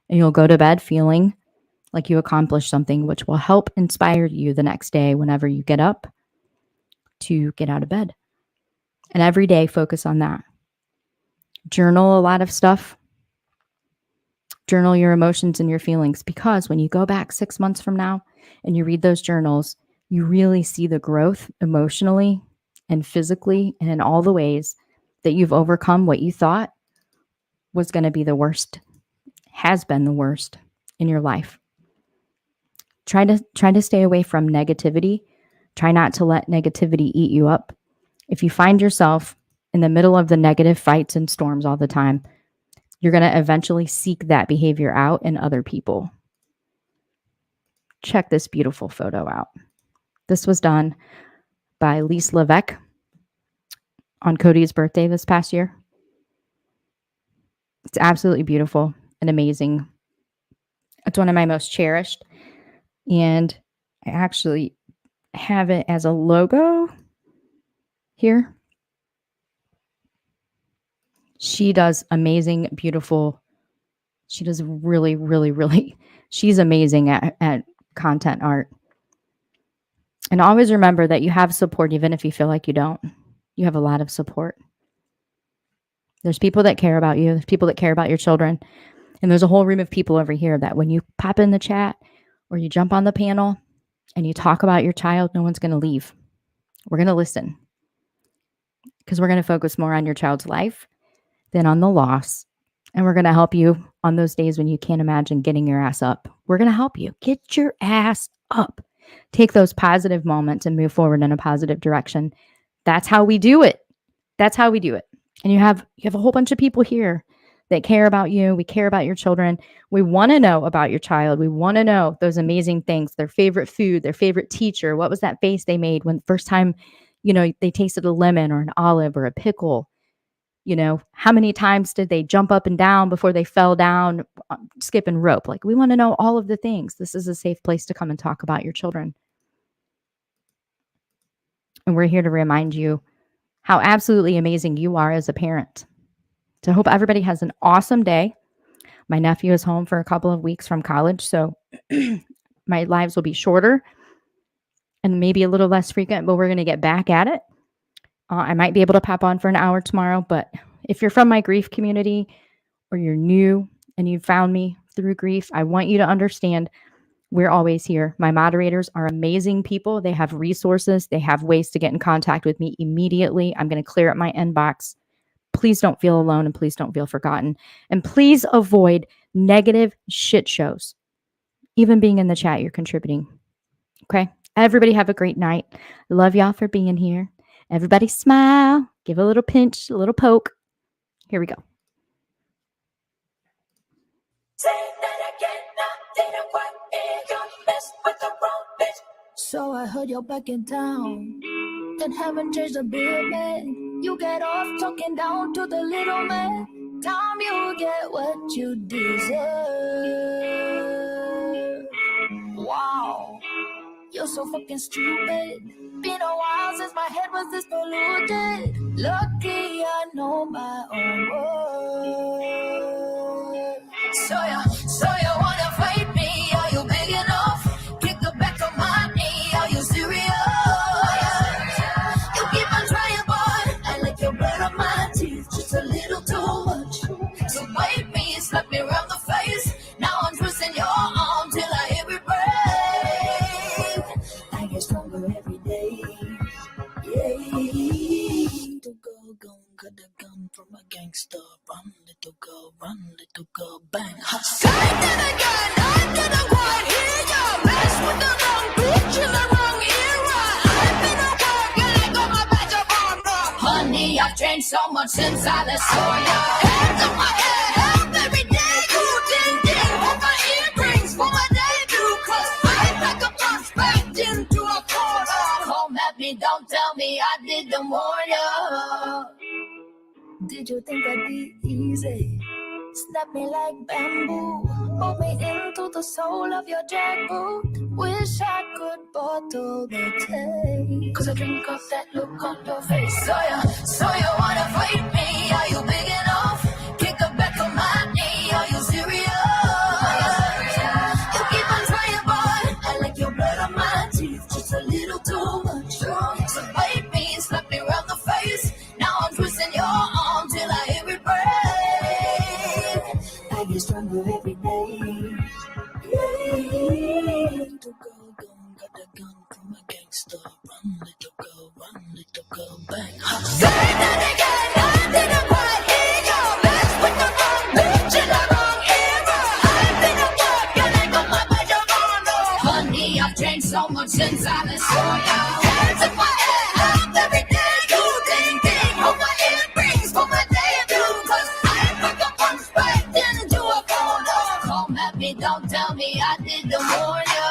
And you'll go to bed feeling like you accomplished something, which will help inspire you the next day whenever you get up to get out of bed. And every day, focus on that. Journal a lot of stuff. Journal your emotions and your feelings, because when you go back 6 months from now and you read those journals, you really see the growth emotionally and physically and in all the ways that you've overcome what you thought was going to be the worst, has been the worst in your life. Try to stay away from negativity. Try not to let negativity eat you up. If you find yourself in the middle of the negative fights and storms all the time, you're going to eventually seek that behavior out in other people. Check this beautiful photo out. This was done by Lise Levesque on Cody's birthday this past year. It's absolutely beautiful and amazing. It's one of my most cherished. And I actually have it as a logo here. She does amazing, beautiful. She does really, she's amazing at content art. And always remember that you have support, even if you feel like you don't. You have a lot of support. There's people that care about you. There's people that care about your children. And there's a whole room of people over here that when you pop in the chat or you jump on the panel and you talk about your child, no one's going to leave. We're going to listen, because we're going to focus more on your child's life than on the loss. And we're going to help you on those days when you can't imagine getting your ass up. We're going to help you get your ass up. Take those positive moments and move forward in a positive direction. That's how we do it. That's how we do it. And you have a whole bunch of people here that care about you. We care about your children. We want to know about your child. We want to know those amazing things, their favorite food, their favorite teacher. What was that face they made when the first time, they tasted a lemon or an olive or a pickle? How many times did they jump up and down before they fell down, skipping rope? Like, we want to know all of the things. This is a safe place to come and talk about your children. And we're here to remind you how absolutely amazing you are as a parent. So I hope everybody has an awesome day. My nephew is home for a couple of weeks from college, so my lives will be shorter and maybe a little less frequent, but we're going to get back at it. I might be able to pop on for an hour tomorrow, but if you're from my grief community or you're new and you found me through grief, I want you to understand we're always here. My moderators are amazing people. They have resources. They have ways to get in contact with me immediately. I'm going to clear up my inbox. Please don't feel alone and please don't feel forgotten. And please avoid negative shit shows. Even being in the chat, you're contributing. Okay? Everybody have a great night. Love y'all for being here. Everybody smile. Give a little pinch, a little poke. Here we go. So I heard you're back in town and haven't changed a bit, man. You get off talking down to the little man. Time you get what you deserve. Wow, you're so fucking stupid. Been a while since my head was this polluted. Lucky I know my own word. So you wanna fight me? Are you big enough? Kick the back of my knee. Are you serious? You keep on trying, boy. I like your blood on my teeth, just a little too much. So bite me, slap me around the face. Now I'm twisting your arm till I hear it break. I get stronger every day. Yeah. Little girl gon' got a gun from a gangster. Run, little girl, bang. Straight to the gun, I didn't quite hear ya. Mess with the wrong bitch in the wrong era. I've been a work and I got my badge of honor. Honey, I've changed so much since I last saw ya. Hands on my head, up every day. Ooh, ding, ding, hold my earrings for my debut. Cause I like a punch back into a corner. Come at me, don't tell me I didn't warn ya. Did you think I'd be easy? Snap me like bamboo. Hold me into the sole of your jackboot. Wish I could bottle the taste. Cause I drink up that look on your face. So you wanna fight me? Are you big enough? Kick the back of my knee. Are you serious? You keep on trying, boy. I like your blood on my teeth, just a little too much. So bite me, slap me around the face. Now I'm twisting your arm till I hear it break. I get stronger every day. Yeah. Little girl got a gun from a gangster. Run, little girl, bang. Say that again, I didn't quite hear you. Mess with the wrong bitch in the wrong era. I've been a work and I got my badge of honor. Honey, I've changed so much since I last saw ya. Hands in my head, up every day. You ding ding, hold my earrings for my debut. Cause I pick a punch back into a corner. Come at me, don't tell me I didn't warn ya.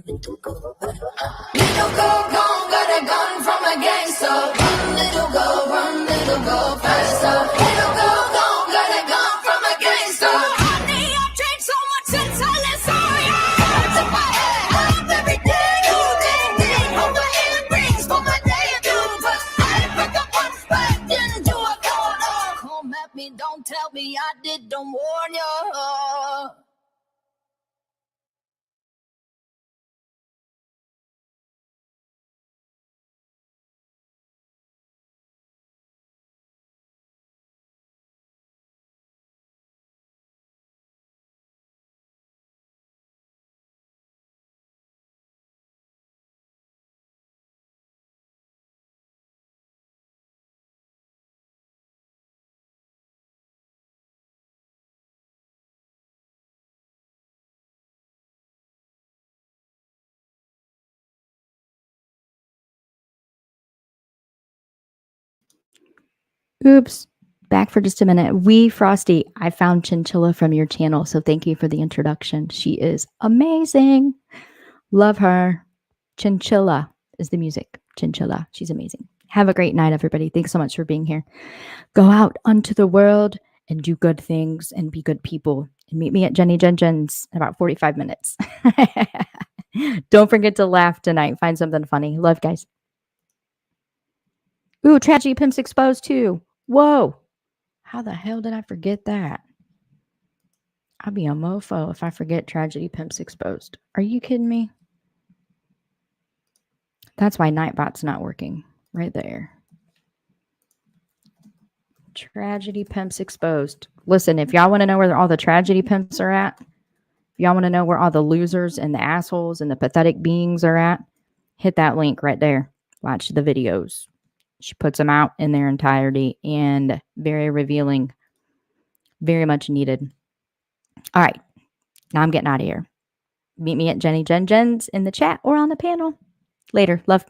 Little girl gone, got a gun from a gangster. Run, little girl, faster. Little girl gone, got a gun from a gangster. Honey, I've changed so much since I last saw ya. Hands in my head, up every day. You ding ding, hold my earrings for my debut. Cause I pick a punch back into a corner. Come at me, don't tell me I didn't warn ya. Oops. Back for just a minute. Wee Frosty, I found Chinchilla from your channel, so thank you for the introduction. She is amazing. Love her. Chinchilla is the music. Chinchilla. She's amazing. Have a great night, everybody. Thanks so much for being here. Go out onto the world and do good things and be good people. And meet me at Jenny Jen's in about 45 minutes. Don't forget to laugh tonight. Find something funny. Love, guys. Ooh, Tragedy Pimps Exposed too. Whoa. How the hell did I forget that? I'll be a mofo if I forget Tragedy Pimps Exposed. Are you kidding me? That's why Nightbot's not working. Right there. Tragedy Pimps Exposed. Listen, if y'all want to know where all the tragedy pimps are at, if y'all want to know where all the losers and the assholes and the pathetic beings are at, hit that link right there. Watch the videos. She puts them out in their entirety and very revealing. Very much needed. All right. Now I'm getting out of here. Meet me at Jenny Jen's in the chat or on the panel. Later. Love.